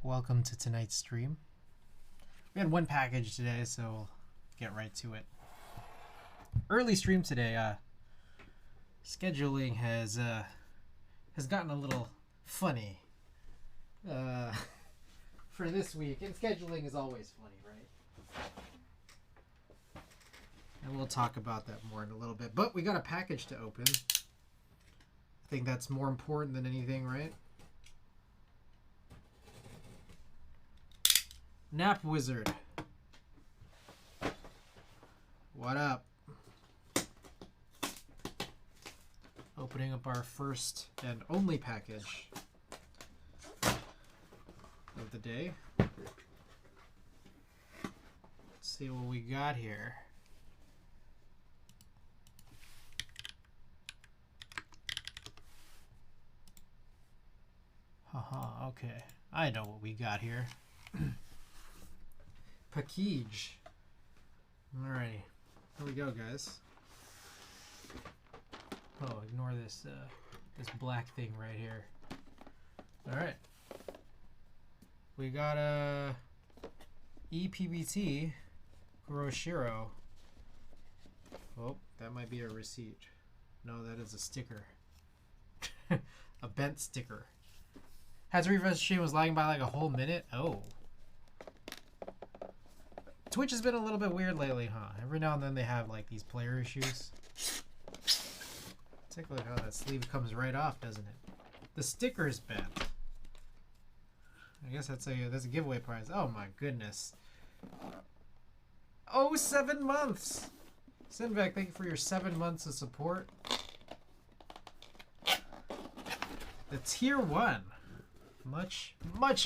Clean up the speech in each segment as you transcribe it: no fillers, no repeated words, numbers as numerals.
Welcome to tonight's stream. We had one package today, so we'll get right to it. Early stream today. Scheduling has gotten a little funny for this week, and scheduling is always funny, right? And we'll talk about that more in a little bit. But we got a package to open. I think that's more important than anything, right? Nap Wizard. What up? Opening up our first and only package of the day. Let's see what we got here. Haha, okay. I know what we got here. Package. Alrighty, here we go, guys. Oh, ignore this this black thing right here. All right, we got a EPBT Kuroshiro. Oh, that might be a receipt. No, that is a sticker. A bent sticker. Has refresh stream was lagging by like a whole minute. Oh. Twitch has been a little bit weird lately, huh? Every now and then they have like these player issues. Take a look how that sleeve comes right off, doesn't it? The sticker is bent. I guess that's a giveaway prize. Oh my goodness. Oh, 7 months. Sinvek, thank you for your 7 months of support. The tier 1. Much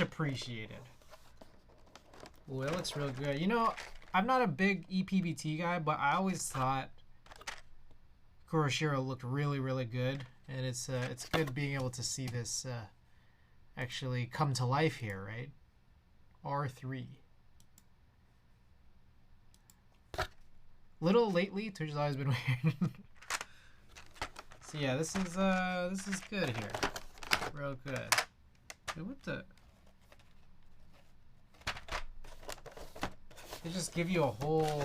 appreciated. Ooh, it looks real good. You know, I'm not a big EPBT guy, but I always thought Kuroshiro looked really, really good, and it's good being able to see this actually come to life here, right? R3. Little lately, Twitch has always been weird. So yeah, this is good here, real good. Dude, what the? They just give you a whole.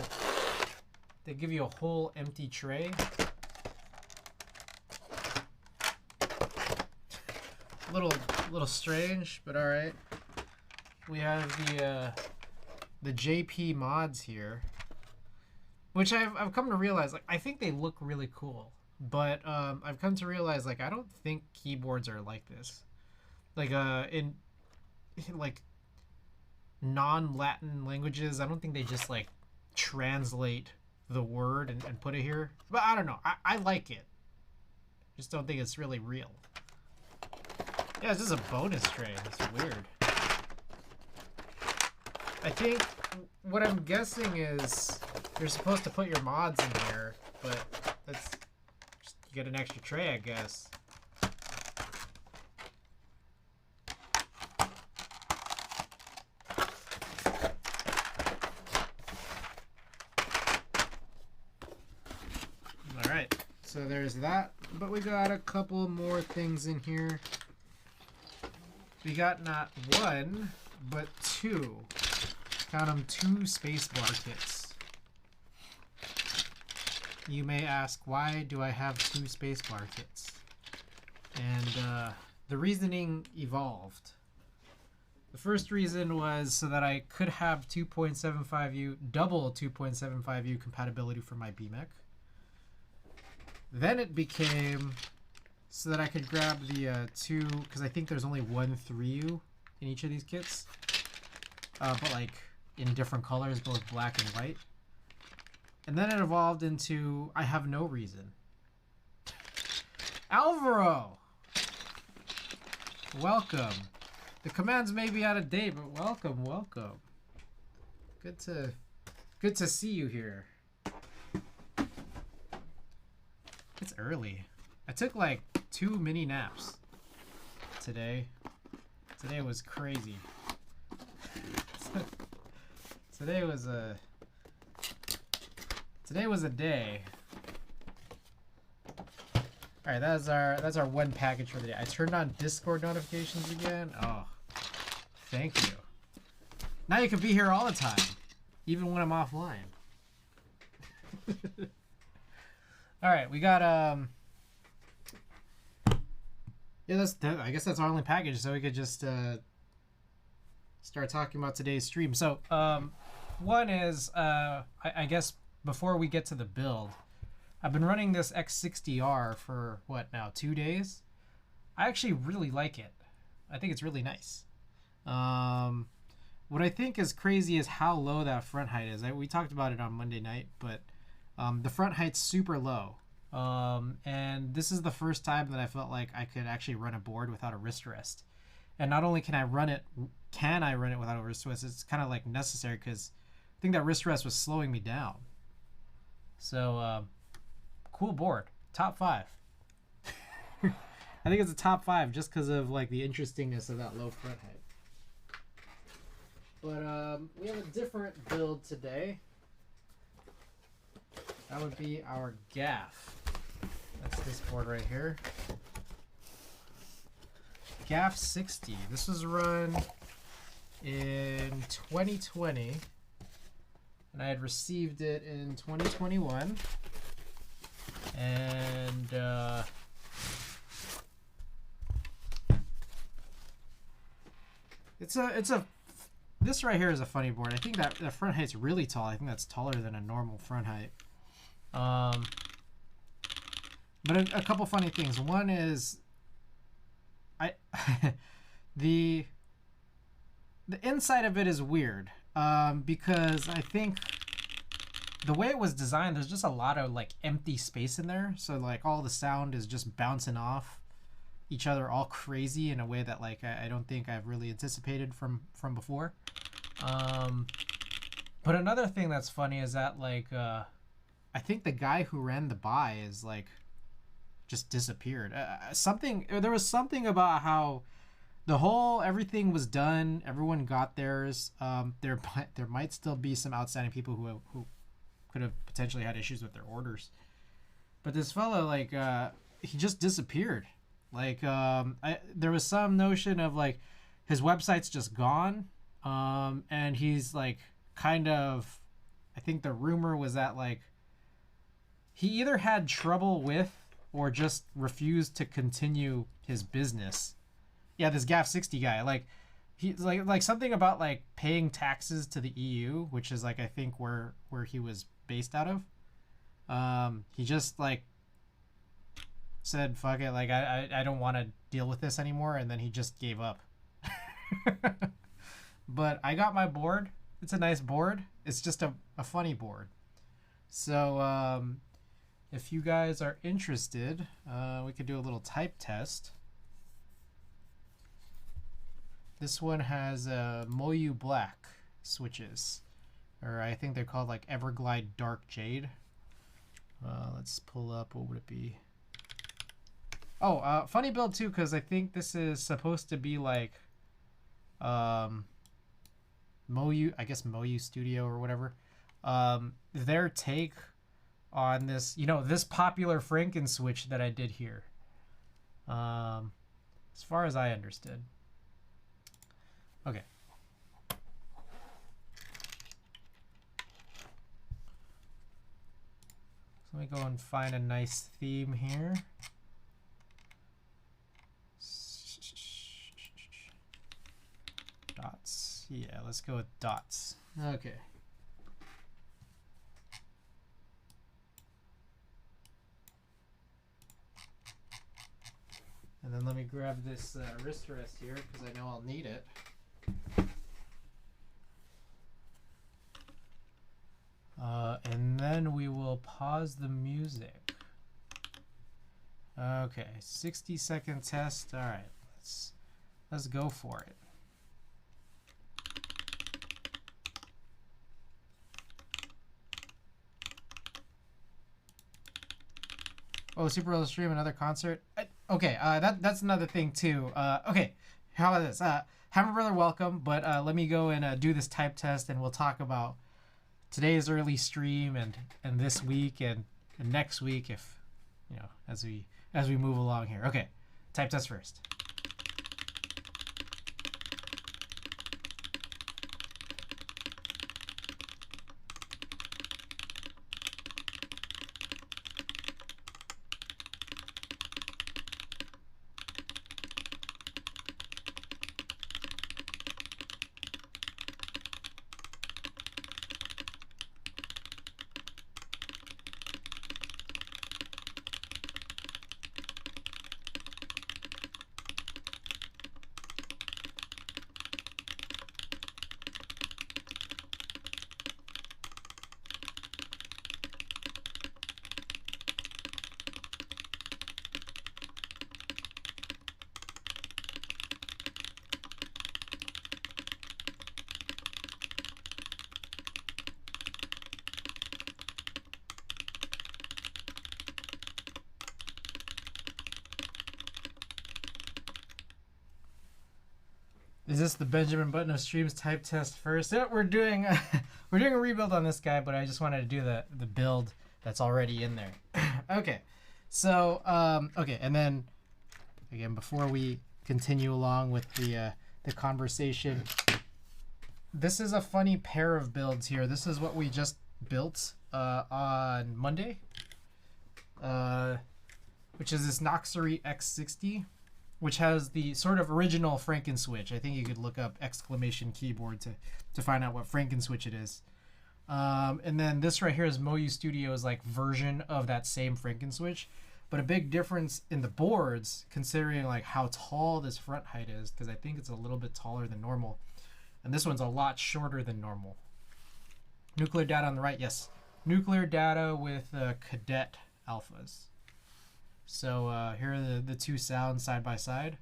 They give you a whole empty tray. Little strange, but all right. We have the JP mods here, which I've come to realize, like, I think they look really cool, but I've come to realize, like, I don't think keyboards are like this, like in like non-Latin languages. I don't think they just like translate the word and put it here, but I don't know. I like it, just don't think it's really real. Yeah, it's just a bonus tray. It's weird. I think what I'm guessing is you're supposed to put your mods in there, but that's just, you get an extra tray, I guess. All right, so there's that, but we got a couple more things in here. We got not one, but two. Count them, 2 spacebar kits. You may ask, why do I have 2 spacebar kits? And the reasoning evolved. The first reason was so that I could have 2.75U, double 2.75U compatibility for my BMEC. Then it became so that I could grab the 2, because I think there's only 1 3U in each of these kits, but like in different colors, both black and white. And then it evolved into I have no reason. Alvaro, welcome. The commands may be out of date, but welcome, welcome. Good to see you here. It's early. I took like 2 mini naps today. Today was crazy. Today was a day. All right, that's our one package for the day. I turned on Discord notifications again. Oh, Thank you. Now you can be here all the time, even when I'm offline. All right, we got yeah, I guess that's our only package, so we could just start talking about today's stream. So one is I guess before we get to the build, I've been running this X60R for what now, 2 days. I actually really like it. I think it's really nice. What I think is crazy is how low that front height is. We talked about it on Monday night, but the front height's super low. And this is the first time that I felt like I could actually run a board without a wrist rest. And not only can I run it without a wrist rest, it's kind of like necessary because I think that wrist rest was slowing me down. So, cool board. Top 5. I think it's a top 5 just because of like the interestingness of that low front height. But we have a different build today. That would be our gaff. That's this board right here. gaff.60. This was run in 2020. And I had received it in 2021. And this right here is a funny board. I think that the front height's really tall. I think that's taller than a normal front height. But a couple funny things. One is the inside of it is weird because I think the way it was designed, there's just a lot of like empty space in there. So like all the sound is just bouncing off each other all crazy in a way that like I don't think I've really anticipated from before. But another thing that's funny is that like I think the guy who ran the buy is like just disappeared. There was something about how everything was done, everyone got theirs. There might still be some outstanding people who could have potentially had issues with their orders, but this fellow like he just disappeared. Like there was some notion of like his website's just gone, and he's like kind of, I think the rumor was that like he either had trouble with or just refused to continue his business. Yeah, this gaff.60 guy, like he's like something about like paying taxes to the EU, which is like I think where he was based out of. He just like said fuck it, like I don't want to deal with this anymore, and then he just gave up. But I got my board. It's a nice board. It's just a funny board. So if you guys are interested, we could do a little type test. This one has Moyu Black switches, or I think they're called like Everglide Dark Jade. Let's pull up, what would it be? Oh, funny build too, because I think this is supposed to be like Moyu, I guess Moyu Studio or whatever. Their take on this, this popular Franken switch that I did here. As far as I understood. Okay. So let me go and find a nice theme here. Dots. Yeah, let's go with dots. Okay. And then let me grab this wrist rest here because I know I'll need it. And then we will pause the music. Okay, 60-second test. All right, let's go for it. Oh, Super Bowl stream, another concert. Okay, that's another thing too. Okay, how about this? Hammer Brother, welcome. But let me go and do this type test, and we'll talk about today's early stream and this week and next week, if as we move along here. Okay, type test first. Is this the Benjamin Button of streams type test first? Yeah, we're doing we're doing a rebuild on this guy, but I just wanted to do the build that's already in there. Okay, so okay, and then again, before we continue along with the conversation, this is a funny pair of builds here. This is what we just built on Monday, which is this SPRiT X60. Which has the sort of original Frankenswitch. I think you could look up exclamation keyboard to find out what Frankenswitch it is. And then this right here is Moyu Studio's like version of that same Frankenswitch. But a big difference in the boards, considering like how tall this front height is, because I think it's a little bit taller than normal. And this one's a lot shorter than normal. Nuclear data on the right, yes. Nuclear data with cadet alphas. So here are the two sounds side by side.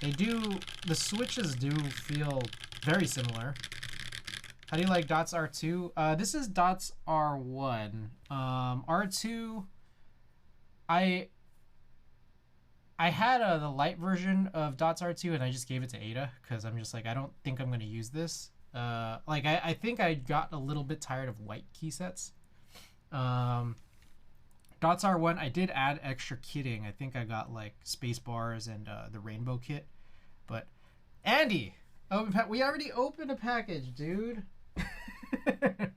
The switches do feel very similar. How do you like Dots R2? This is Dots R1. R2, I had the light version of Dots R2 and I just gave it to Ada because I'm just like, I don't think I'm going to use this. I think I got a little bit tired of white key sets. Dots R1, I did add extra kitting. I think I got like space bars and the rainbow kit. But Andy, we already opened a package, dude. I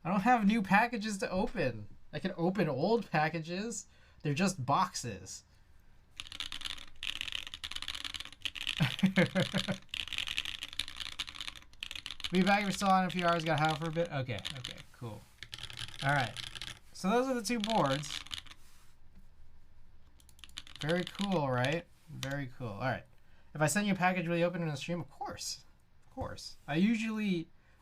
don't have new packages to open. I can open old packages. They're just boxes. Be back if you're still on in a few hours. Got high for a bit. Okay, cool. All right, so those are the two boards. Very cool, right? Very cool. All right, if I send you a package, will you open it in the stream? Of course.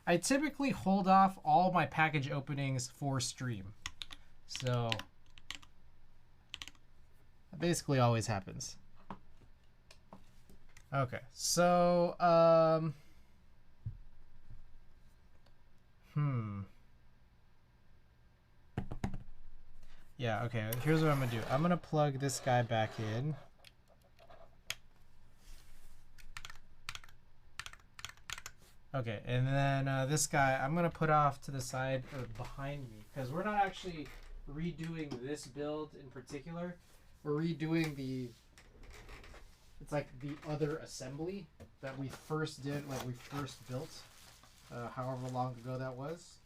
I typically hold off all my package openings for stream, so that basically always happens. Okay, so yeah, okay, here's what I'm gonna do. I'm gonna plug this guy back in. Okay, and then this guy I'm gonna put off to the side or behind me because we're not actually redoing this build in particular. We're redoing it's like the other assembly that we first did, like we first built, however long ago that was.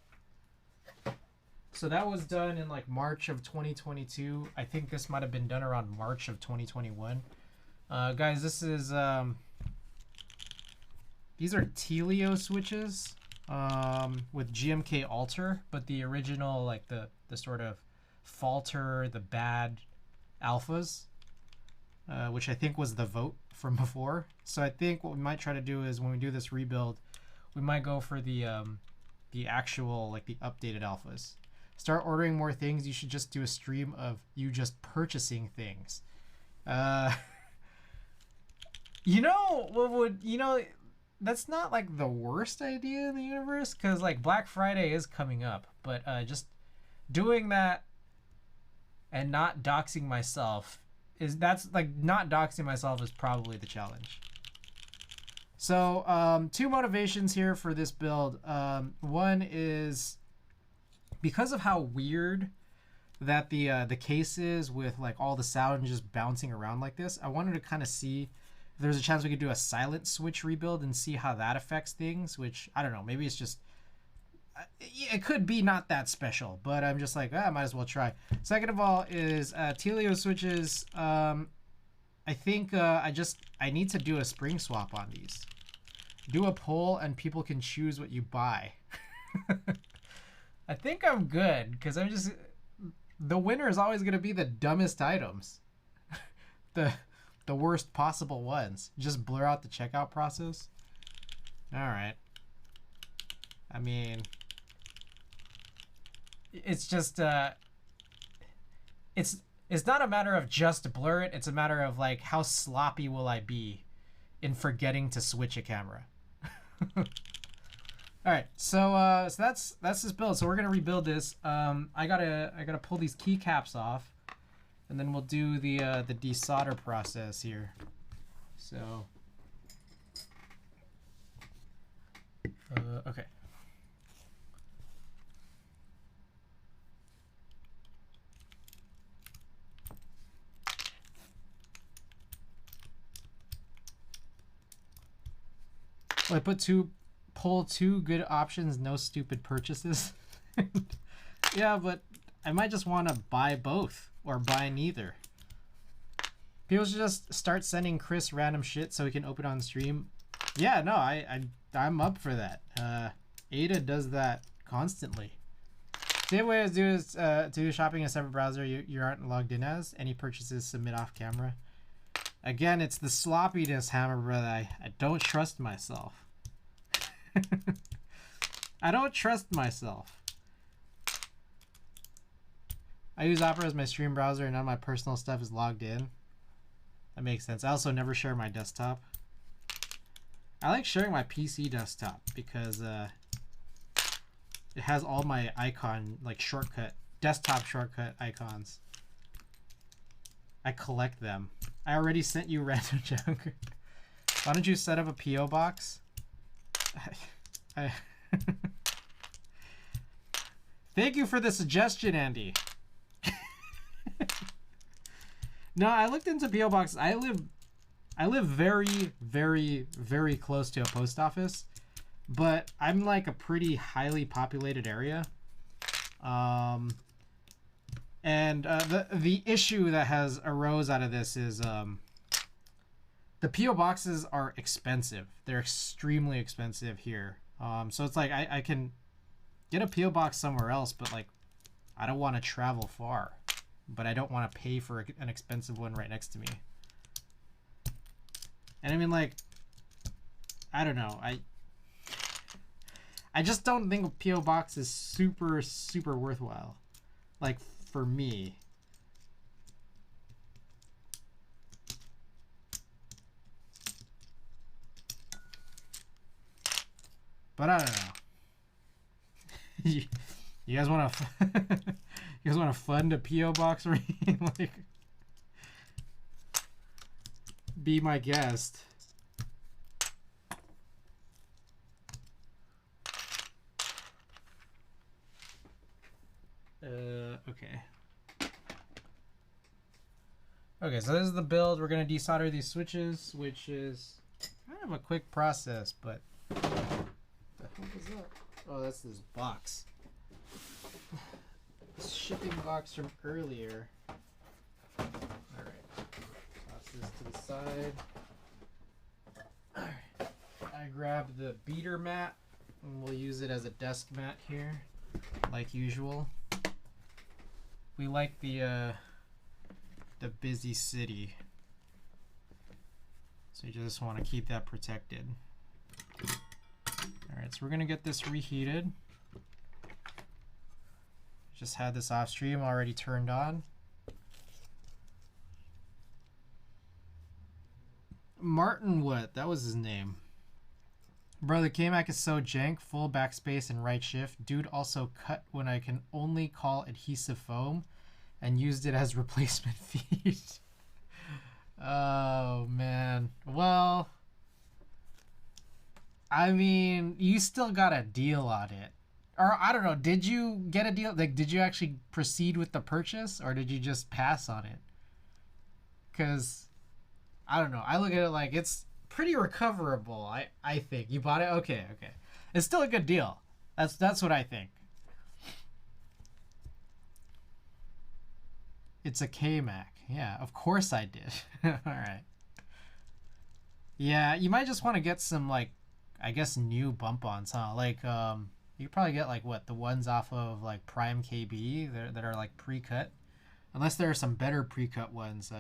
So that was done in like March of 2022. I think this might have been done around March of 2021. Guys, this is, these are Telio switches with GMK Alter, but the original, like the sort of falter, the bad alphas. Which I think was the vote from before. So I think what we might try to do is when we do this rebuild, we might go for the actual, like the updated alphas. Start ordering more things. You should just do a stream of you just purchasing things. You know, that's not like the worst idea in the universe because like Black Friday is coming up, but just doing that and not doxing myself that's like not doxing myself is probably the challenge. So two motivations here for this build. One is because of how weird that the case is with like all the sound just bouncing around like this. I wanted to kind of see if there's a chance we could do a silent switch rebuild and see how that affects things, which I don't know, maybe it's just it could be not that special, but I'm just like, I might as well try. Second of all is Telio switches. I think I need to do a spring swap on these. Do a poll and people can choose what you buy. I think I'm good because I'm just the winner is always going to be the dumbest items, the worst possible ones. Just blur out the checkout process. All right. I mean, it's just it's not a matter of just blur it. It's a matter of like how sloppy will I be in forgetting to switch a camera. All right, so that's this build. So we're gonna rebuild this. I gotta pull these keycaps off, and then we'll do the desolder process here. So okay. Well, I put pull two good options, no stupid purchases. Yeah, but I might just want to buy both or buy neither. People should just start sending Chris random shit so he can open on stream. Yeah, no, I'm up for that. Ada does that constantly. The way to do is do shopping in a separate browser you aren't logged in as. Any purchases submit off camera. Again, it's the sloppiness, Hammer Brother. I don't trust myself. I don't trust myself. I use Opera as my stream browser and none of my personal stuff is logged in. That makes sense. I also never share my desktop. I like sharing my PC desktop because it has all my icon, like desktop shortcut icons. I collect them. I already sent you random junk. Why don't you set up a PO box? Thank you for the suggestion, Andy. No, I looked into PO box. I live very, very, very close to a post office, but I'm like a pretty highly populated area. And the issue that has arose out of this is the PO boxes are expensive. They're extremely expensive here. So it's like I can get a PO box somewhere else, but like I don't want to travel far, but I don't want to pay for an expensive one right next to me. And I mean, like, I don't know. I just don't think a PO box is super, super worthwhile. Like, for me. But I don't know. You guys want to you guys want to fund a PO box for me? Like, be my guest. Okay. Okay, so this is the build. We're gonna desolder these switches, which is kind of a quick process, but what the hell is that? Oh, that's this box. This shipping box from earlier. Alright. Toss this to the side. Alright. I grabbed the beater mat and we'll use it as a desk mat here, like usual. We like the busy city, so you just want to keep that protected. Alright, so we're gonna get this reheated. Just had this off stream already turned on. Martin what? That was his name. Brother, K-Mac is so jank, full backspace and right shift. Dude also cut when I can only call adhesive foam and used it as replacement feed. Oh, man. Well, I mean, you still got a deal on it. Or, I don't know, did you get a deal? Like, did you actually proceed with the purchase, or did you just pass on it? Because, I don't know. I look at it like it's pretty recoverable, I think. You bought it? Okay, okay. It's still a good deal. That's what I think. It's a K-Mac. Yeah, of course I did. All right. Yeah, you might just want to get some, like, I guess new bump-ons, huh? Like, you probably get, like, what, the ones off of, like, Prime KB that are, like, pre-cut. Unless there are some better pre-cut ones.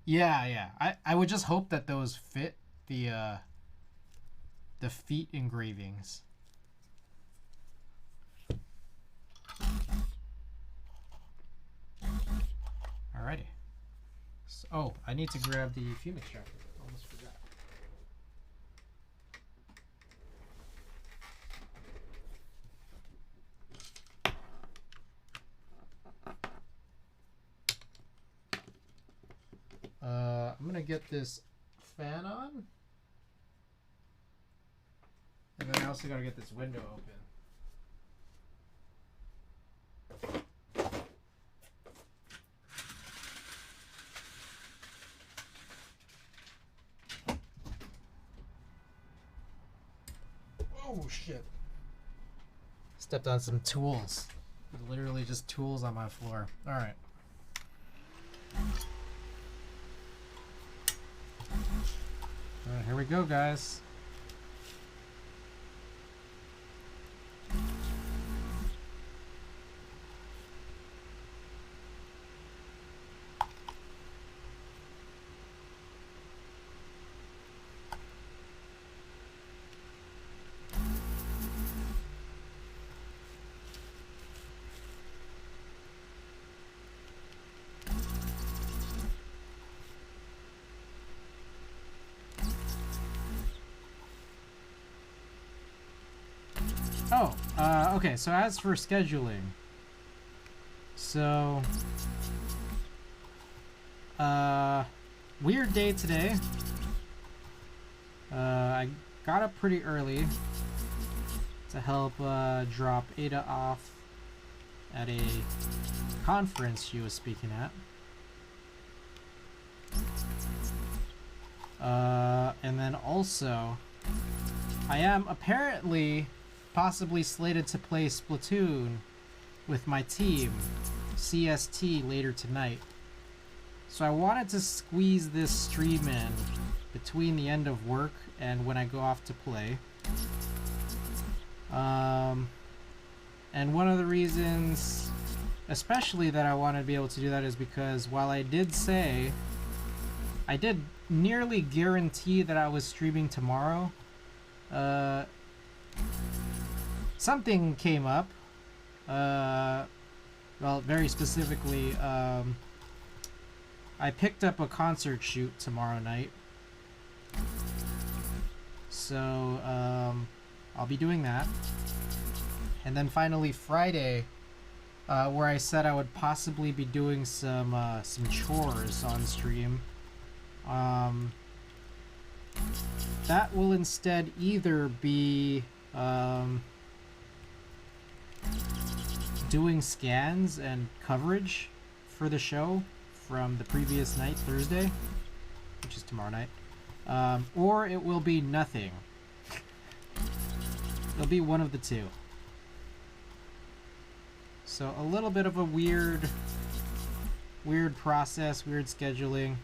Yeah. I would just hope that those fit the feet engravings. Alrighty. So, oh, I need to grab the fume extractor. Almost forgot. get this fan on. And then I also gotta get this window open. Oh shit. Stepped on some tools. Literally just tools on my floor. Alright. Alright, here we go, guys. Okay, so as for scheduling, so, weird day today. I got up pretty early to help, drop Ada off at a conference she was speaking at. And then also, I am apparently possibly slated to play Splatoon with my team, CST, later tonight. So I wanted to squeeze this stream in between the end of work and when I go off to play. And one of the reasons, especially that I want to be able to do that, is because while I did say, I did nearly guarantee that I was streaming tomorrow, something came up. Well, very specifically, I picked up a concert shoot tomorrow night. So, I'll be doing that. And then finally Friday, where I said I would possibly be doing some chores on stream. That will instead either be, doing scans and coverage for the show from the previous night, Thursday, which is tomorrow night, or it will be nothing. It'll be one of the two. So a little bit of a weird process, weird scheduling.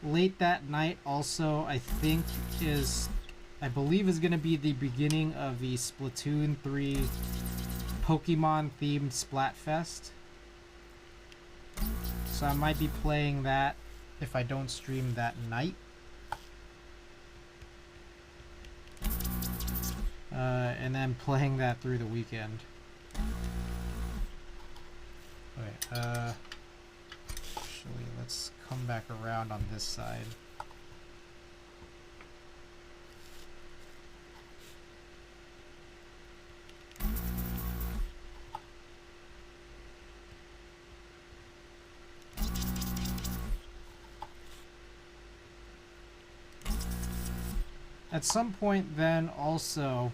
Late that night also, I believe is going to be the beginning of the Splatoon 3 Pokemon themed Splatfest. So I might be playing that if I don't stream that night. And then playing that through the weekend. Okay, actually, let's come back around on this side. At some point then also,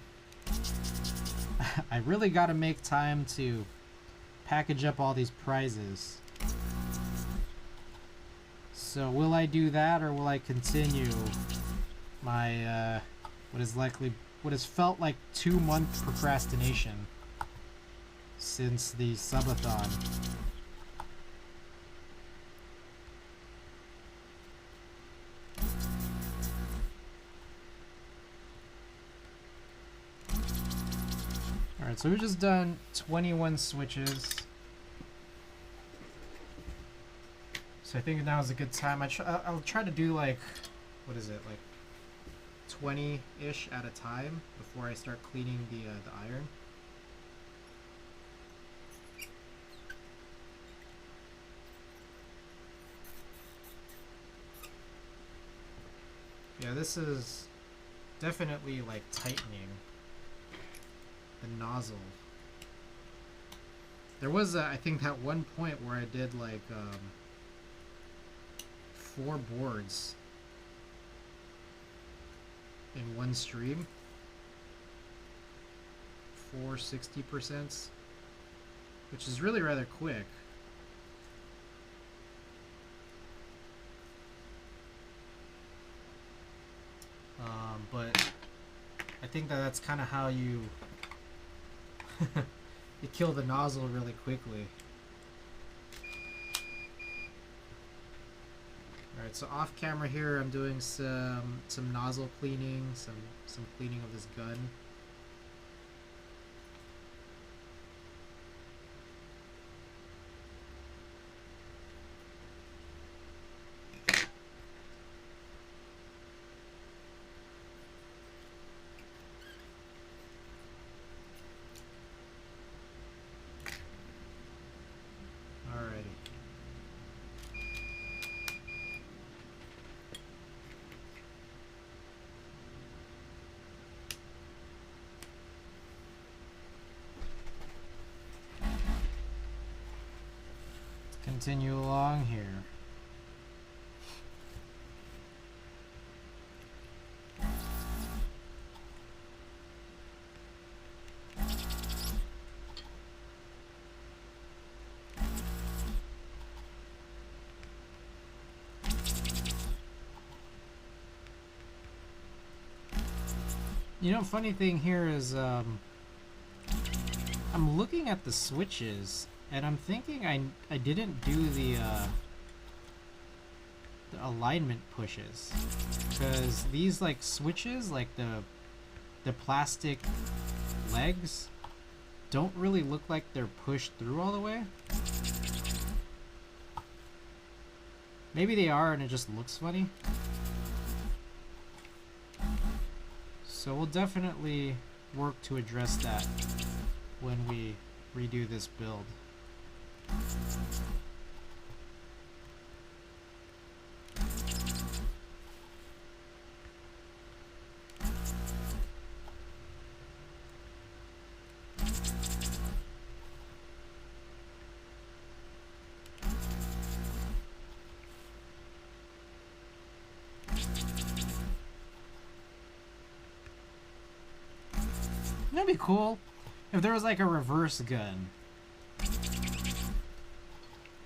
I really gotta make time to package up all these prizes. So will I do that, or will I continue my, what has felt like 2-month procrastination since the subathon? Alright, so we've just done 21 switches. So I think now is a good time. I'll try to do like, what is it, like 20-ish at a time before I start cleaning the iron. Yeah, this is definitely like tightening the nozzle. There was I think that one point where I did like 4 boards in one stream. 4 60%, which is really rather quick. But I think that that's kind of how you you kill the nozzle really quickly. Alright, so off camera here I'm doing some nozzle cleaning, some cleaning of this gun. Continue along here. You know, funny thing here is I'm looking at the switches and I'm thinking I didn't do the alignment pushes, because these like switches, like the plastic legs, don't really look like they're pushed through all the way. Maybe they are and it just looks funny. So we'll definitely work to address that when we redo this build. That'd be cool if there was like a reverse gun,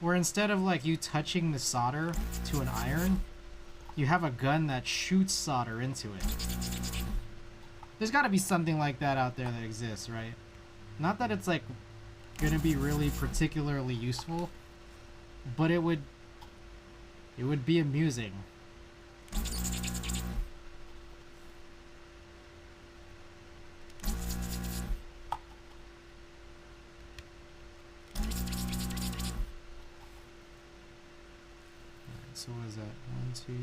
where instead of like you touching the solder to an iron, you have a gun that shoots solder into it. There's got to be something like that out there that exists, right? Not that it's like gonna be really particularly useful, but it would be amusing. So what is that? 1, 2, 3,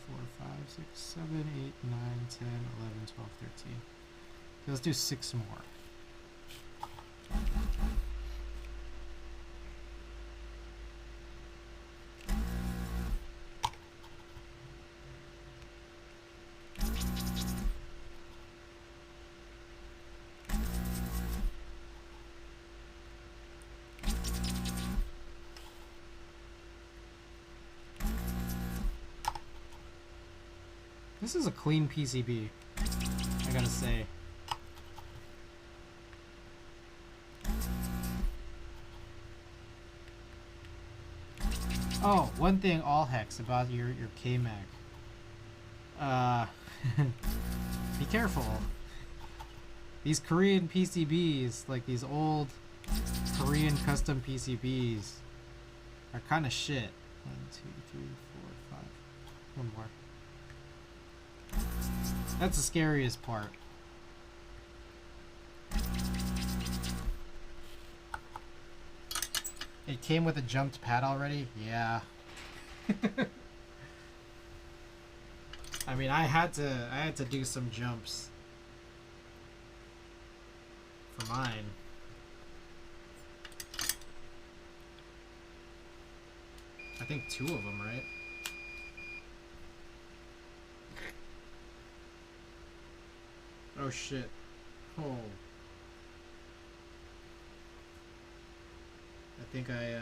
4, 5, 6, 7, 8, 9, 10, 11, 12, 13. Okay, let's do 6 more. This is a clean PCB, I gotta say. Oh, one thing, all hex, about your K-Mag. Be careful. These Korean PCBs, like these old Korean custom PCBs, are kind of shit. 1, 2, 3, 4, 5. One more. That's the scariest part. It came with a jumped pad already? Yeah. I mean, I had to do some jumps for mine. I think 2 of them, right? Oh shit. Oh. I think I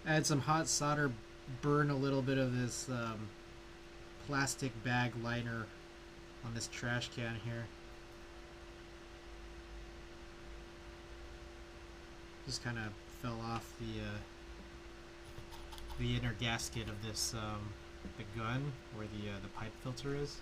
I had some hot solder burn a little bit of this plastic bag liner on this trash can here. Just kind of fell off the inner gasket of this the gun where the pipe filter is.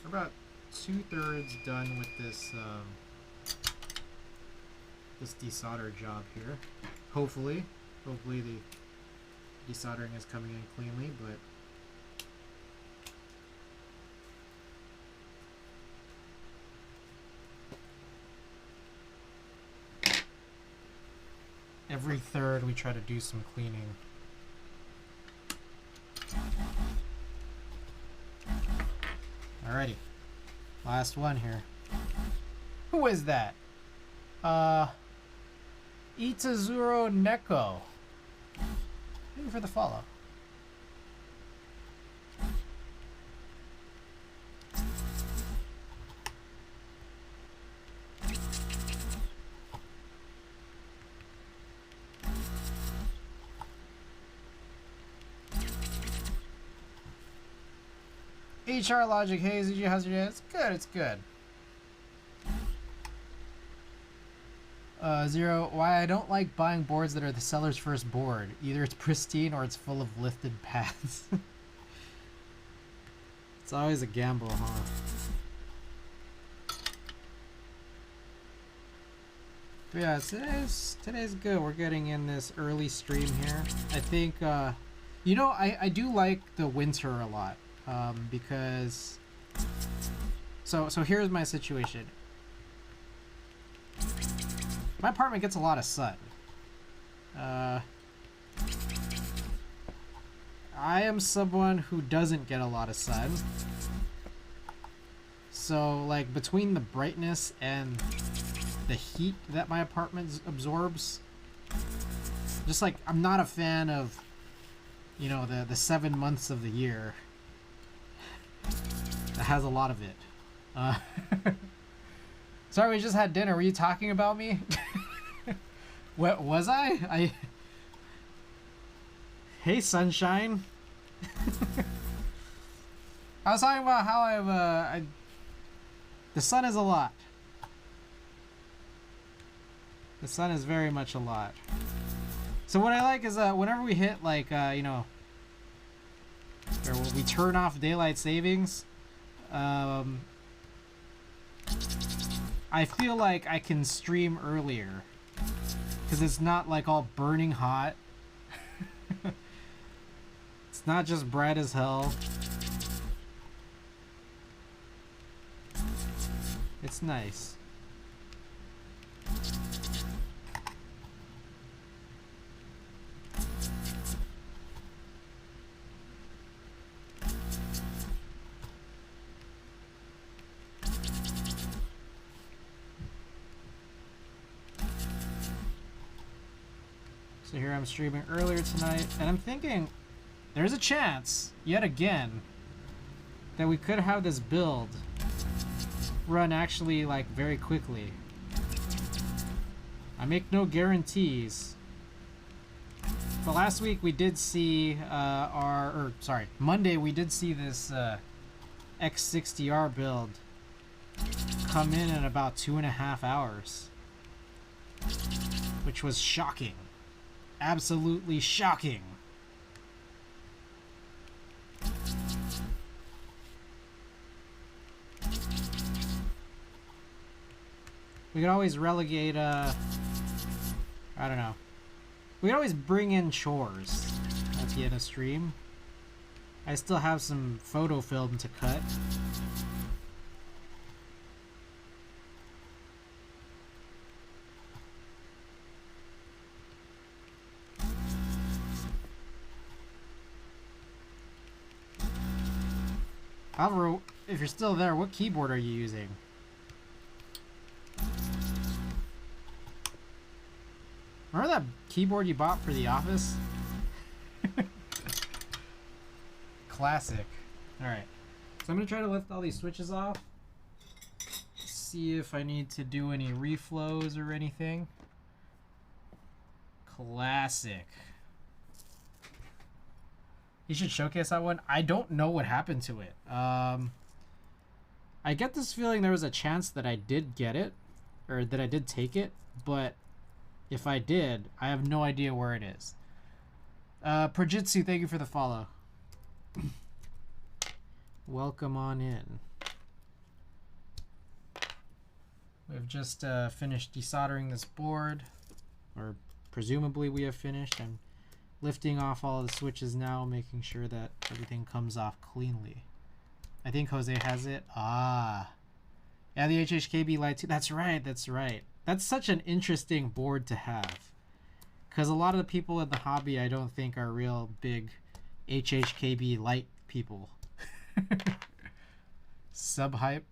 About 2/3 done with this this desolder job here. Hopefully the desoldering is coming in cleanly, but every third we try to do some cleaning. Alrighty, last one here. Who is that? Itazuro Neko. Thank you for the follow. HR Logic, hey ZG, how's your day? It's good, it's good. Zero, why I don't like buying boards that are the seller's first board. Either it's pristine or it's full of lifted pads. It's always a gamble, huh? But yeah, today's good. We're getting in this early stream here. I think, you know, I do like the winter a lot. Because so here's my situation. My apartment gets a lot of sun. I am someone who doesn't get a lot of sun. So like between the brightness and the heat that my apartment absorbs, just like I'm not a fan of, you know, the 7 months of the year. That has a lot of it. Sorry, we just had dinner. Were you talking about me? What was I? Hey, sunshine. I was talking about how the sun is a lot. The sun is very much a lot. So what I like is whenever we hit like you know, or we turn off daylight savings, I feel like I can stream earlier because it's not like all burning hot. It's not just bright as hell. It's nice. So here I'm streaming earlier tonight, and I'm thinking there's a chance, yet again, that we could have this build run actually like very quickly. I make no guarantees. But last week we did see Monday we did see this X60R build come in about 2.5 hours, which was shocking. Absolutely shocking. We could always relegate, I don't know. We could always bring in chores at the end of stream. I still have some photo film to cut. However, if you're still there, what keyboard are you using? Remember that keyboard you bought for the office? Classic. Alright. So I'm going to try to lift all these switches off. See if I need to do any reflows or anything. Classic. You should showcase that one. I don't know what happened to it. I get this feeling there was a chance that I did get it, or that I did take it, but if I did, I have no idea where it is. Projitsu, thank you for the follow. Welcome on in. We've just finished desoldering this board, or presumably we have finished. I'm lifting off all of the switches now, making sure that everything comes off cleanly. I think Jose has it. Ah. Yeah, the HHKB Lite 2. That's right, that's right. That's such an interesting board to have. Because a lot of the people in the hobby I don't think are real big HHKB Lite people. Sub-hype.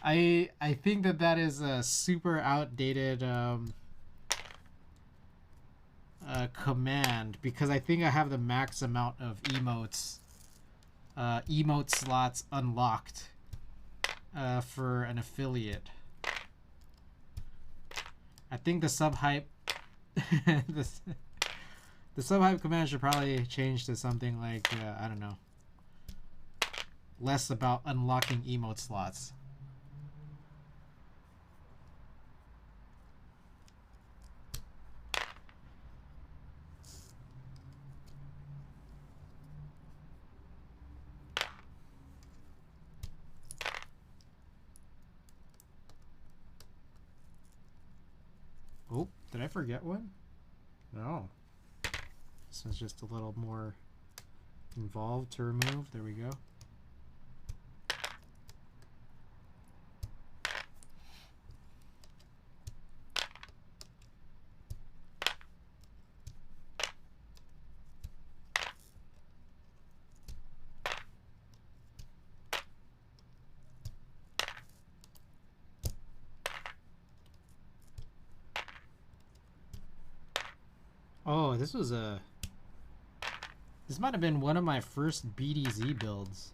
I think that is a super outdated command, because I think I have the max amount of emote slots unlocked for an affiliate. I think the sub-hype the sub-hype command should probably change to something like I don't know, less about unlocking emote slots. Oh, did I forget one? No. This one's just a little more involved to remove. There we go. Oh, this might have been one of my first BDZ builds.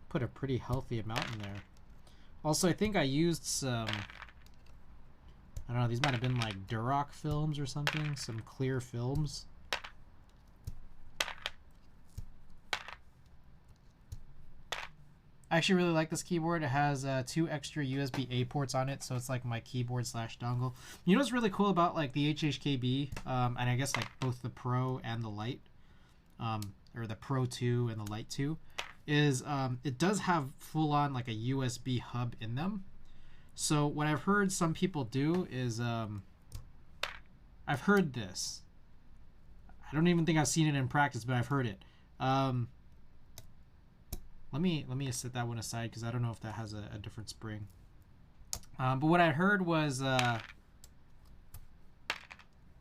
Put a pretty healthy amount in there. Also, I think I used some, I don't know, these might have been like Duroc films or something, some clear films. I actually really like this keyboard. It has 2 extra USB-A ports on it, so it's like my keyboard / dongle. You know what's really cool about like the HHKB, and I guess like both the Pro and the Lite, or the Pro 2 and the Lite 2, is it does have full-on like a USB hub in them. So what I've heard some people do is, I've heard this. I don't even think I've seen it in practice, but I've heard it. Let me set that one aside because I don't know if that has a different spring. But what I heard was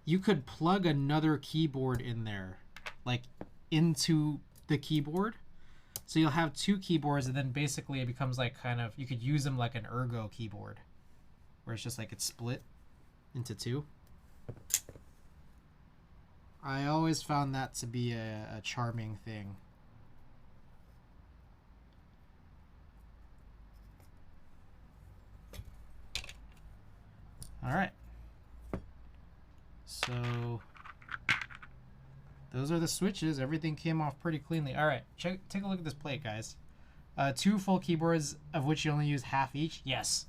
you could plug another keyboard in there, like into the keyboard. So you'll have 2 keyboards, and then basically it becomes like kind of, you could use them like an ergo keyboard, where it's just like it's split into 2. I always found that to be a charming thing. All right, so those are the switches. Everything came off pretty cleanly. All right, take a look at this plate, guys. 2 full keyboards, of which you only use half each. Yes.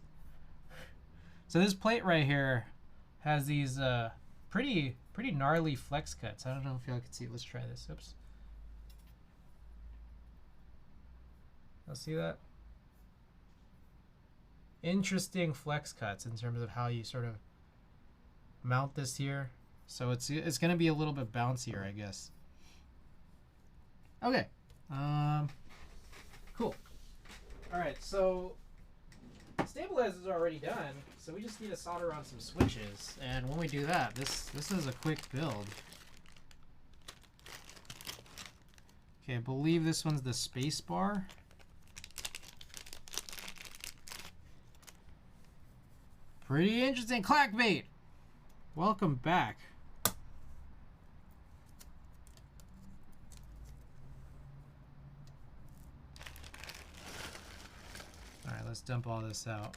So this plate right here has these pretty gnarly flex cuts. I don't know if y'all can see. Let's try this. Oops. Y'all see that? Interesting flex cuts in terms of how you sort of mount this here. So it's going to be a little bit bouncier, I guess. Okay. Cool. All right, so stabilizers are already done, so we just need to solder on some switches. And when we do that, this is a quick build. Okay, I believe this one's the space bar. Pretty interesting. Clackbait! Welcome back. Alright, let's dump all this out.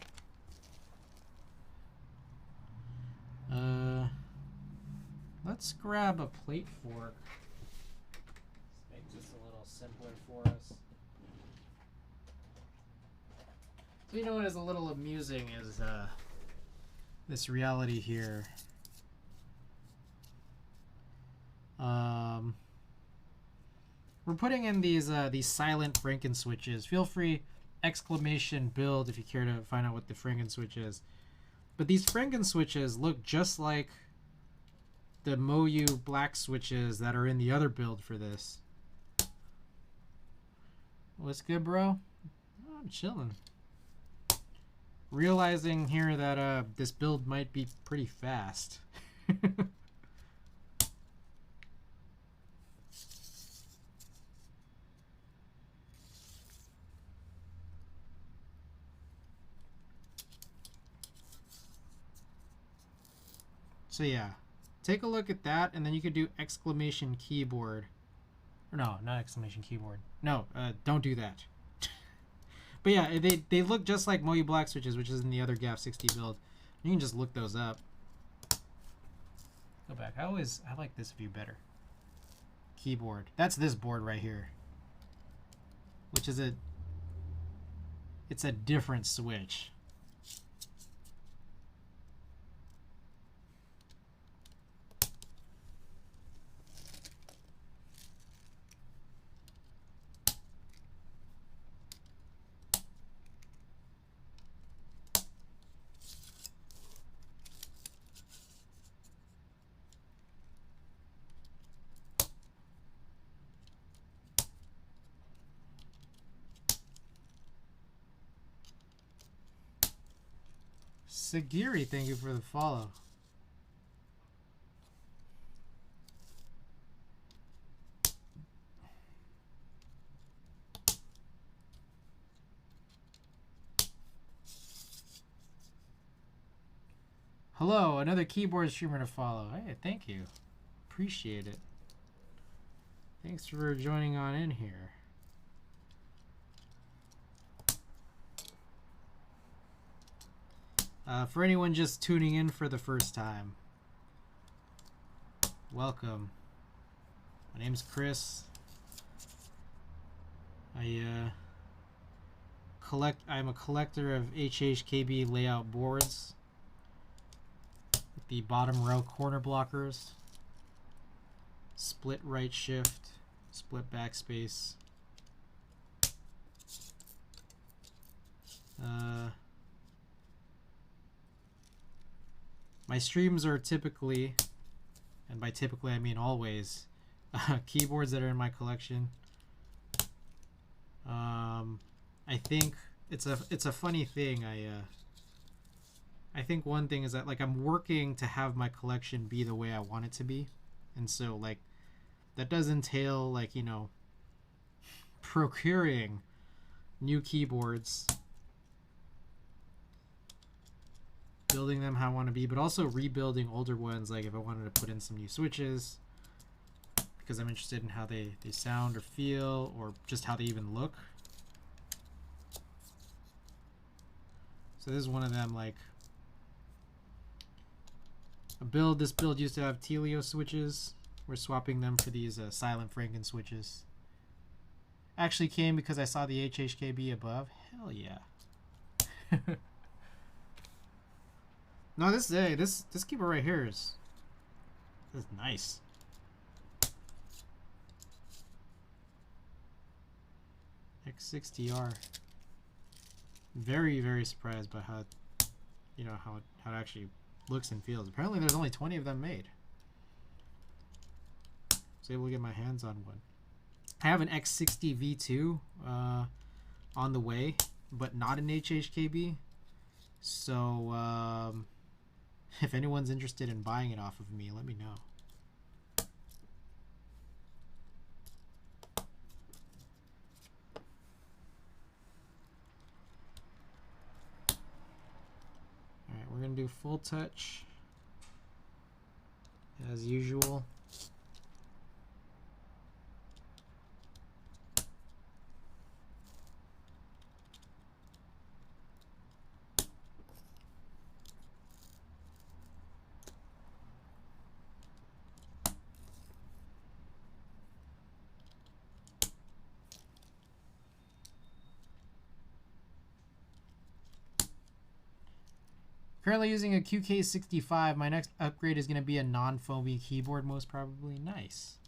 Let's grab a plate fork. Let's make this a little simpler for us. So you know what is a little amusing is this reality here. We're putting in these silent Franken switches. Feel free, exclamation build if you care to find out what the Franken switch is. But these Franken switches look just like the Moyu black switches that are in the other build for this. What's good, bro? Oh, I'm chilling. Realizing here that this build might be pretty fast. So yeah, take a look at that, and then you could do exclamation keyboard. Or no, not exclamation keyboard. No, don't do that. But yeah, they look just like Moyu Black switches, which is in the other gaff.60 build. You can just look those up. Go back. I like this view better. Keyboard. That's this board right here. Which is it's a different switch. Sagiri, thank you for the follow. Hello, another keyboard streamer to follow. Hey, thank you. Appreciate it. Thanks for joining on in here. For anyone just tuning in for the first time, welcome. My name's Chris. I'm a collector of HHKB layout boards with the bottom row corner blockers, split right shift, split backspace. My streams are typically, and by typically I mean always, keyboards that are in my collection. I think it's a funny thing. I think one thing is that like I'm working to have my collection be the way I want it to be, and so like that does entail like, you know, procuring new keyboards, building them how I want to be, but also rebuilding older ones, like if I wanted to put in some new switches because I'm interested in how they sound or feel, or just how they even look. So this is one of them. Like this build used to have Telio switches. We're swapping them for these silent Franken switches. Actually came because I saw the HHKB above. Hell yeah. No, this keyboard right here is nice. X60R. Very, very surprised by how, you know, how it actually looks and feels. Apparently there's only 20 of them made. So able to get my hands on one. I have an X60 V2 on the way, but not an HHKB. So if anyone's interested in buying it off of me, let me know. Alright, we're going to do full touch as usual. Currently using a QK65. My next upgrade is going to be a non-foamy keyboard, most probably. Nice.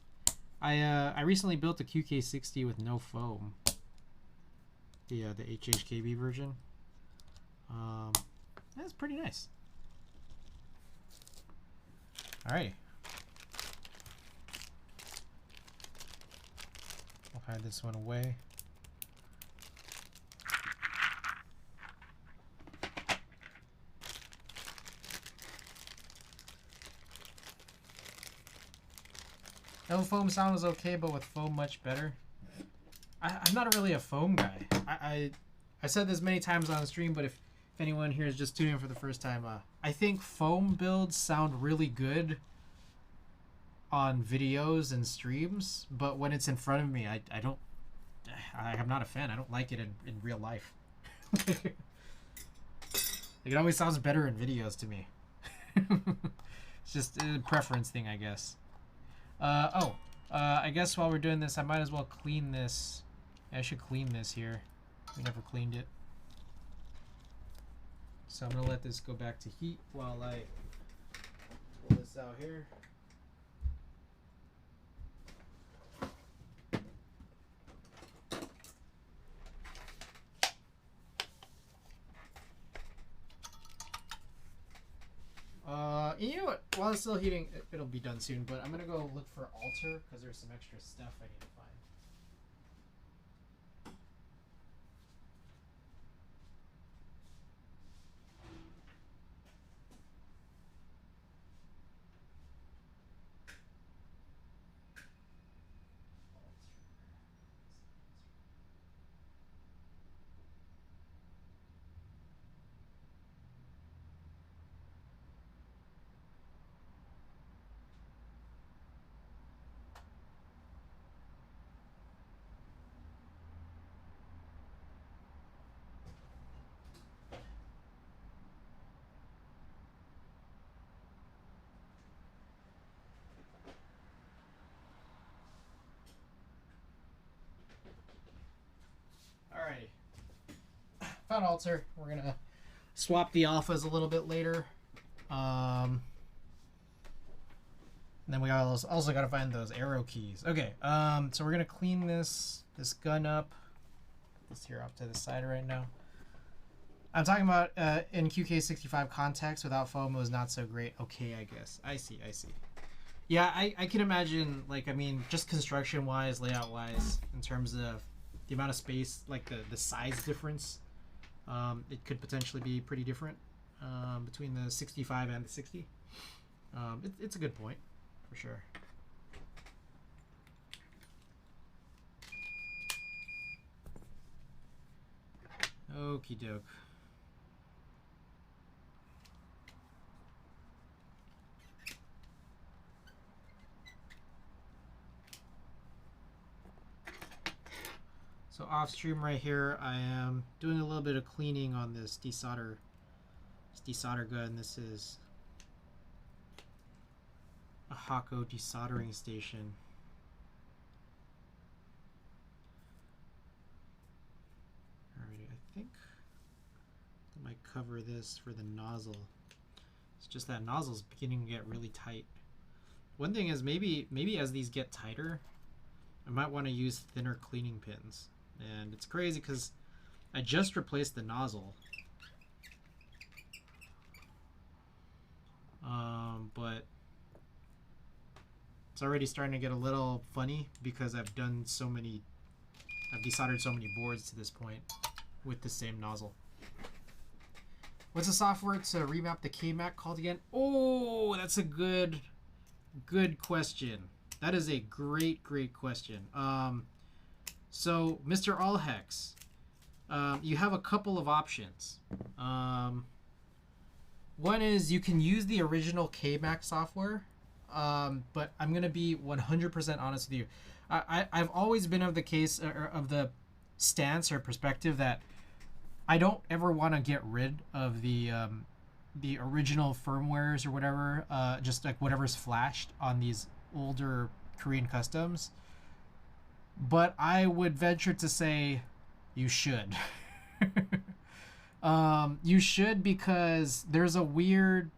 I recently built a QK60 with no foam. The HHKB version. That's pretty nice. Alrighty. We'll hide this one away. No foam sound was okay, but with foam much better. I'm not really a foam guy. I said this many times on the stream, but if anyone here is just tuning in for the first time, I think foam builds sound really good on videos and streams, but when it's in front of me, I'm not a fan. I don't like it in real life. It always sounds better in videos to me. It's just a preference thing, I guess. I guess while we're doing this, I might as well clean this. I should clean this here. We never cleaned it. So I'm going to let this go back to heat while I pull this out here. You know what? While it's still heating, it'll be done soon, but I'm going to go look for Alter because there's some extra stuff I need to find. Alrighty. Found Alter. We're gonna swap the alphas a little bit later. And then we also gotta find those arrow keys. Okay, so we're gonna clean this gun up. This here off to the side right now. I'm talking about in QK65 context without foam, it was not so great. Okay, I guess. I see. Yeah, I can imagine, like, I mean, just construction-wise, layout-wise, in terms of the amount of space, like the size difference, it could potentially be pretty different between the 65 and the 60. It's a good point, for sure. Okie doke. So off stream right here, I am doing a little bit of cleaning on this desolder gun. This is a Hako desoldering station. Alrighty, I think I might cover this for the nozzle. It's just that nozzle's beginning to get really tight. One thing is maybe as these get tighter, I might want to use thinner cleaning pins. And it's crazy because I just replaced the nozzle. But it's already starting to get a little funny because I've desoldered so many boards to this point with the same nozzle. What's the software to remap the KMAC called again? Oh, that's a good question. That is a great question. So, Mr. Allhex, you have a couple of options. One is you can use the original KMac software, but I'm gonna be 100% honest with you. I've always been of the case or of the stance or perspective that I don't ever want to get rid of the original firmwares or whatever, just like whatever's flashed on these older Korean customs. But I would venture to say you should. You should, because there's a weird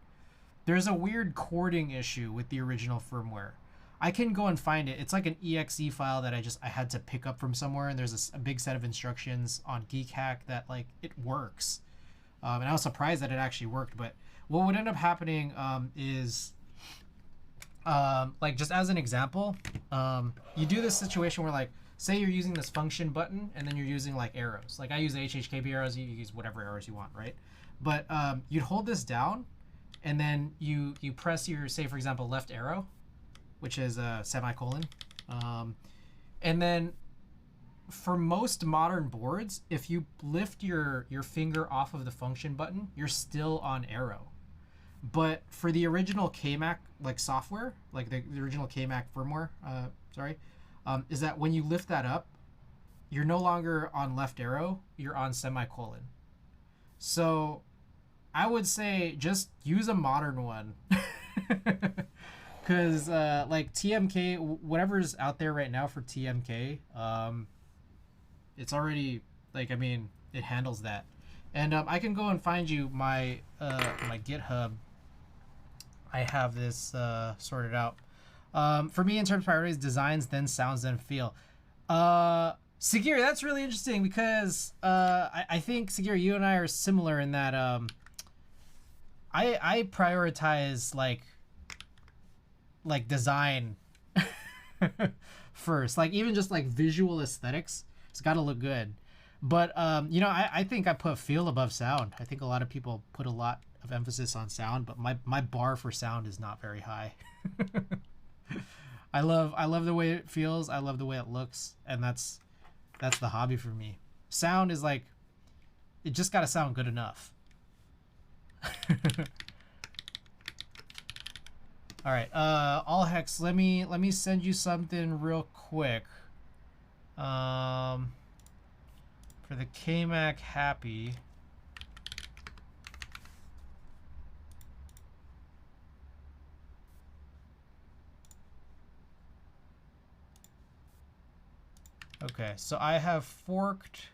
cording issue with the original firmware. I can go and find it. It's like an exe file that I had to pick up from somewhere, and there's a big set of instructions on Geek Hack that like it works. And I was surprised that it actually worked. But what would end up happening is, like just as an example, you do this situation where like, say you're using this function button and then you're using like arrows. Like I use HHKB arrows, you use whatever arrows you want, right? But you'd hold this down and then you press your, say for example, left arrow, which is a semicolon. And then for most modern boards, if you lift your finger off of the function button, you're still on arrow. But for the original KMac like software, like the original KMac firmware, is that when you lift that up, you're no longer on left arrow, you're on semicolon. So I would say just use a modern one. Because like TMK, whatever's out there right now for TMK, it's already, like, I mean, it handles that. And I can go and find you my my GitHub. I have this sorted out. For me, in terms of priorities, designs, then sounds, then feel. Sagir, that's really interesting because I think, Sagir, you and I are similar in that I prioritize like design first. Like even just like visual aesthetics, it's got to look good. But you know, I think I put feel above sound. I think a lot of people put a lot of emphasis on sound, but my bar for sound is not very high. I love the way it feels. I love the way it looks, and that's the hobby for me. Sound is like, it just got to sound good enough. All right, all hex. Let me send you something real quick. For the KMac Happy. Okay, so I have forked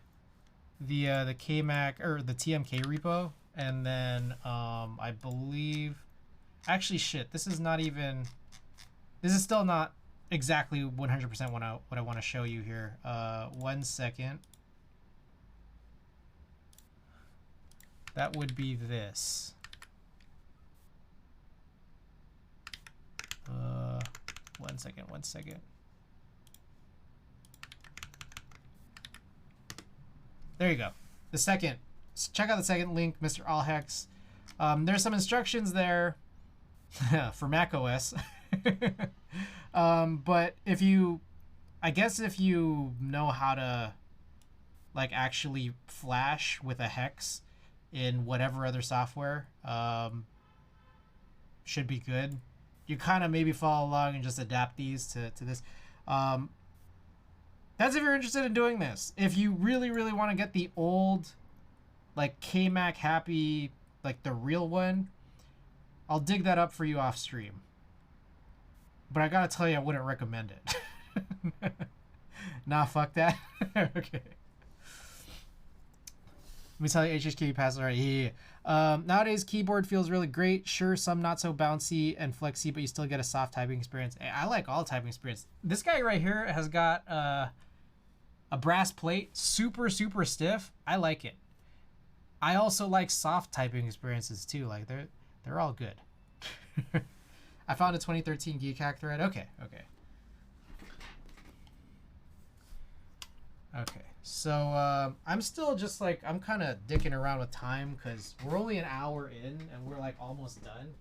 the KMac or the TMK repo, and then I believe, actually shit, this is still not exactly 100% what I want to show you here. 1 second. That would be this. 1 second, 1 second. There you go. The second. Check out the second link, Mr. Allhex. There's some instructions there for Mac OS. But if you know how to like actually flash with a hex in whatever other software, should be good. You kind of maybe follow along and just adapt these to this. That's if you're interested in doing this. If you really, really want to get the old, like, KMac Happy, like, the real one, I'll dig that up for you off stream. But I gotta tell you, I wouldn't recommend it. Nah, fuck that. Okay. Let me tell you, HHK passes right here. Nowadays, keyboard feels really great. Sure, some not so bouncy and flexy, but you still get a soft typing experience. I like all typing experience. This guy right here has got a brass plate, super, super stiff. I like it. I also like soft typing experiences too. Like they're all good. I found a 2013 Geek Hack thread. Okay. So I'm still just like, I'm kind of dicking around with time because we're only an hour in and we're like almost done.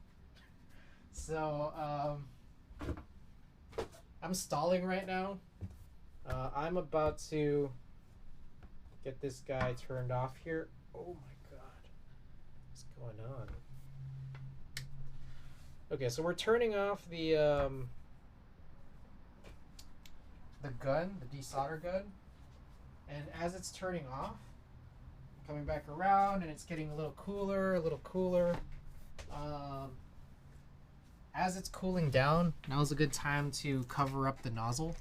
So I'm stalling right now. I'm about to get this guy turned off here. Oh my god, what's going on? Okay, so we're turning off the gun, the desolder gun, and as it's turning off, coming back around, and it's getting a little cooler, a little cooler. As it's cooling down, now's a good time to cover up the nozzle.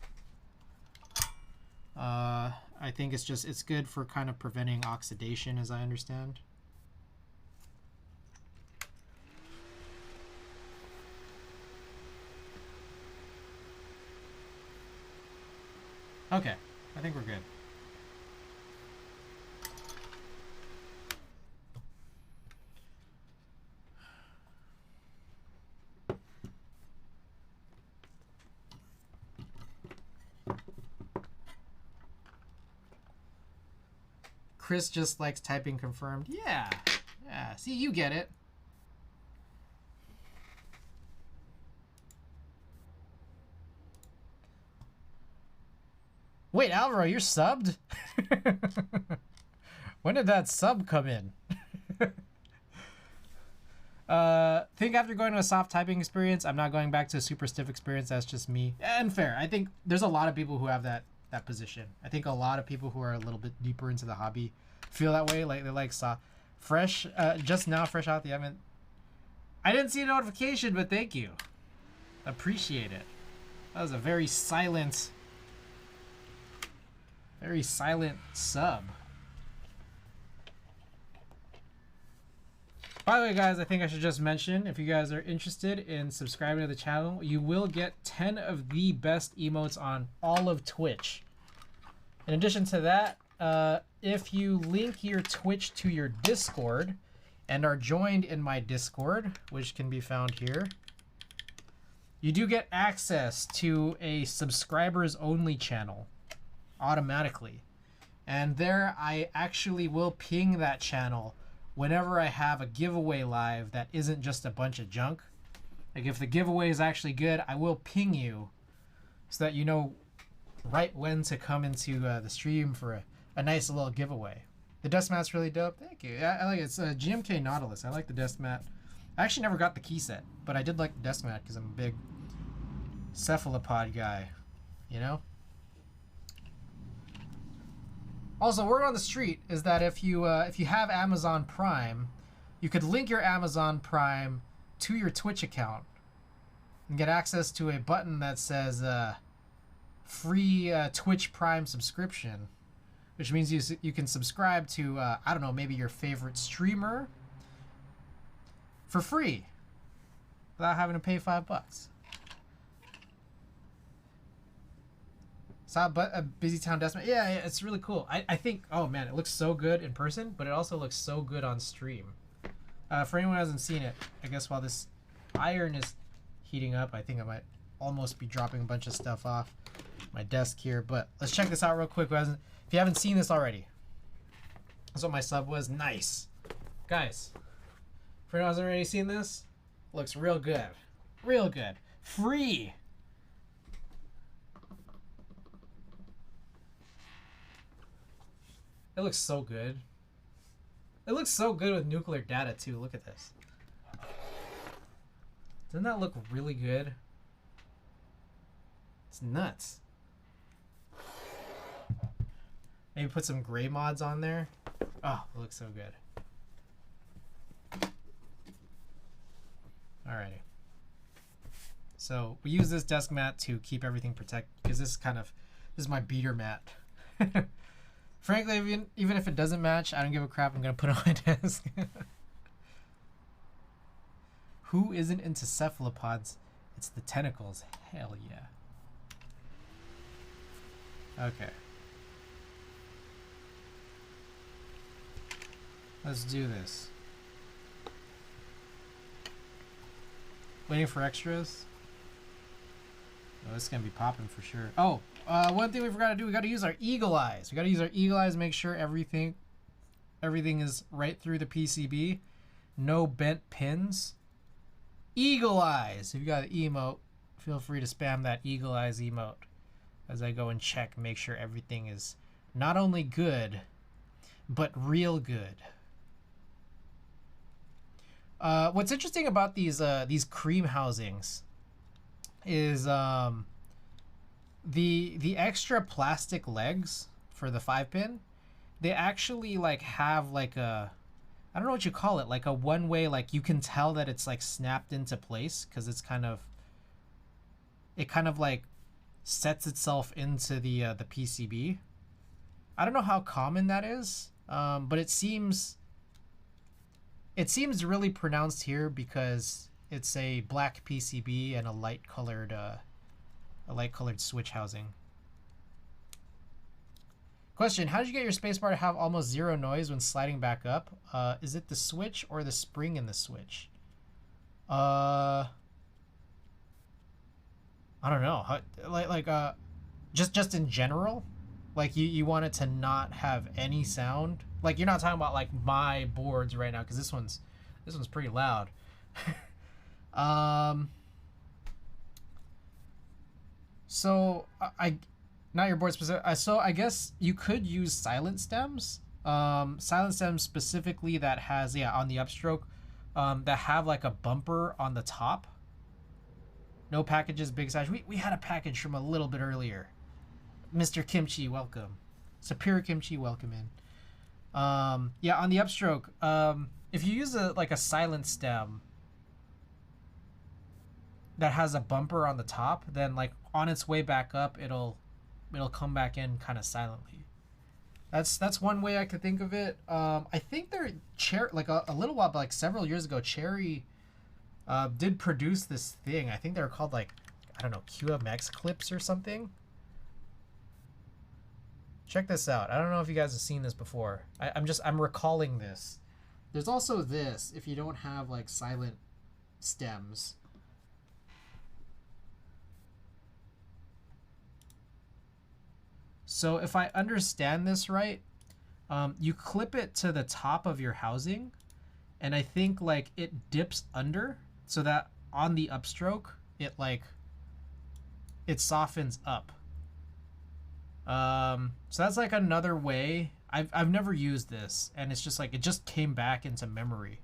I think it's good for kind of preventing oxidation, as I understand. Okay, I think we're good. Chris just likes typing confirmed. Yeah. Yeah. See, you get it. Wait, Alvaro, you're subbed? When did that sub come in? Think after going to a soft typing experience, I'm not going back to a super stiff experience. That's just me. And fair. I think there's a lot of people who have that position. I think a lot of people who are a little bit deeper into the hobby feel that way. Like they like soft, fresh. Just now, fresh out the oven. I didn't see a notification, but thank you. Appreciate it. That was a very silent sub. By the way, guys, I think I should just mention, if you guys are interested in subscribing to the channel, you will get 10 of the best emotes on all of Twitch. In addition to that, if you link your Twitch to your Discord and are joined in my Discord, which can be found here, you do get access to a subscribers only channel automatically. And there I actually will ping that channel whenever I have a giveaway live that isn't just a bunch of junk. Like if the giveaway is actually good, I will ping you so that you know right when to come into the stream for a nice little giveaway. The desk mat's really dope. Thank you. I like it. It's a GMK Nautilus. I like the desk mat. I actually never got the key set, but I did like the desk mat because I'm a big cephalopod guy, you know? Also, word on the street is that if you have Amazon Prime, you could link your Amazon Prime to your Twitch account and get access to a button that says free Twitch Prime subscription, which means you can subscribe to I don't know, maybe your favorite streamer for free without having to pay $5. Saw a Busy Town Deathmatch. Yeah, it's really cool. I think, oh man, it looks so good in person, but it also looks so good on stream. For anyone who hasn't seen it, I guess while this iron is heating up, I think I might almost be dropping a bunch of stuff off my desk here. But let's check this out real quick. If you haven't seen this already, that's what my sub was. Nice. Guys, for anyone who hasn't already seen this, looks real good. Real good. Free. It looks so good. It looks so good with nuclear data too. Look at this. Doesn't that look really good? It's nuts. Maybe put some gray mods on there. Oh, it looks so good. Alrighty. So we use this desk mat to keep everything protected because this is my beater mat. Frankly, even if it doesn't match, I don't give a crap. I'm going to put it on my desk. Who isn't into cephalopods? It's the tentacles. Hell yeah. Okay. Let's do this. Waiting for extras? Oh, this is going to be popping for sure. Oh! One thing we forgot to do, we got to use our eagle eyes. We got to use our eagle eyes to make sure everything is right through the PCB. No bent pins. Eagle eyes. If you got an emote, feel free to spam that eagle eyes emote as I go and check, make sure everything is not only good, but real good. What's interesting about these cream housings is the extra plastic legs for the 5-pin. They actually like have like a, I don't know what you call it, like a one-way, like you can tell that it's like snapped into place because it's kind of like sets itself into the PCB. I don't know how common that is, but it seems really pronounced here because it's a black PCB and a light colored switch housing. Question: how did you get your spacebar to have almost zero noise when sliding back up? Is it the switch or the spring in the switch? I don't know. Just in general, like you want it to not have any sound. Like you're not talking about like my boards right now because this one's pretty loud. So I not your board specific. So I guess you could use silent stems. Silent stems specifically that has on the upstroke, that have like a bumper on the top. No packages, big size. We had a package from a little bit earlier. Mr. Kimchi, welcome. Superior Kimchi, welcome in. On the upstroke, if you use a silent stem that has a bumper on the top, then like on its way back up, it'll come back in kind of silently. That's one way I could think of it. I think they're like a little while, like several years ago, Cherry did produce this thing. I think they were called like, I don't know, QMX clips or something. Check this out. I don't know if you guys have seen this before. I'm recalling this. There's also this if you don't have like silent stems. So if I understand this right, you clip it to the top of your housing, and I think like it dips under so that on the upstroke it softens up. So that's like another way. I've never used this, and it's just like it just came back into memory.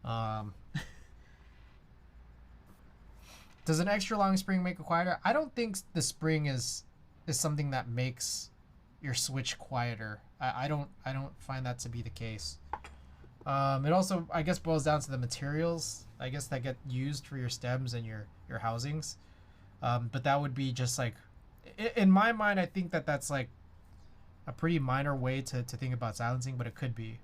Does an extra long spring make it quieter? I don't think the spring is something that makes your switch quieter. I don't find that to be the case. It also, I guess, boils down to the materials, I guess, that get used for your stems and your housings. But that would be just like, in my mind, I think that's like a pretty minor way to think about silencing, but it could be.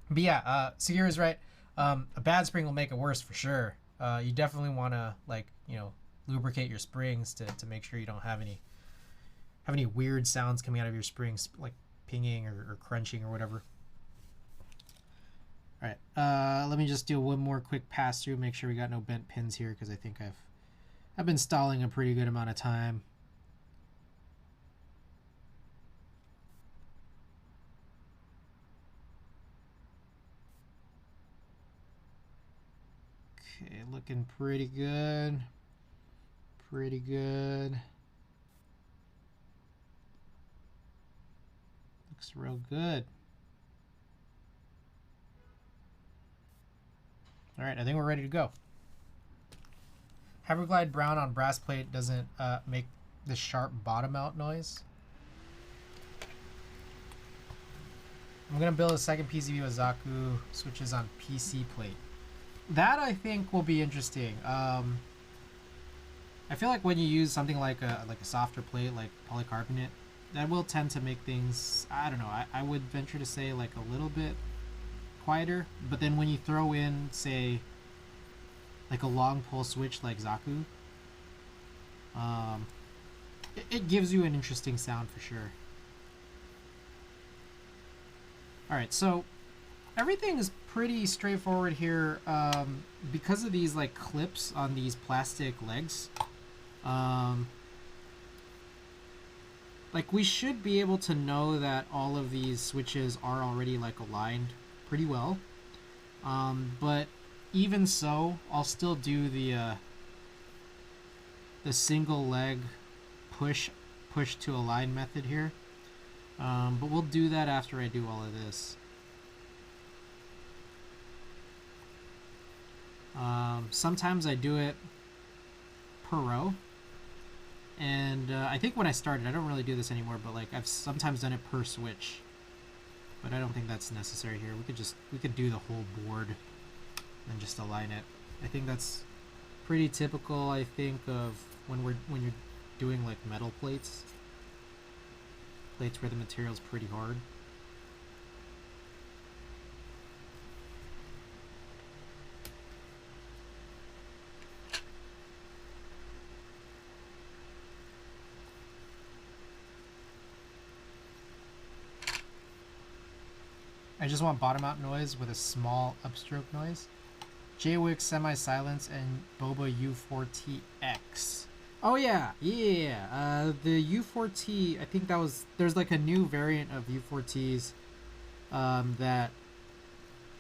But yeah, Segura is right. A bad spring will make it worse for sure. You definitely want to lubricate your springs to make sure you don't have any weird sounds coming out of your springs, like pinging or crunching or whatever. All right, let me just do one more quick pass through, make sure we got no bent pins here, because I think I've been stalling a pretty good amount of time. Okay, looking pretty good. Pretty good. Looks real good. All right, I think we're ready to go. Haverglide brown on brass plate doesn't make the sharp bottom out noise. I'm gonna build a second PCB with Zaku switches on PC plate. That I think will be interesting. I feel like when you use something like a softer plate, like polycarbonate, that will tend to make things, I don't know, I would venture to say like a little bit quieter. But then when you throw in, say, like a long pole switch like Zaku, it gives you an interesting sound for sure. Alright, so everything is pretty straightforward here. Because of these like clips on these plastic legs, like we should be able to know that all of these switches are already like aligned pretty well. But even so, I'll still do the single leg push to align method here. But we'll do that after I do all of this. Sometimes I do it per row. And I think when I started, I don't really do this anymore, but like I've sometimes done it per switch. But I don't think that's necessary here. We could do the whole board and just align it. I think that's pretty typical, I think, of when you're doing like metal plates. Plates where the material's pretty hard. I just want bottom out noise with a small upstroke noise. JWick semi-silence and Boba U4TX. Oh yeah. The U4T, I think there's like a new variant of U4Ts that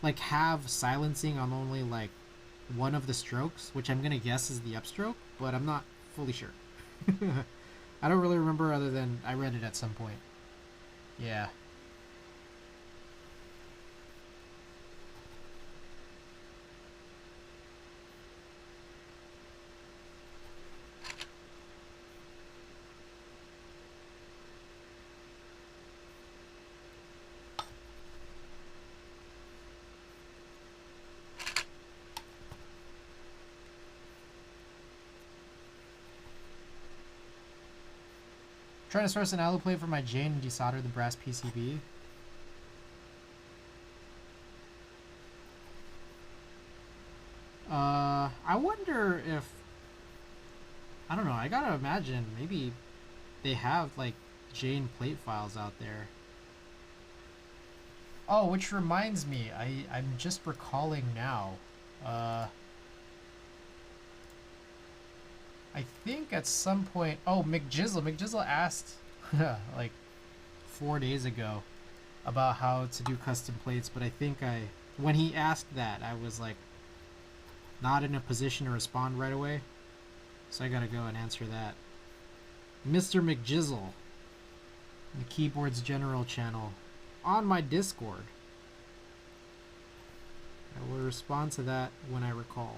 like have silencing on only like one of the strokes, which I'm gonna guess is the upstroke, but I'm not fully sure. I don't really remember other than I read it at some point. Yeah. Trying to source an alloy plate for my Jane and desolder the brass PCB. I wonder if... I don't know, I gotta imagine maybe they have like Jane plate files out there. Oh, which reminds me, I'm just recalling now. I think at some point... Oh, McJizzle asked like 4 days ago about how to do custom plates, but I think when he asked that, I was like not in a position to respond right away. So I gotta go and answer that. Mr. McJizzle, the Keyboards General channel, on my Discord. I will respond to that when I recall.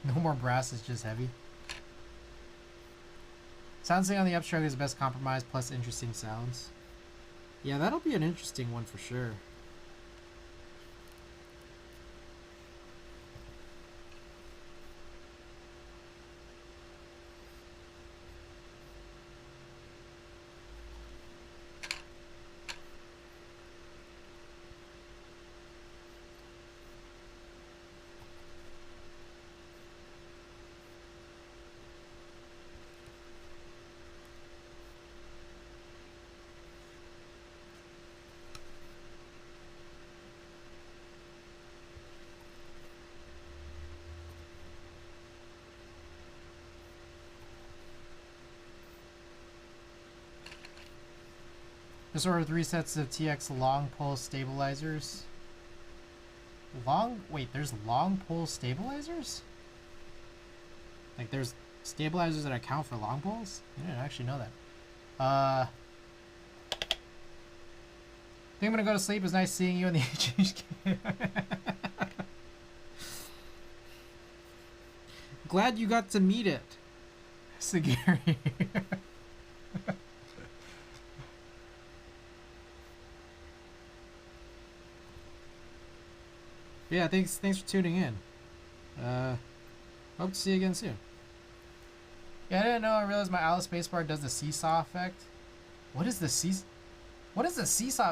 No more brass, is just heavy. Soundsing on the upstroke is the best compromise, plus interesting sounds. Yeah, that'll be an interesting one for sure. Just ordered 3 sets of TX long pulse stabilizers. Wait, there's long pulse stabilizers? Like there's stabilizers that account for long pulls? I didn't actually know that. I think I'm gonna go to sleep. It was nice seeing you in the HHK. Glad you got to meet it, Sagiri. Yeah, thanks for tuning in. Hope to see you again soon. Yeah, I didn't know. I realized my Alice spacebar does the seesaw effect. What is the seesaw?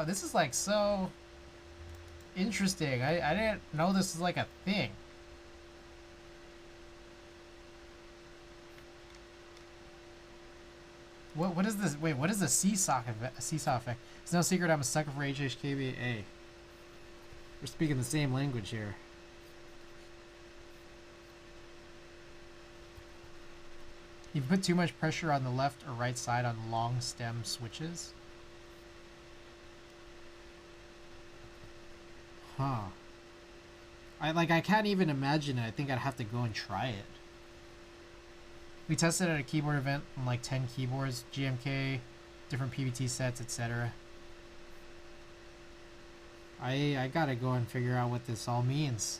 This is like so interesting. I didn't know this is like a thing. What is this? Wait, what is the seesaw effect? It's no secret I'm a sucker for HHKBA. We're speaking the same language here. You put too much pressure on the left or right side on long stem switches. Huh. I can't even imagine it. I think I'd have to go and try it. We tested at a keyboard event on like 10 keyboards, GMK, different PBT sets, etc. I gotta go and figure out what this all means.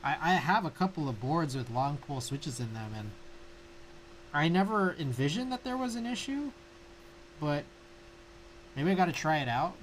I have a couple of boards with long pull switches in them, and I never envisioned that there was an issue, but maybe I gotta try it out.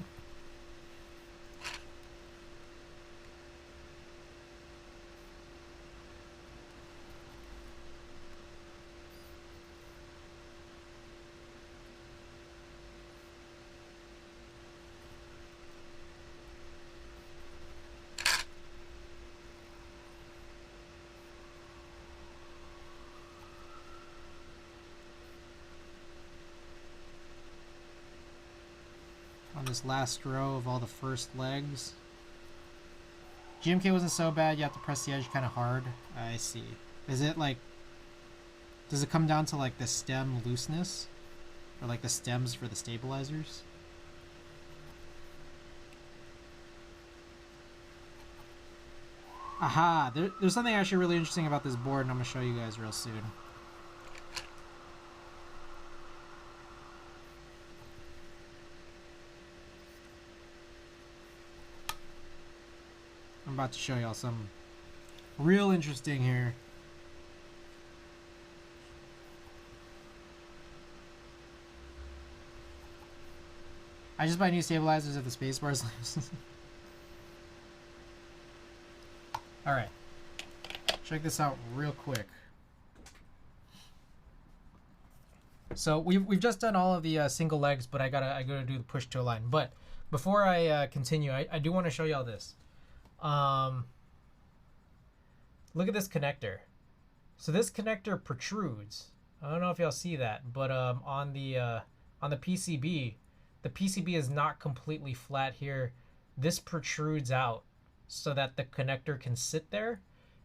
On this last row of all the first legs. GMK wasn't so bad, you have to press the edge kind of hard. I see. Is it like, does it come down to like the stem looseness? Or like the stems for the stabilizers? Aha! There's something actually really interesting about this board, and I'm going to show you guys real soon. I'm about to show y'all something real interesting here. I just buy new stabilizers at the spacebar. Alright. Check this out real quick. So we've just done all of the single legs, but I gotta do the push to align. But before I continue, I do want to show y'all this. Look at this connector. So this connector protrudes. I don't know if y'all see that, but on the PCB, the PCB is not completely flat here. This protrudes out so that the connector can sit there,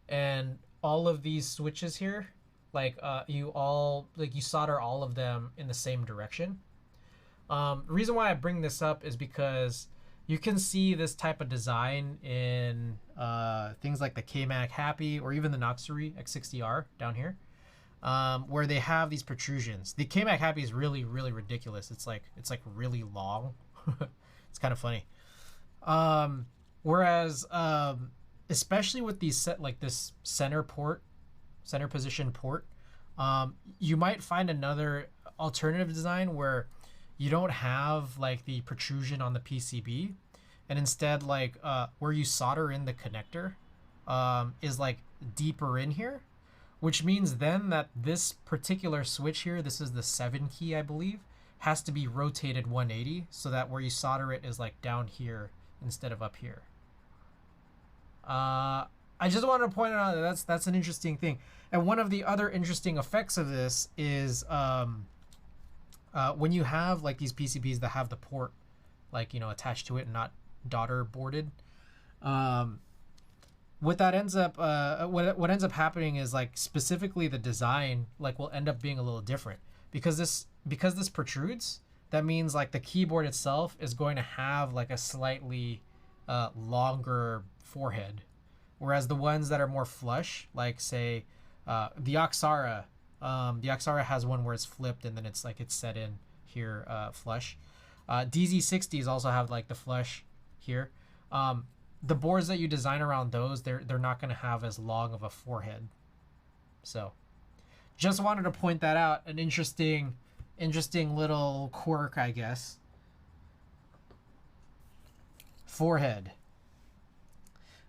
and all of these switches here, like you solder all of them in the same direction. The reason why I bring this up is because you can see this type of design in things like the KMAC Happy or even the Noxuri X60R down here, where they have these protrusions. The KMAC Happy is really, really ridiculous. It's like really long. It's kind of funny. Whereas, especially with these this center position port, you might find another alternative design where you don't have like the protrusion on the PCB, and instead like where you solder in the connector is like deeper in here, which means then that this particular switch here, this is the 7 key I believe, has to be rotated 180 so that where you solder it is like down here instead of up here. I just wanted to point out that that's an interesting thing. And one of the other interesting effects of this is when you have like these PCBs that have the port like, you know, attached to it and not daughter boarded, what that ends up what ends up happening is like specifically the design like will end up being a little different because this protrudes. That means like the keyboard itself is going to have like a slightly longer forehead, whereas the ones that are more flush, like say the Oxara has one where it's flipped and then it's set in here flush. DZ60s also have like the flush here. The boards that you design around those, they're not going to have as long of a forehead. So just wanted to point that out. An interesting little quirk, I guess. Forehead.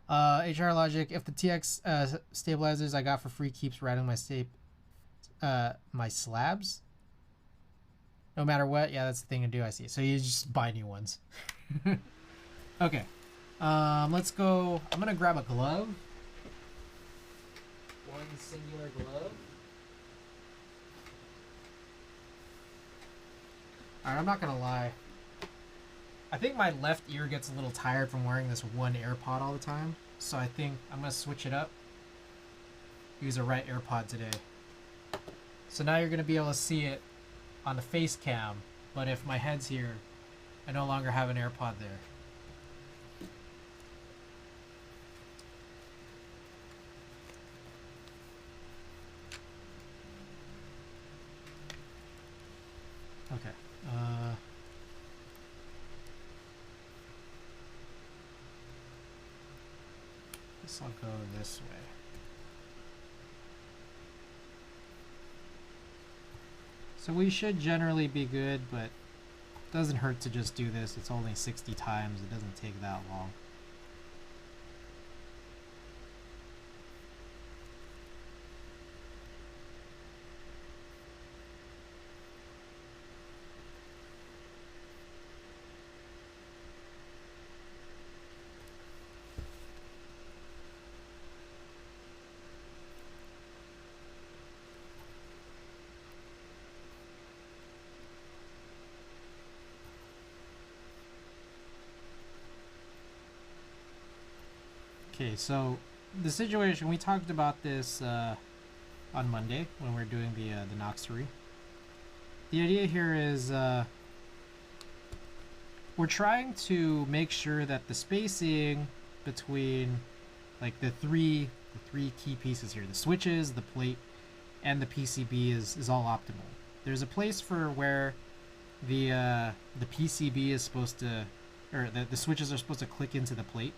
HR Logic, if the TX stabilizers I got for free keeps riding my slabs, no matter what, yeah, that's the thing to do. I see. So you just buy new ones. Okay. Let's go. I'm gonna grab a glove. One singular glove. Alright, I'm not gonna lie. I think my left ear gets a little tired from wearing this one AirPod all the time. So I think I'm gonna switch it up. Use a right AirPod today. So now you're gonna be able to see it on the face cam, but if my head's here, I no longer have an AirPod there. Okay. This guess I'll go this way. So we should generally be good, but it doesn't hurt to just do this. It's only 60 times. It doesn't take that long. Okay, so the situation, we talked about this on Monday when we were doing the Noxery. The idea here is we're trying to make sure that the spacing between like the three key pieces here, the switches, the plate, and the PCB is all optimal. There's a place for where the PCB is supposed to, or the switches are supposed to click into the plate,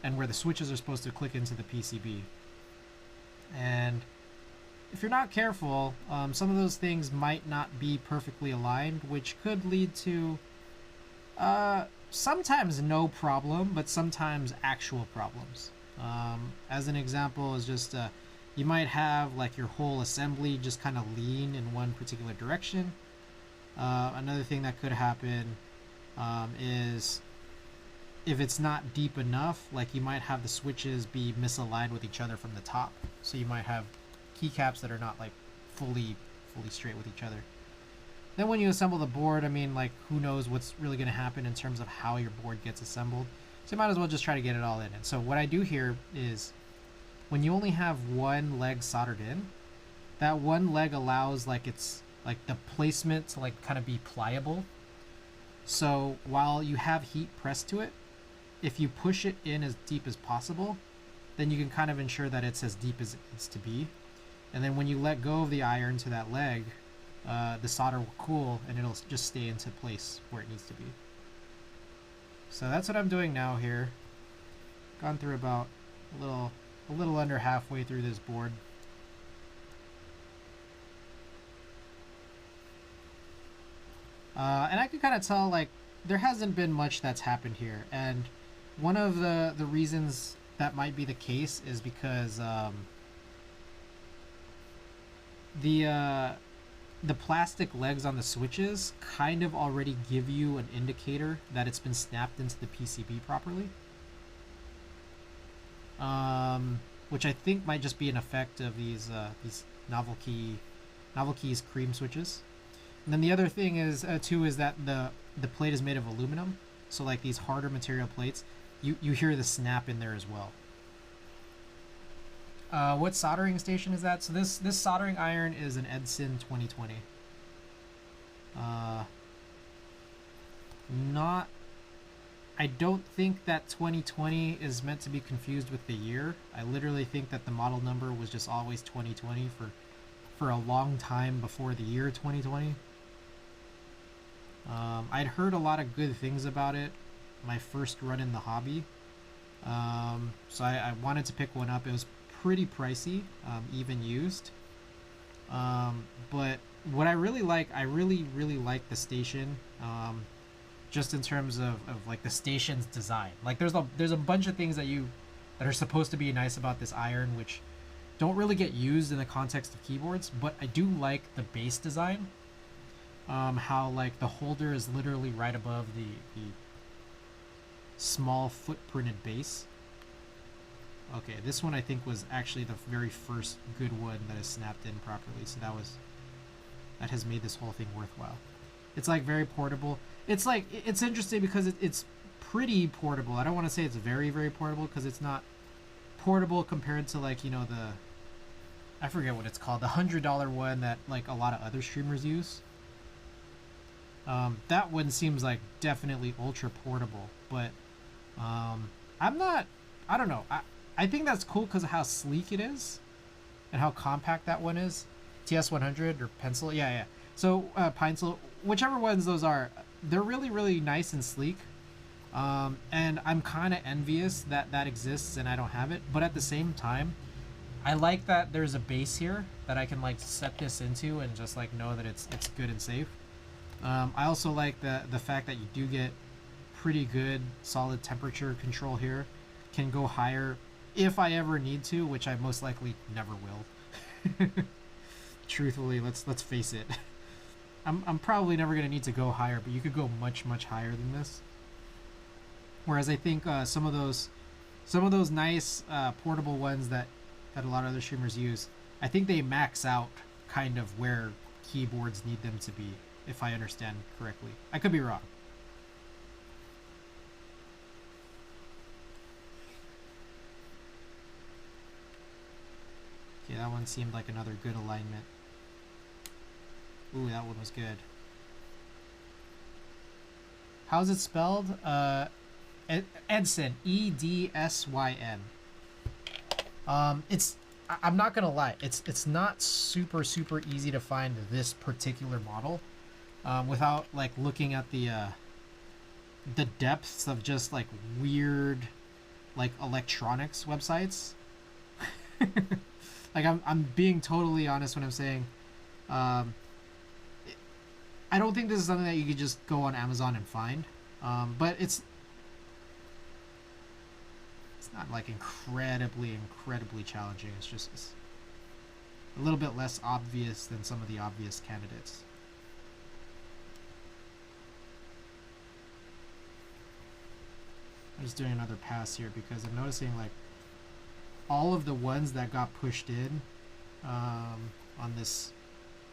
and where the switches are supposed to click into the PCB. And if you're not careful, some of those things might not be perfectly aligned, which could lead to sometimes no problem, but sometimes actual problems. As an example is just you might have like your whole assembly just kind of lean in one particular direction. Another thing that could happen is if it's not deep enough, like you might have the switches be misaligned with each other from the top. So you might have keycaps that are not like fully straight with each other. Then when you assemble the board, I mean, like, who knows what's really going to happen in terms of how your board gets assembled. So you might as well just try to get it all in. And so what I do here is when you only have one leg soldered in, that one leg allows like it's like the placement to like kind of be pliable. So while you have heat pressed to it, if you push it in as deep as possible, then you can kind of ensure that it's as deep as it needs to be. And then when you let go of the iron to that leg, the solder will cool and it'll just stay into place where it needs to be. So that's what I'm doing now here. Gone through about a little under halfway through this board. And I can kind of tell like there hasn't been much that's happened here, and one of the reasons that might be the case is because the plastic legs on the switches kind of already give you an indicator that it's been snapped into the PCB properly, which I think might just be an effect of these Novelkeys cream switches. And then the other thing is too is that the plate is made of aluminum, so like these harder material plates, you hear the snap in there as well. What soldering station is that? So this soldering iron is an Edson 2020. I don't think that 2020 is meant to be confused with the year. I literally think that the model number was just always 2020 for a long time before the year 2020. I'd heard a lot of good things about it my first run in the hobby, so I wanted to pick one up. It was pretty pricey, even used, but what I really like the station, just in terms of like the station's design. Like there's a bunch of things that are supposed to be nice about this iron which don't really get used in the context of keyboards, but I do like the base design. How like the holder is literally right above the small footprinted base. Okay, this one I think was actually the very first good one that is snapped in properly, so that has made this whole thing worthwhile. It's like very portable. It's like, it's interesting because it's pretty portable. I don't want to say it's very, very portable because it's not portable compared to like, you know, I forget what it's called, the $100 one that like a lot of other streamers use. That one seems like definitely ultra portable, but I don't know. I think that's cool because of how sleek it is and how compact that one is. TS100 or Pencil, yeah. So Pencil, whichever ones those are, they're really, really nice and sleek. And I'm kind of envious that that exists and I don't have it. But at the same time, I like that there's a base here that I can like set this into and just like know that it's good and safe. I also like the fact that you do get pretty good solid temperature control here. Can go higher if I ever need to, which I most likely never will. Truthfully, let's face it. I'm probably never gonna need to go higher, but you could go much higher than this. Whereas I think some of those nice portable ones that a lot of other streamers use, I think they max out kind of where keyboards need them to be, if I understand correctly. I could be wrong. Okay, that one seemed like another good alignment. Ooh, that one was good. How's it spelled? Edsyn. E-D-S-Y-N. I'm not gonna lie, it's not super easy to find this particular model without like looking at the depths of just like weird like electronics websites. Like I'm being totally honest when I'm saying I don't think this is something that you could just go on Amazon and find, but it's not like incredibly challenging. It's just a little bit less obvious than some of the obvious candidates. I'm just doing another pass here because I'm noticing like all of the ones that got pushed in on this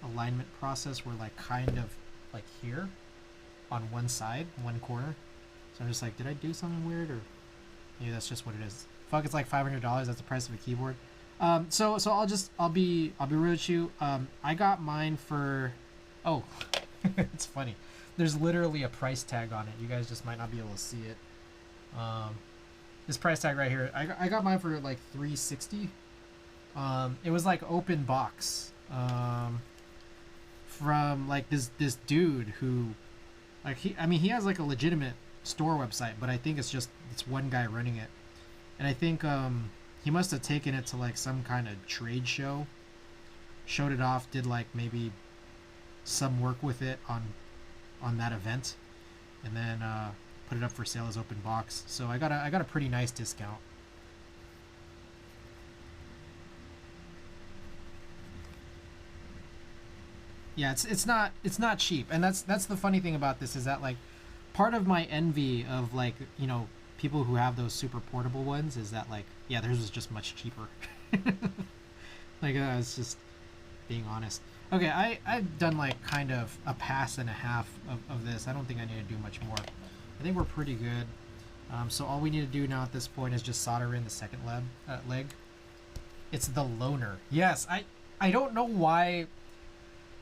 alignment process were like kind of like here on one side, one corner. So I'm just like, did I do something weird, or maybe that's just what it is. Fuck, it's like $500. That's the price of a keyboard. So I'll be real with you. I got mine for, oh, it's funny. There's literally a price tag on it. You guys just might not be able to see it. This price tag right here. I got mine for like $360. It was like open box. From like this dude who, like he has like a legitimate store website, but I think it's one guy running it, and I think he must have taken it to like some kind of trade show, showed it off, did like maybe some work with it on that event, and then put it up for sale as open box. So I got a pretty nice discount. Yeah, it's not cheap, and that's the funny thing about this is that like part of my envy of like, you know, people who have those super portable ones is that like, yeah, theirs was just much cheaper. Like it's just being honest. Okay, I've done like kind of a pass and a half of this. I don't think I need to do much more. I think we're pretty good. So all we need to do now at this point is just solder in the second leg. It's the loner. Yes, I don't know why.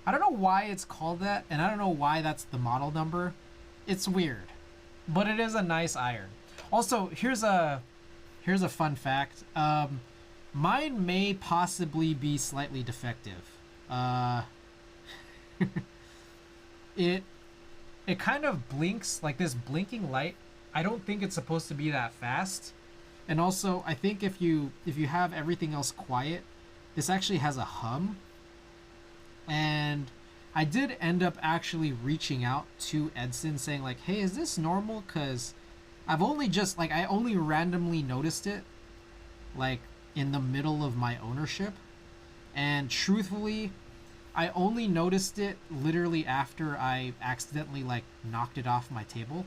I don't know why it's called that, and I don't know why that's the model number. It's weird, but it is a nice iron. Also, here's a fun fact. Mine may possibly be slightly defective. It kind of blinks like this blinking light. I don't think it's supposed to be that fast. And also, I think if you have everything else quiet, this actually has a hum. And I did end up actually reaching out to Edsyn saying like, hey, is this normal? Because I've only just like, I only randomly noticed it like in the middle of my ownership. And truthfully, I only noticed it literally after I accidentally like knocked it off my table.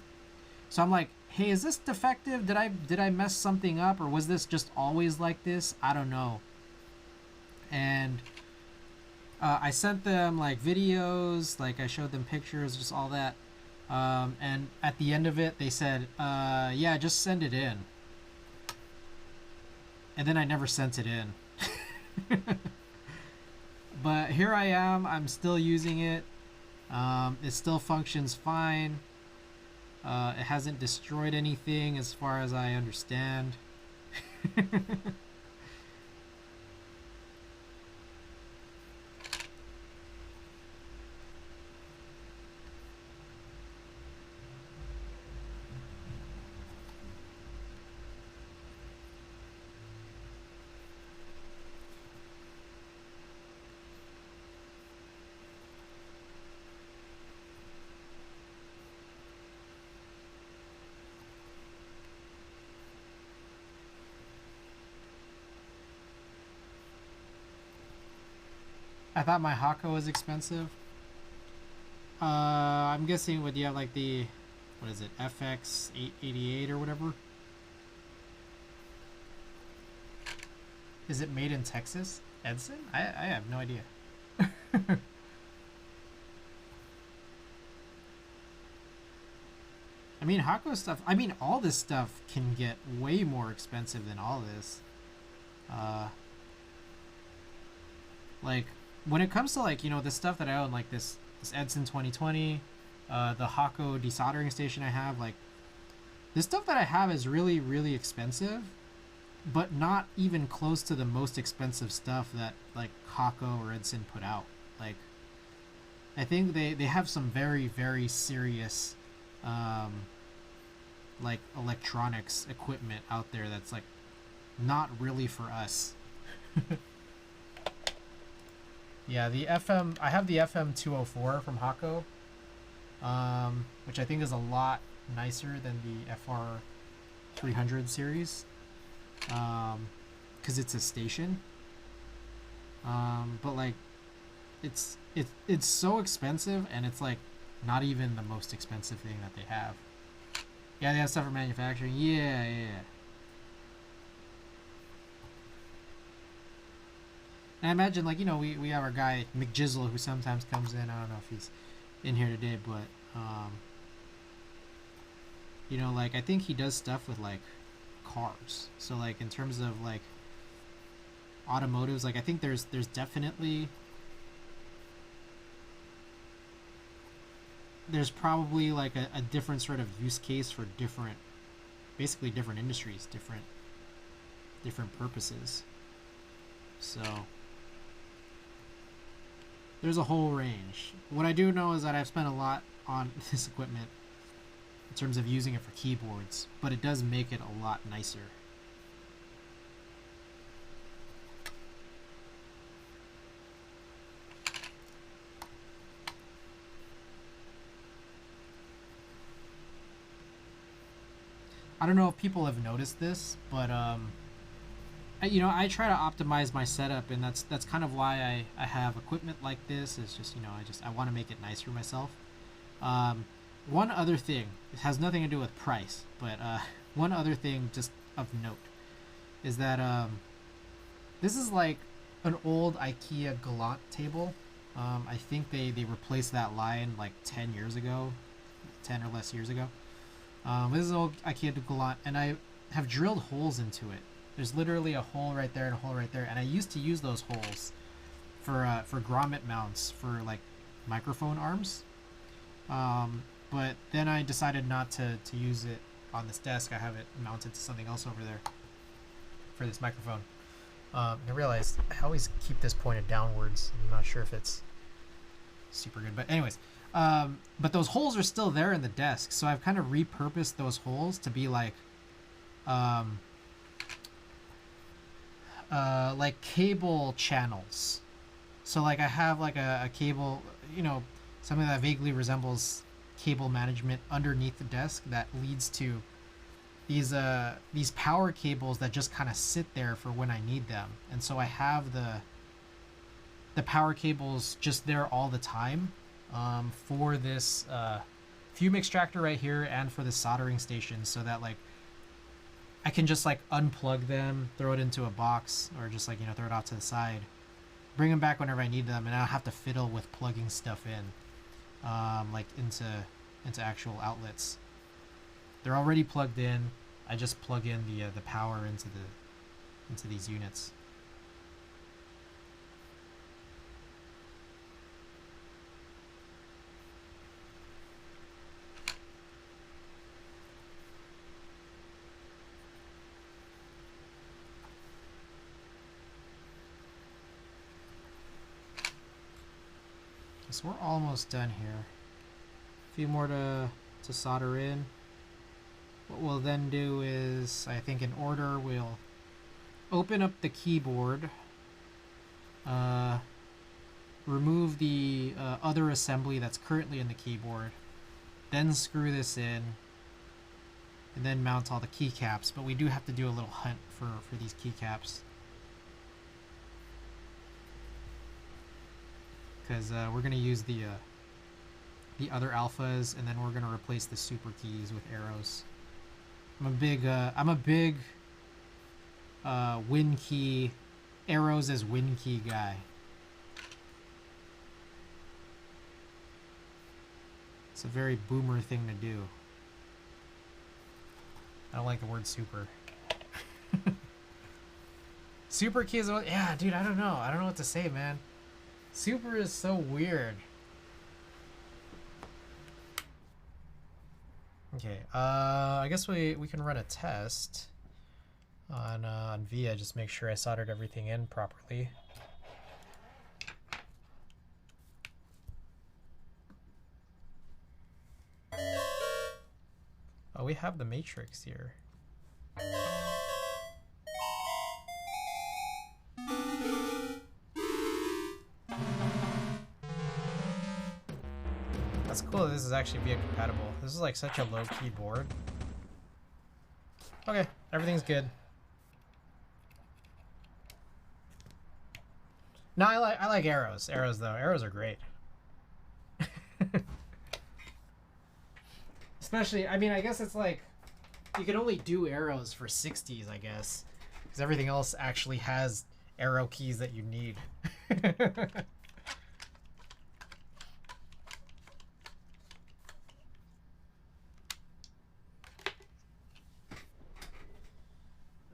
So I'm like, hey, is this defective? Did I mess something up, or was this just always like this? I don't know. And I sent them like videos, like I showed them pictures, just all that. And at the end of it, they said, yeah, just send it in. And then I never sent it in. But here I am, I'm still using it. It still functions fine. It hasn't destroyed anything as far as I understand. I thought my Hako was expensive. I'm guessing would you have like the, what is it, FX 888 or whatever? Is it made in Texas? Edson? I have no idea. I mean, Hako stuff, I mean, all this stuff can get way more expensive than all this. Like, when it comes to, like, you know, the stuff that I own, like this Edson 2020, the Hako desoldering station I have, like, the stuff that I have is really, really expensive, but not even close to the most expensive stuff that, like, Hako or Edson put out. Like, I think they have some very, very serious, like, electronics equipment out there that's, like, not really for us. Yeah, the FM, I have the FM 204 from Hako, which I think is a lot nicer than the FR 300 series, because it's a station. But like, it's so expensive, and it's like not even the most expensive thing that they have. Yeah, they have stuff for manufacturing. Yeah. And I imagine, like, you know, we have our guy McJizzle who sometimes comes in. I don't know if he's in here today, but you know, like, I think he does stuff with like cars. So like in terms of like automotives, like I think there's definitely probably like a different sort of use case for basically different industries, different purposes. So there's a whole range. What I do know is that I've spent a lot on this equipment in terms of using it for keyboards, but it does make it a lot nicer. I don't know if people have noticed this, but you know, I try to optimize my setup, and that's kind of why I have equipment like this. It's just, you know, I want to make it nice for myself. One other thing, it has nothing to do with price, but one other thing just of note is that this is like an old IKEA Galant table. I think they replaced that line like 10 years ago, 10 or less years ago. This is an old IKEA Galant, and I have drilled holes into it. There's literally a hole right there and a hole right there, and I used to use those holes for grommet mounts for like microphone arms. But then I decided not to use it on this desk. I have it mounted to something else over there for this microphone. I realized I always keep this pointed downwards. I'm not sure if it's super good, but anyways. But those holes are still there in the desk, so I've kind of repurposed those holes to be like cable channels. So like I have like a cable, you know, something that vaguely resembles cable management underneath the desk that leads to these power cables that just kind of sit there for when I need them. And so I have the power cables just there all the time, for this fume extractor right here and for the soldering station, so that like I can just like unplug them, throw it into a box, or just like, you know, throw it off to the side, bring them back whenever I need them, and I don't have to fiddle with plugging stuff in, like into actual outlets. They're already plugged in. I just plug in the power into these units. So we're almost done here. A few more to solder in. What we'll then do is, I think in order, we'll open up the keyboard, remove the other assembly that's currently in the keyboard, then screw this in, and then mount all the keycaps. But we do have to do a little hunt for these keycaps. because we're gonna use the other alphas, and then we're gonna replace the super keys with arrows. I'm a big win key, arrows as win key guy. It's a very boomer thing to do. I don't like the word super. Super key is, yeah, dude, I don't know. I don't know what to say, man. Super is so weird. Okay, I guess we can run a test on VIA, just make sure I soldered everything in properly. Oh, we have the matrix here. That's cool that this is actually VIA compatible. This is like such a low-key board. Okay, everything's good. No, I like arrows. Arrows though. Arrows are great. Especially, I mean, I guess it's like you can only do arrows for 60s, I guess, because everything else actually has arrow keys that you need.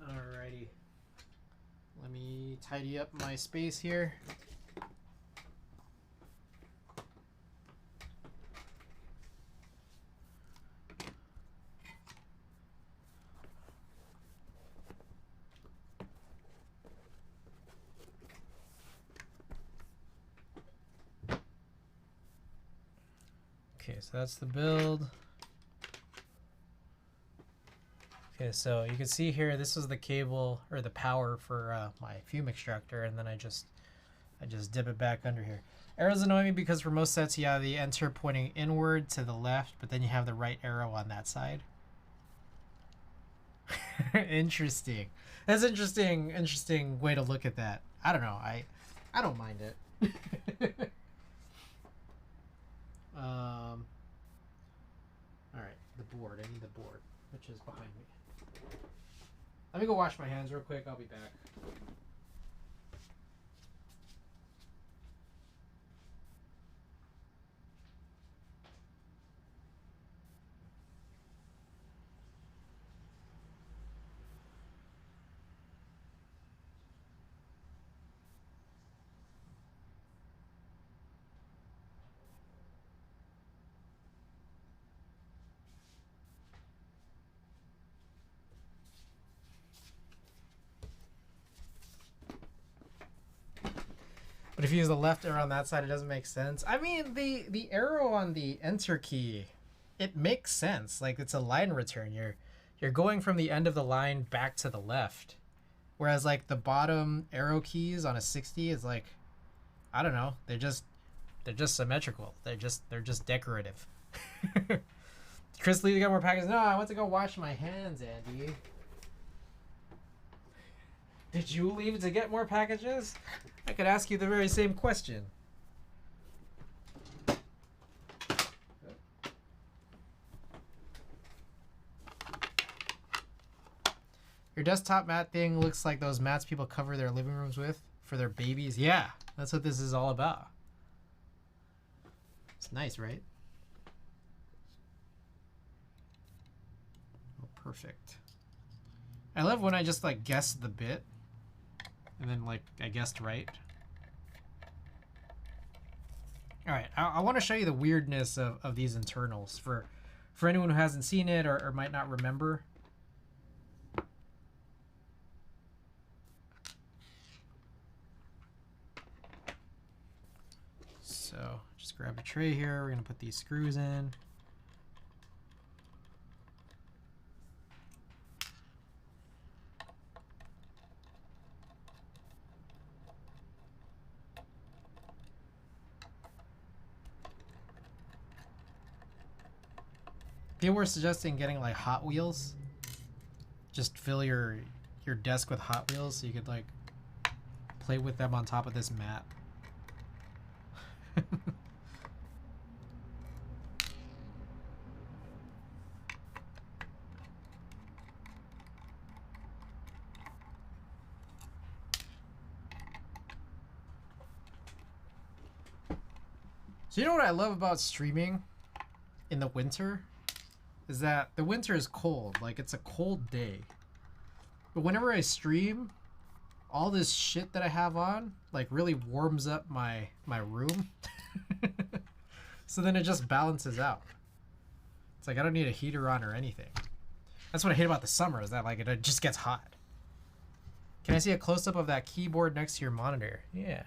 Alrighty, let me tidy up my space here. Okay, so that's the build. Okay, so you can see here, this is the cable or the power for my fume extractor, and then I just dip it back under here. Arrows annoy me because for most sets you have the enter pointing inward to the left, but then you have the right arrow on that side. Interesting. That's interesting way to look at that. I don't know. I don't mind it. All right, the board. I need the board, which is behind me. Let me go wash my hands real quick. I'll be back. But if you use the left arrow on that side, it doesn't make sense. I mean, the arrow on the enter key, it makes sense. Like, it's a line return. You're going from the end of the line back to the left. Whereas, like, the bottom arrow keys on a 60 is like, I don't know. They're just symmetrical. They're just decorative. Chris Lee, you got more packages? No, I went to go wash my hands, Andy. Did you leave to get more packages? I could ask you the very same question. Your desktop mat thing looks like those mats people cover their living rooms with for their babies. Yeah, that's what this is all about. It's nice, right? Oh, perfect. I love when I just like guess the bit. And then, like, I guessed right. All right, I want to show you the weirdness of these internals for anyone who hasn't seen it or might not remember. So just grab a tray here. We're going to put these screws in. People were suggesting getting like Hot Wheels. Just fill your desk with Hot Wheels so you could like play with them on top of this mat. So you know what I love about streaming in the winter? Is that the winter is cold. Like, it's a cold day. But whenever I stream, all this shit that I have on, like, really warms up my room. So then it just balances out. It's like I don't need a heater on or anything. That's what I hate about the summer, is that, like, it just gets hot. Can I see a close-up of that keyboard next to your monitor? Yeah.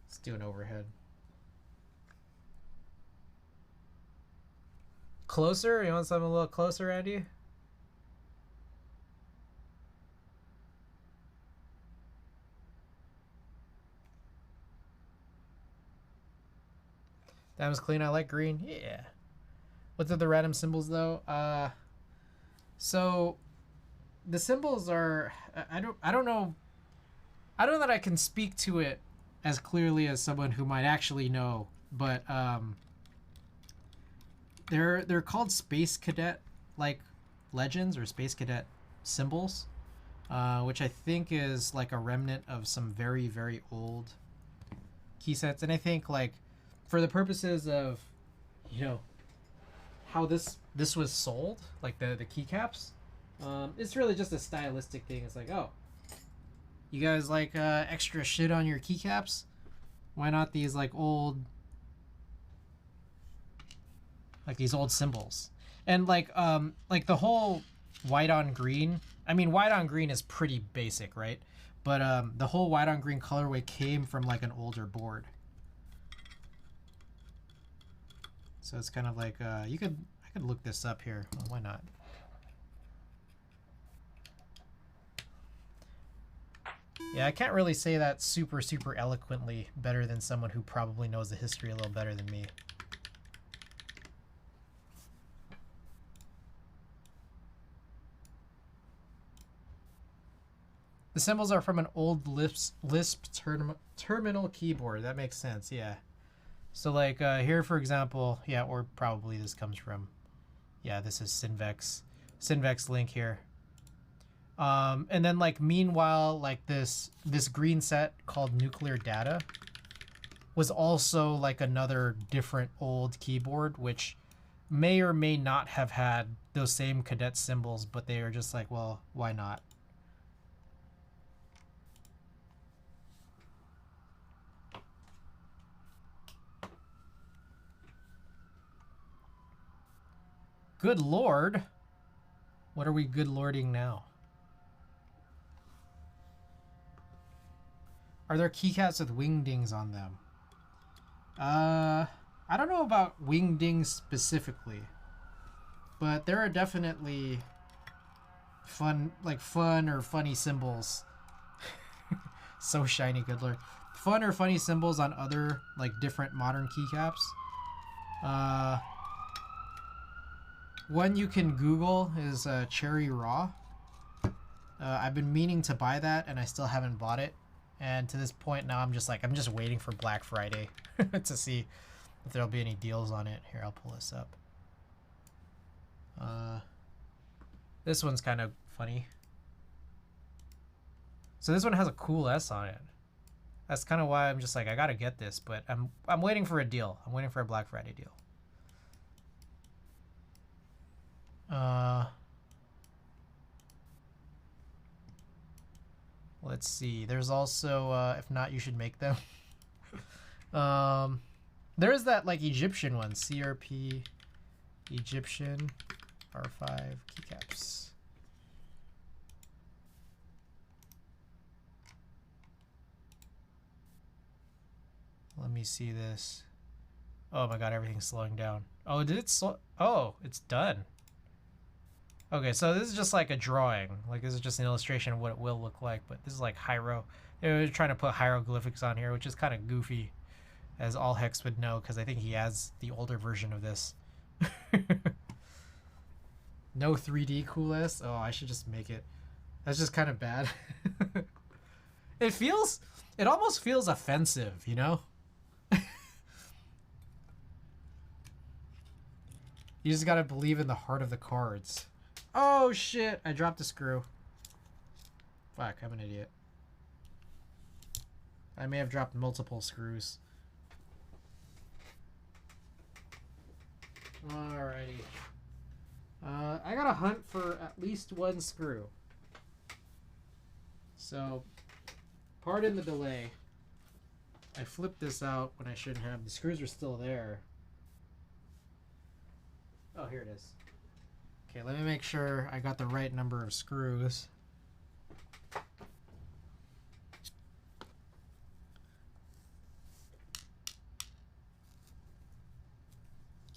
Let's do an overhead. Closer? You want something a little closer, Andy? That was clean. I like green. Yeah. What's with the random symbols though? So the symbols are I don't know that I can speak to it as clearly as someone who might actually know, but they're called Space Cadet like legends or Space Cadet symbols, which I think is like a remnant of some very, very old key sets. And I think, like, for the purposes of, you know, how this was sold, like the keycaps, it's really just a stylistic thing. It's like, oh, you guys like extra shit on your keycaps? Why not these like these old symbols? And like the whole white on green. I mean, white on green is pretty basic, right? But the whole white on green colorway came from like an older board. So it's kind of like I could look this up here. Well, why not? Yeah, I can't really say that super eloquently better than someone who probably knows the history a little better than me. The symbols are from an old Lisp terminal keyboard. That makes sense, yeah. So like here, for example, yeah, or probably this comes from, yeah, this is Synvex link here. And then like meanwhile, like this green set called Nuclear Data was also like another different old keyboard, which may or may not have had those same cadet symbols, but they are just like, well, why not? Good lord. What are we good lording now? Are there keycaps with wingdings on them? I don't know about wingdings specifically, but there are definitely fun or funny symbols. So shiny, good lord. Fun or funny symbols on other like different modern keycaps. One you can Google is Cherry Raw. I've been meaning to buy that and I still haven't bought it. And to this point now I'm just waiting for Black Friday to see if there'll be any deals on it. Here, I'll pull this up. This one's kind of funny. So this one has a cool S on it. That's kind of why I'm just like, I gotta get this, but I'm waiting for a deal. I'm waiting for a Black Friday deal. Let's see. There's also, if not, you should make them. There is that like Egyptian one, CRP Egyptian R5 keycaps. Let me see this. Oh my god, everything's slowing down. Oh, did it slow? Oh, it's done. Okay, so this is just like a drawing. Like, this is just an illustration of what it will look like, but this is like they're trying to put hieroglyphics on here, which is kind of goofy, as all Hex would know, because I think he has the older version of this. No 3D coolest? Oh, I should just make it. That's just kind of bad. It almost feels offensive, you know? You just gotta believe in the heart of the cards. Oh shit, I dropped a screw. Fuck, I'm an idiot. I may have dropped multiple screws. Alrighty. I gotta hunt for at least one screw. So, pardon the delay. I flipped this out when I shouldn't have. The screws are still there. Oh, here it is. Okay, let me make sure I got the right number of screws.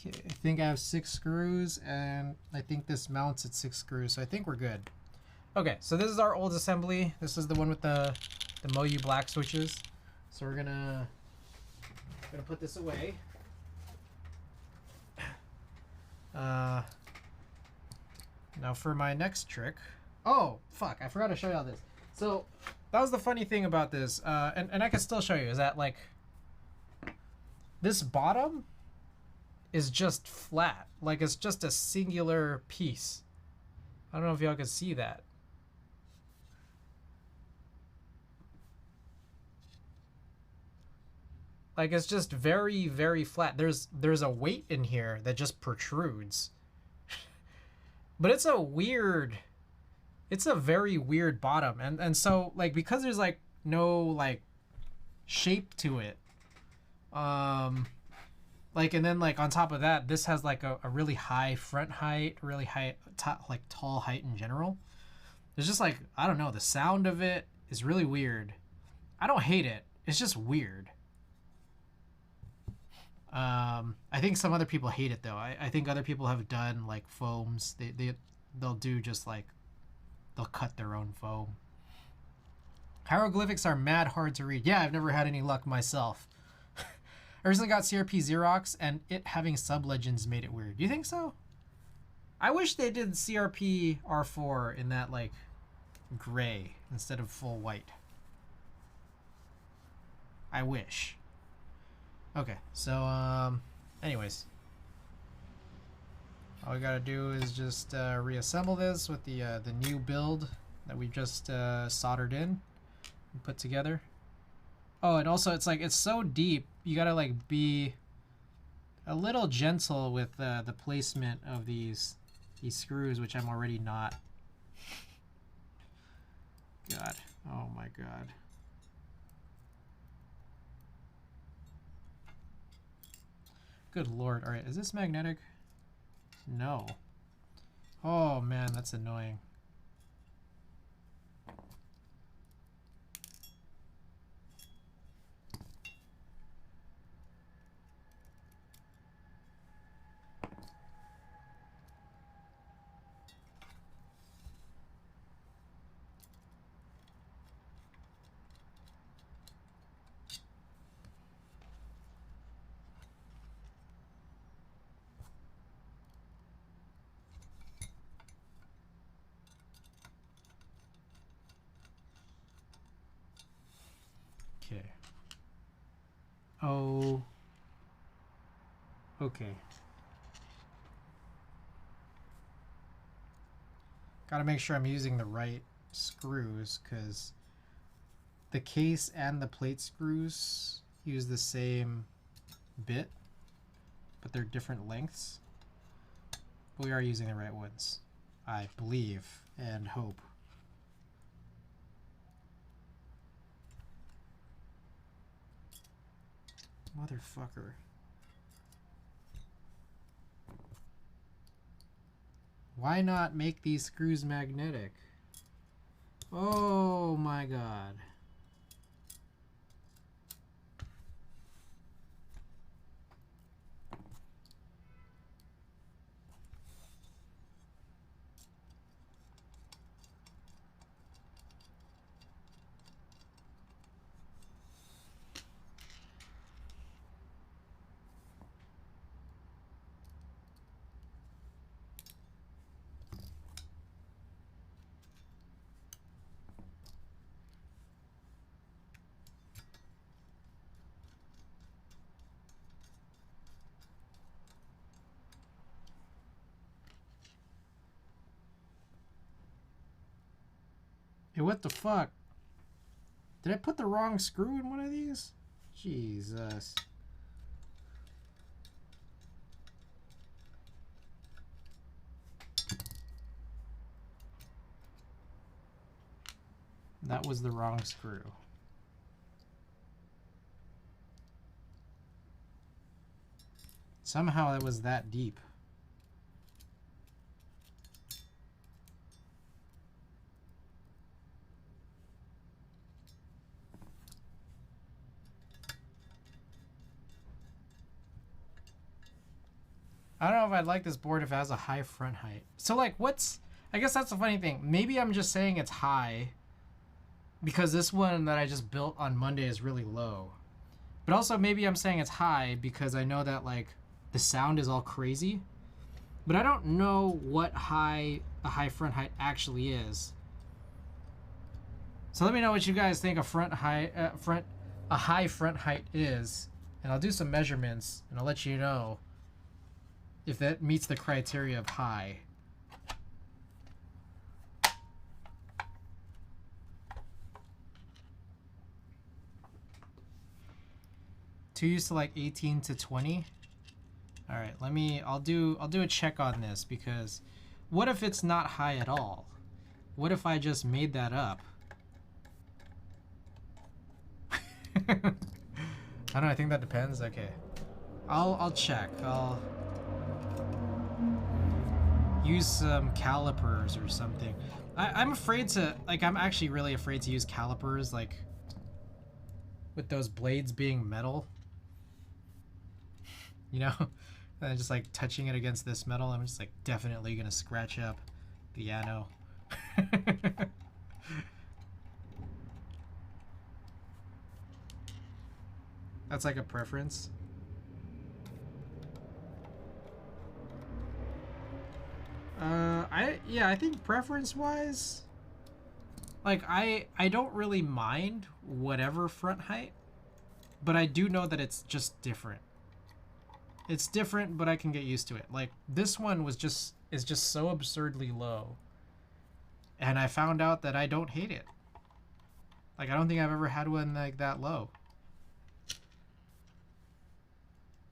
Okay, I think I have 6 screws, and I think this mounts at 6 screws, so I think we're good. Okay, so this is our old assembly. This is the one with the Moyu black switches. So we're gonna put this away. Now for my next trick. Oh, fuck, I forgot to show you all this. So that was the funny thing about this, and I can still show you, is that like this bottom is just flat. Like it's just a singular piece. I don't know if y'all can see that. Like it's just very, very flat. There's a weight in here that just protrudes. But it's a very weird bottom. And so like because there's like no like shape to it. Like and then like on top of that, this has like a really high front height, really high like tall height in general. There's just like, I don't know, the sound of it is really weird. I don't hate it. It's just weird. I think some other people hate it though. I think other people have done like foams. They'll do just like, they'll cut their own foam. Hieroglyphics are mad hard to read. Yeah, I've never had any luck myself. I recently got CRP Xerox and it having sub-legends made it weird. Do you think so? I wish they did CRP R4 in that like gray instead of full white. I wish. Okay, so anyways, all we gotta do is just reassemble this with the new build that we just soldered in and put together. Oh, and also it's like it's so deep, you gotta like be a little gentle with the placement of these screws, which I'm already not. God, oh my God. Good Lord. All right, is this magnetic? No. Oh man, that's annoying. Okay. Oh. Okay. Gotta make sure I'm using the right screws, because the case and the plate screws use the same bit, but they're different lengths. But we are using the right ones, I believe and hope. Motherfucker. Why not make these screws magnetic? Oh my God. Hey, what the fuck? Did I put the wrong screw in one of these? Jesus. That was the wrong screw. Somehow it was that deep. I don't know if I'd like this board if it has a high front height. So like what's, I guess that's the funny thing. Maybe I'm just saying it's high because this one that I just built on Monday is really low. But also maybe I'm saying it's high because I know that like the sound is all crazy. But I don't know what a high front height actually is. So let me know what you guys think a high front height is, and I'll do some measurements and I'll let you know if that meets the criteria of high. Too used to like 18 to 20. All right, I'll do a check on this, because what if it's not high at all? What if I just made that up? I don't know, I think that depends. Okay. I'll check. I'll use some calipers or something. I'm afraid to, like, I'm actually really afraid to use calipers, like, with those blades being metal. You know? And just like touching it against this metal, I'm just like definitely gonna scratch up the ano. That's like a preference. I think preference wise, like I don't really mind whatever front height, but I do know that it's just different. It's different, but I can get used to it. Like this one is just so absurdly low, and I found out that I don't hate it. Like I don't think I've ever had one like that low.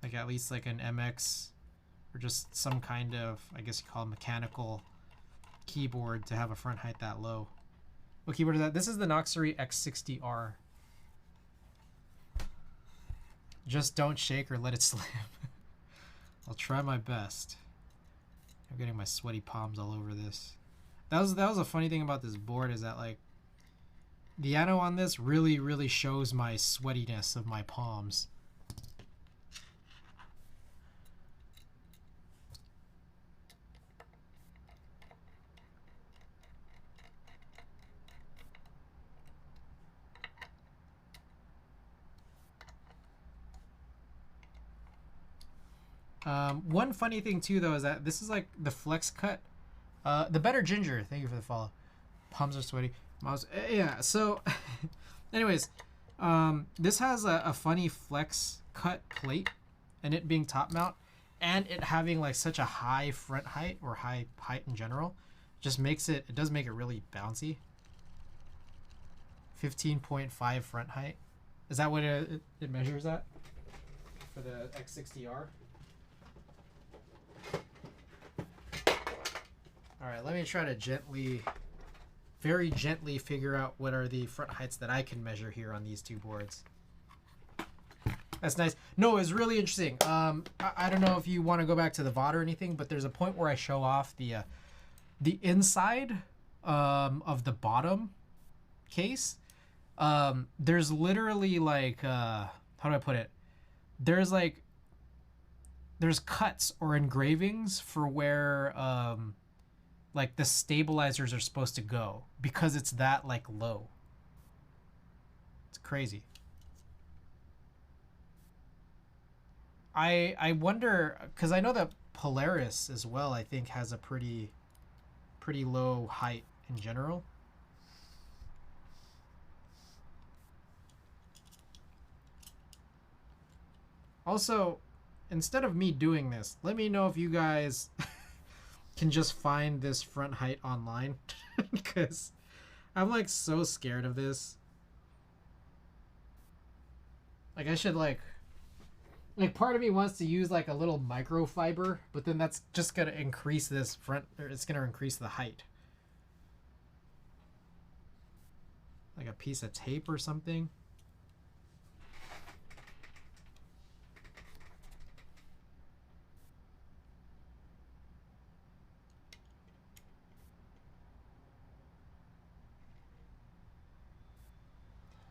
Like at least like an MX or just some kind of, I guess you call it mechanical keyboard to have a front height that low. What keyboard is that? This is the Noxery X60R. Just don't shake or let it slam. I'll try my best. I'm getting my sweaty palms all over this. That was a funny thing about this board, is that like the ano on this really shows my sweatiness of my palms. One funny thing too though is that this is like the flex cut. The Better Ginger, thank you for the follow. Palms are sweaty. Yeah, so anyways, this has a funny flex cut plate, and it being top mount, and it having like such a high front height, or high height in general, just makes it does make it really bouncy. 15.5 front height. Is that what it measures at for the X60R? All right, let me try to very gently figure out what are the front heights that I can measure here on these two boards. That's nice. No, it's really interesting. I don't know if you want to go back to the VOD or anything, but there's a point where I show off the inside of the bottom case. There's literally like, how do I put it? There's cuts or engravings for where like the stabilizers are supposed to go, because it's that like low. It's crazy. I wonder, because I know that Polaris as well, I think, has a pretty low height in general. Also, instead of me doing this, let me know if you guys can just find this front height online, because I'm like so scared of this. Like I should like part of me wants to use like a little microfiber, but then that's just gonna increase this front, or it's gonna increase the height. Like a piece of tape or something.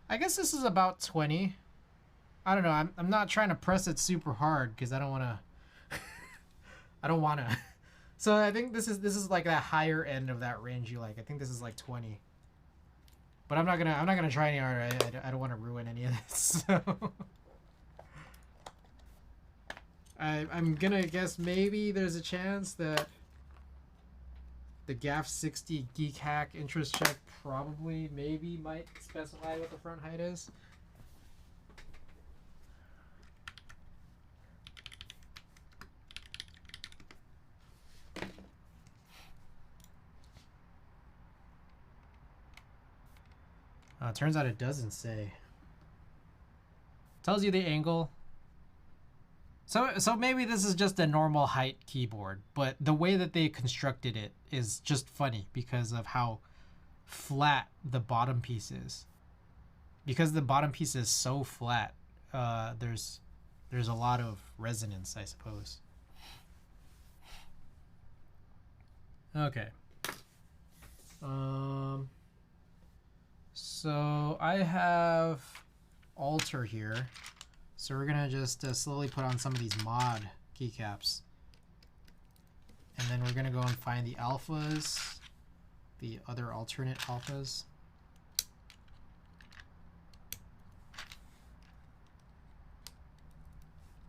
I guess this is about 20. I don't know. I'm not trying to press it super hard because I don't want to. I don't want to. So I think this is like that higher end of that range you like. I think this is like 20. But I'm not gonna try any harder. I don't want to ruin any of this. So I'm gonna guess maybe there's a chance that the gaff.60 geek hack interest check probably maybe might specify what the front height is. It turns out it doesn't say. Tells you the angle. So maybe this is just a normal height keyboard, but the way that they constructed it is just funny because of how flat the bottom piece is. Because the bottom piece is so flat, there's a lot of resonance, I suppose. Okay. So I have Alter here. So we're gonna just slowly put on some of these mod keycaps. And then we're gonna go and find the alphas, the other alternate alphas.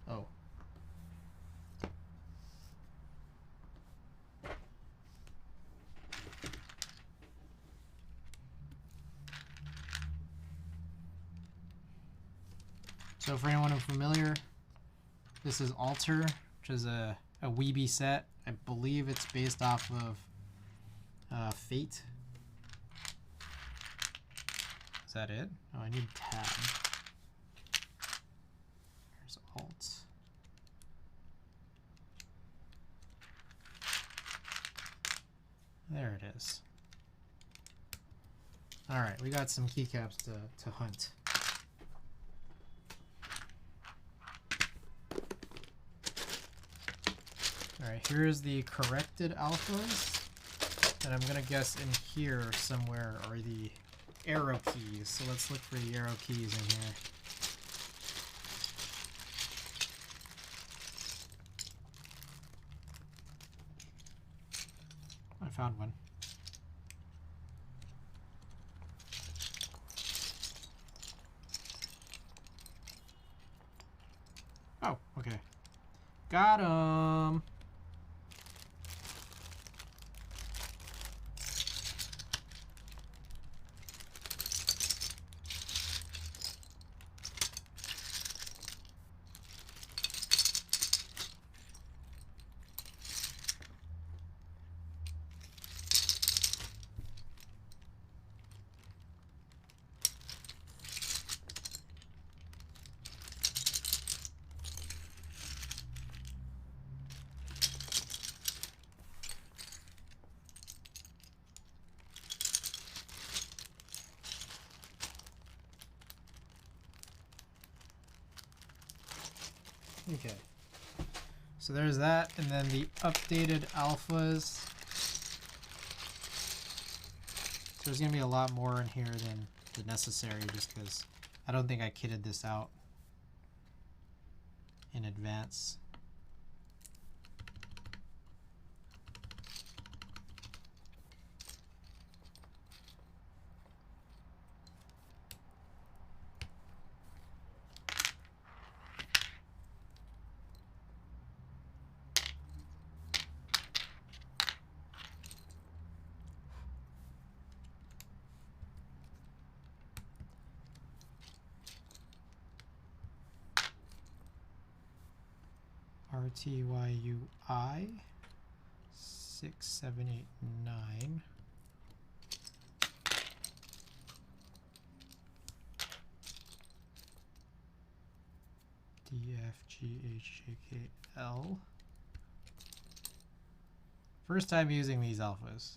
Oh. So for anyone unfamiliar, this is Alter, which is a Weeby set. I believe it's based off of Fate. Is that it? Oh, I need tab. There's Alt. There it is. All right, we got some keycaps to hunt. Alright, here's the corrected alphas. And I'm gonna guess in here somewhere are the arrow keys. So let's look for the arrow keys in here. I found one. Oh, okay. Got 'em. Okay, so there's that, and then the updated alphas. So there's gonna be a lot more in here than the necessary, just because I don't think I kitted this out in advance. RTYUI 6789. FGHJKL. First time using these alphas.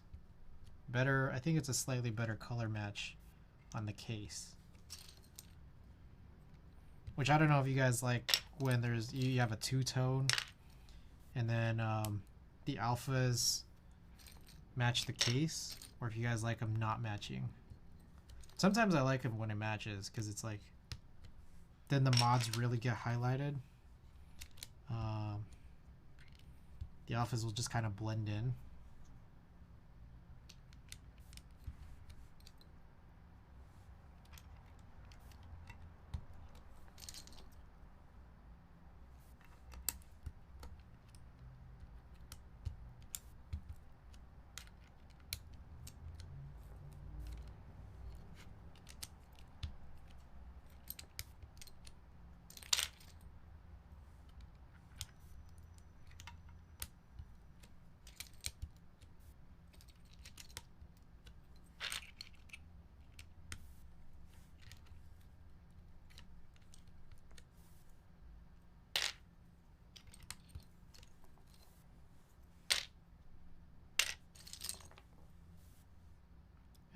Better, I think it's a slightly better color match on the case. Which I don't know if you guys like when there's you have a two-tone and then the alphas match the case, or if you guys like them not matching. Sometimes I like them when it matches because it's like then the mods really get highlighted. The alphas will just kind of blend in.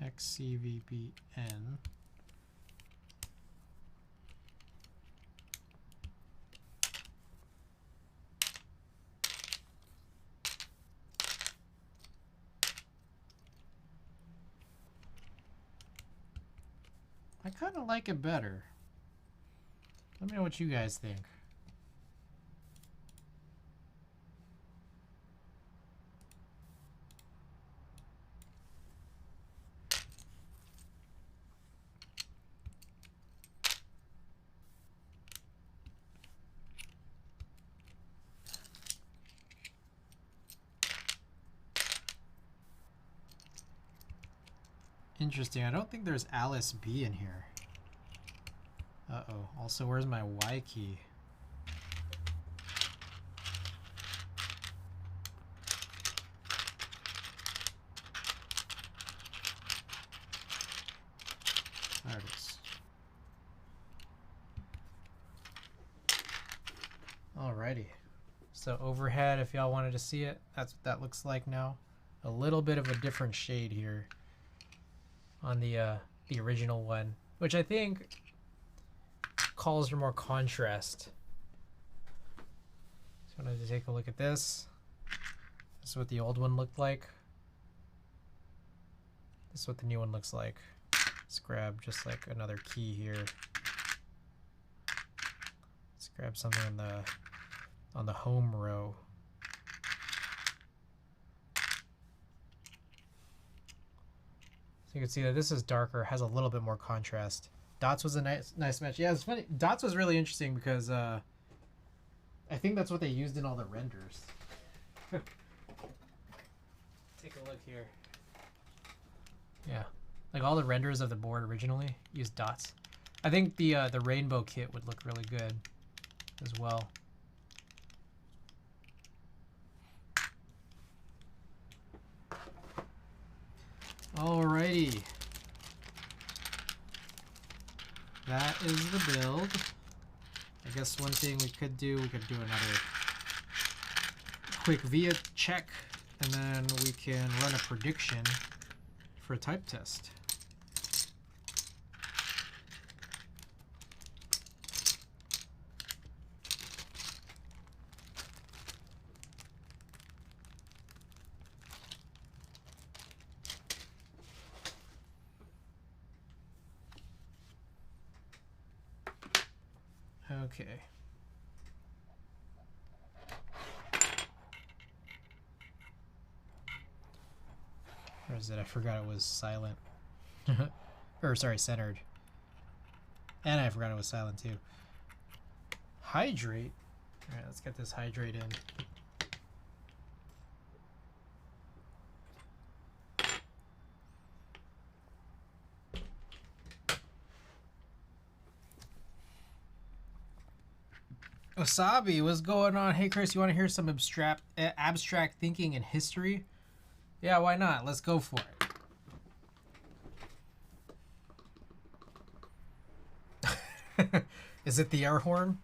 XCVBN. I kind of like it better. Let me know what you guys think. Interesting. I don't think there's Alice B in here. Uh-oh. Also, where's my Y key? There it is. Alrighty. So overhead, if y'all wanted to see it, that's what that looks like now. A little bit of a different shade here on the original one, which I think calls for more contrast. So I wanted to take a look at this. This is what the old one looked like. This is what the new one looks like. Let's grab just like another key here. Let's grab something on the home row. You can see that this is darker, has a little bit more contrast. Dots was a nice match. Yeah, it's funny. Dots was really interesting because I think that's what they used in all the renders. Take a look here. Yeah, like all the renders of the board originally used dots. I think the rainbow kit would look really good as well. Alrighty. That is the build. I guess one thing we could do another quick VIA check, and then we can run a prediction for a type test. Okay. Or is it? I forgot it was silent. Or sorry, centered. And I forgot it was silent too. Hydrate. All right, let's get this hydrate in. Wasabi, what's going on? Hey Chris, you want to hear some abstract thinking and history? Yeah, why not? Let's go for it. Is it the air horn?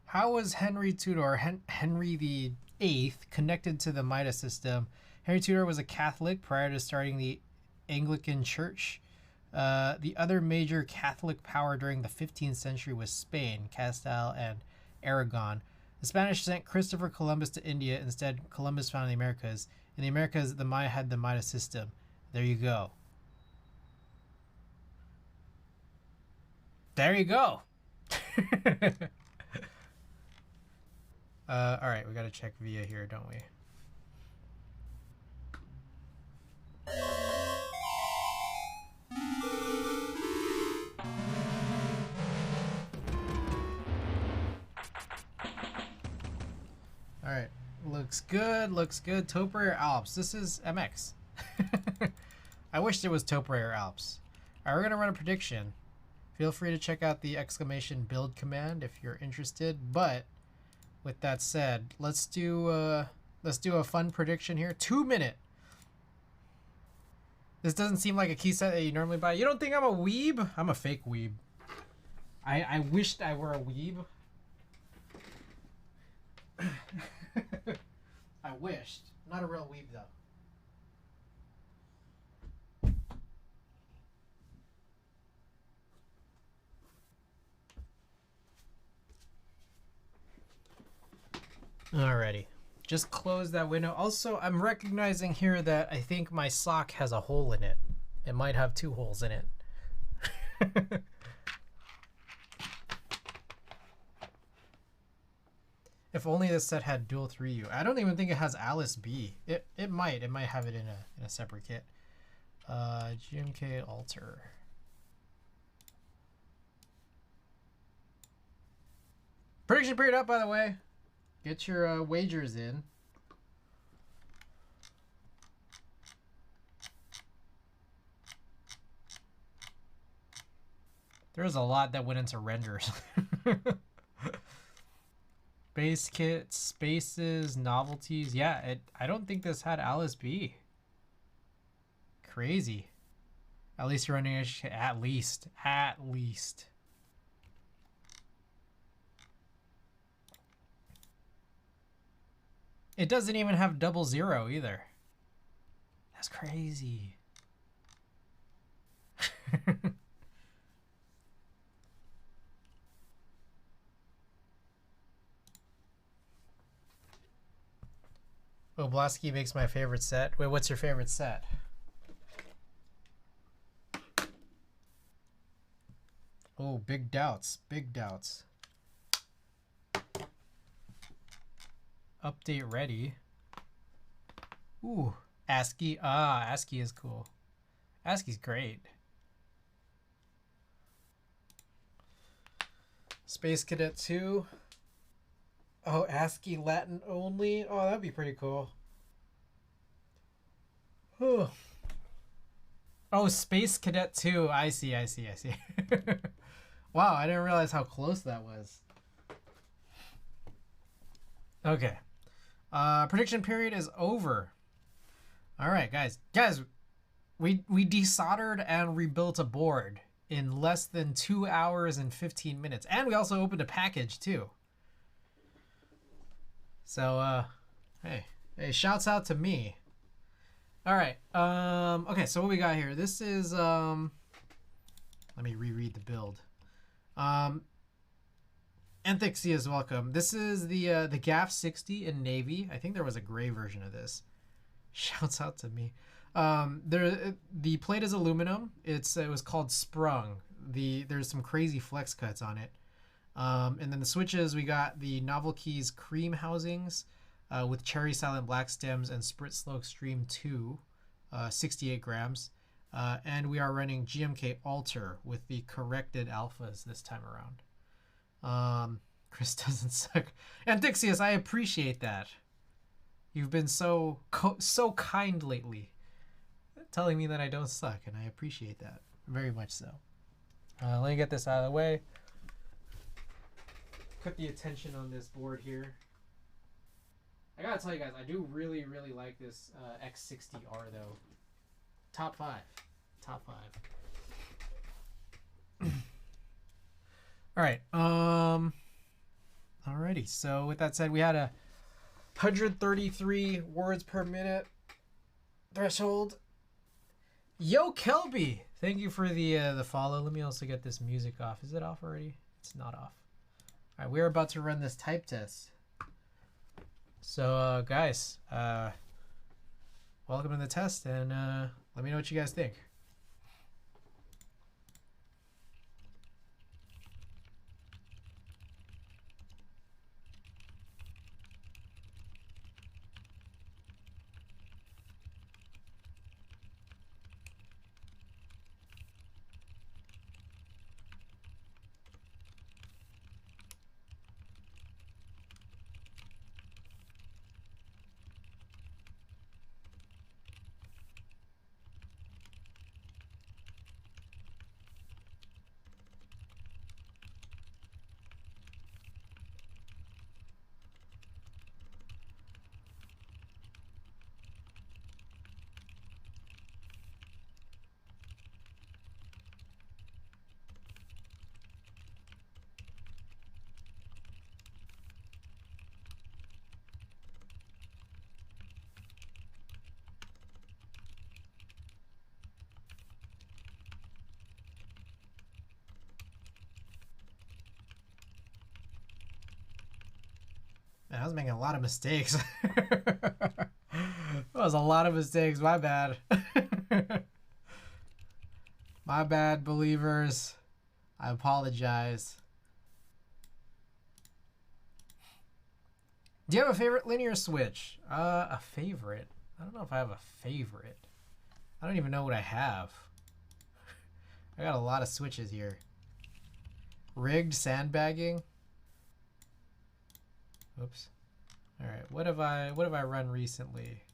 How was Henry Tudor, Henry the Eighth, connected to the Midas system? Henry Tudor was a Catholic prior to starting the Anglican Church. The other major Catholic power during the 15th century was Spain, Castile, and Aragon. The Spanish sent Christopher Columbus to India. Instead, Columbus found the Americas. In the Americas, the Maya had the Midas system. There you go. There you go. All right, we gotta check via here, don't we? All right, looks good, looks good. Topiary Alps. This is MX. I wish there was Topiary Alps. All right, we're gonna run a prediction. Feel free to check out the exclamation build command if you're interested. But with that said, let's do a fun prediction here. 2 minute. This doesn't seem like a key set that you normally buy. You don't think I'm a weeb? I'm a fake weeb. I wished I were a weeb. I wished. Not a real weeb though. Alrighty, just close that window. Also, I'm recognizing here that I think my sock has a hole in it. It might have 2 holes in it. If only this set had dual 3U. I don't even think it has Alice B. It might have it in a separate kit. GMK Alter. Prediction period up, by the way. Get your wagers in. There's a lot that went into renders. Base kits, spaces, novelties. Yeah, I don't think this had Alice B. Crazy. At least you're running at least. It doesn't even have 00 either. That's crazy. Oblasky makes my favorite set. Wait, what's your favorite set? Oh, big doubts. Big doubts. Update ready. Ooh, ASCII. Ah, ASCII is cool. ASCII's great. Space Cadet 2. Oh, ASCII Latin only. Oh, that'd be pretty cool. Oh, Space Cadet 2. I see. Wow, I didn't realize how close that was. Okay. Prediction period is over. All right, guys. We desoldered and rebuilt a board in less than 2 hours and 15 minutes. And we also opened a package too. So, hey, shouts out to me. All right. Okay, so what we got here? This is, let me reread the build. Anthixia is welcome. This is the gaff.60 in navy. I think there was a gray version of this. Shouts out to me. The plate is aluminum. It was called Sprung. There's some crazy flex cuts on it. And then the switches, we got the Novel Keys cream housings with cherry silent black stems and SPRiT Slow Extreme 2, 68 grams. And we are running GMK Alter with the corrected alphas this time around. Chris doesn't suck. Antixius, I appreciate that. You've been so kind lately, telling me that I don't suck, and I appreciate that very much so. Let me get this out of the way. Put the attention on this board here. I gotta tell you guys, I do really like this X60R though. Top 5. All right. I'm Alrighty, so with that said, we had a 133 words per minute threshold. Yo, Kelby, thank you for the follow. Let me also get this music off. Is it off already? It's not off. All right, we're about to run this type test. So, guys, welcome to the test, and let me know what you guys think. Man, I was making a lot of mistakes. That was a lot of mistakes. My bad. My bad, believers. I apologize. Do you have a favorite linear switch? A favorite? I don't know if I have a favorite. I don't even know what I have. I got a lot of switches here. Rigged sandbagging. Oops. All right. What have I run recently?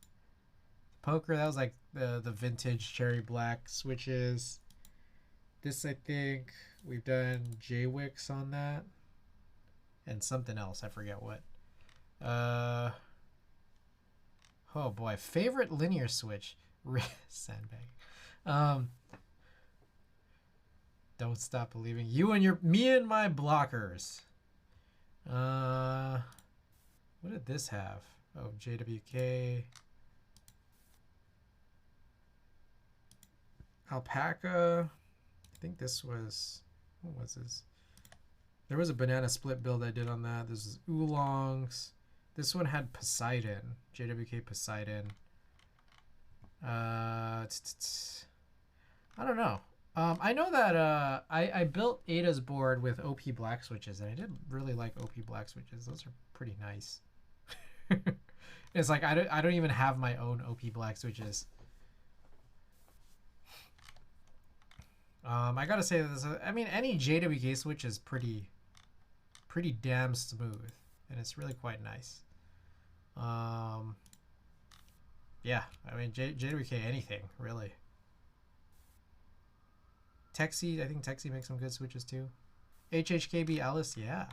Poker. That was like the vintage cherry black switches. This, I think we've done JWICs on that, and something else. I forget what. Oh boy, favorite linear switch. Sandbag. Don't stop believing. Me and my blockers. What did this have? Oh, JWK. Alpaca. I think this was, what was this? There was a banana split build I did on that. This is oolongs. This one had Poseidon. JWK Poseidon. I don't know. I know that I built Ada's board with OP black switches, and I did really like OP black switches. Those are pretty nice. It's like I don't even have my own OP black switches. I gotta say this. I mean, any JWK switch is pretty damn smooth, and it's really quite nice. Yeah, I mean JWK anything really. Texie, I think Texie makes some good switches too. HHKB Alice, yeah.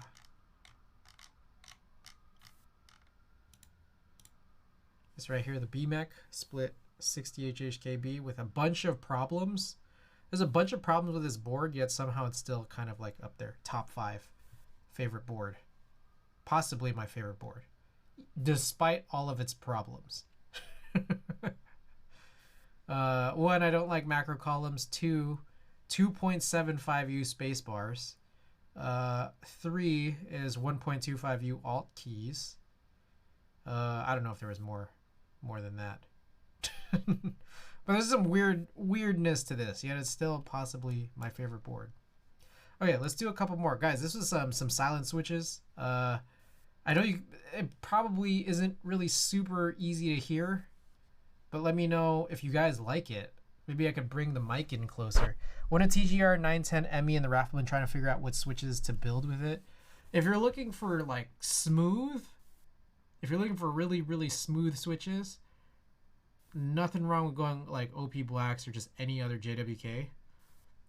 This right here, the BMEC split 60 HHKB with a bunch of problems. There's a bunch of problems with this board, yet somehow it's still kind of like up there. Top 5 favorite board. Possibly my favorite board. Despite all of its problems. 1, I don't like macro columns. 2, 2.75U space bars. 3 is 1.25U alt keys. I don't know if there was more than that. But there's some weirdness to this, yet it's still possibly my favorite board. Okay, let's do a couple more. Guys, this was some silent switches. I know it probably isn't really super easy to hear, but let me know if you guys like it. Maybe I could bring the mic in closer. When a TGR 910 ME in the raffle and trying to figure out what switches to build with it. If you're looking for like smooth, if you're looking for really smooth switches, nothing wrong with going like OP blacks or just any other JWK.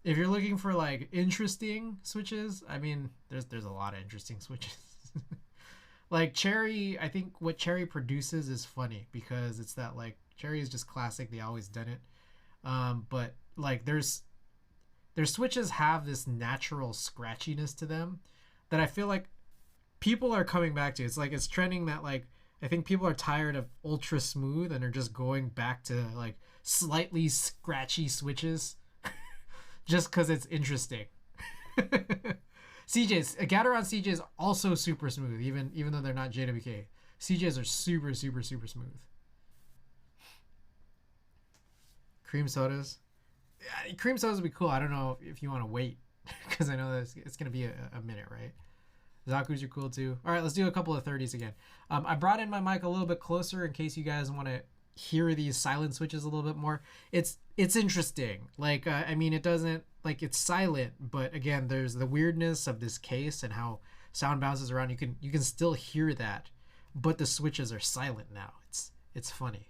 If you're looking for like interesting switches, I mean, there's a lot of interesting switches. Like Cherry, I think what Cherry produces is funny because it's that like Cherry is just classic. They always done it. But like their switches have this natural scratchiness to them that I feel like people are coming back to. It's like it's trending that like I think people are tired of ultra smooth and are just going back to like slightly scratchy switches just because it's interesting. CJs, Gateron CJs also super smooth, even though they're not JWK. CJs are super smooth. Cream sodas. Yeah, cream sodas would be cool. I don't know if you want to wait because I know that it's going to be a minute, right? Zaku's are cool too. All right, let's do a couple of 30s again. I brought in my mic a little bit closer in case you guys want to hear these silent switches a little bit more. It's interesting. Like, I mean, it doesn't, like, it's silent, but again, there's the weirdness of this case and how sound bounces around. You can still hear that, but the switches are silent now. It's funny.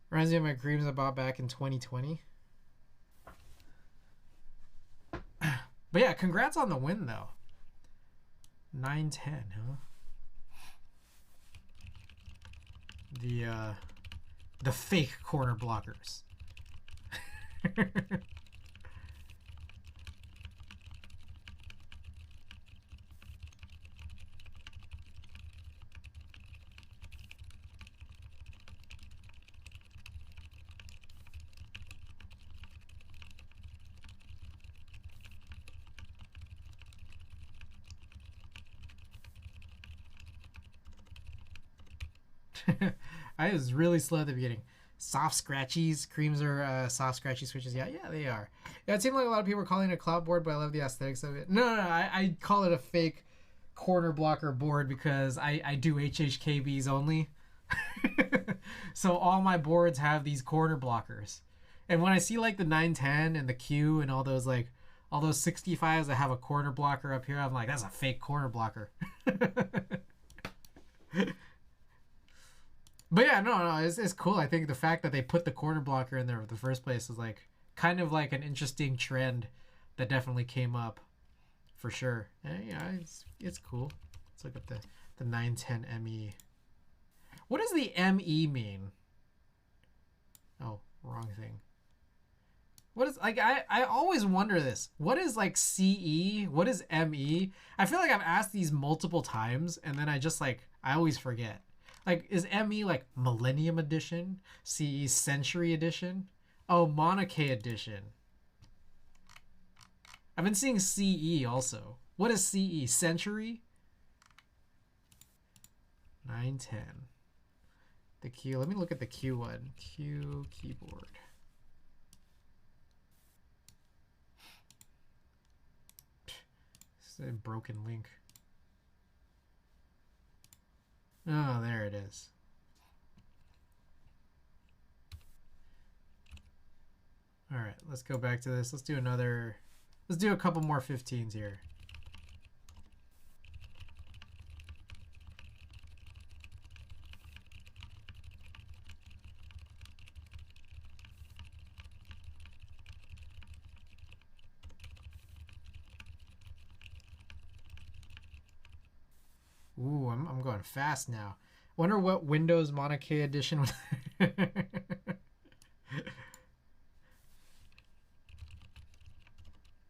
Reminds me of my creams I bought back in 2020. But yeah, congrats on the win though. 9-10, huh? The fake corner blockers. I was really slow at the beginning. Soft scratchies. Creams are soft scratchy switches. Yeah, they are. Yeah, it seemed like a lot of people were calling it a cloud board, but I love the aesthetics of it. No, I call it a fake corner blocker board because I do HHKBs only. So all my boards have these corner blockers. And when I see like the 910 and the Q and all those 65s that have a corner blocker up here, I'm like, that's a fake corner blocker. But yeah, no, it's cool. I think the fact that they put the corner blocker in there in the first place is like kind of like an interesting trend that definitely came up for sure. Yeah, it's cool. Let's look at the 910 ME. What does the ME mean? Oh, wrong thing. What is, like, I always wonder this. What is like CE? What is ME? I feel like I've asked these multiple times and then I always forget. Like, is ME like Millennium Edition? CE Century Edition? Oh, Monarchy Edition. I've been seeing CE also. What is CE? Century? 910. The Q. Let me look at the Q one. Q keyboard. It's a broken link. Oh, there it is. All right, let's go back to this. Let's do a couple more 15s here. Ooh, I'm going fast now. Wonder what Windows Monarchy Edition was.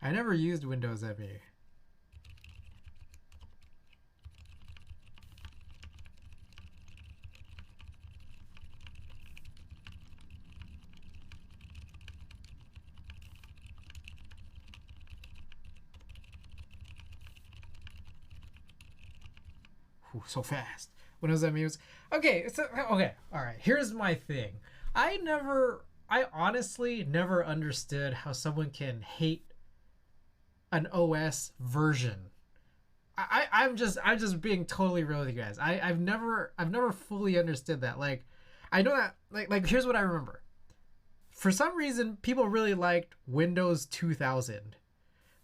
I never used Windows ME. Ooh, so fast. Windows ME was okay. Okay, all right. Here's my thing. I honestly never understood how someone can hate an OS version. I'm just being totally real with you guys. I've never fully understood that. Like, I know that like here's what I remember. For some reason, people really liked Windows 2000,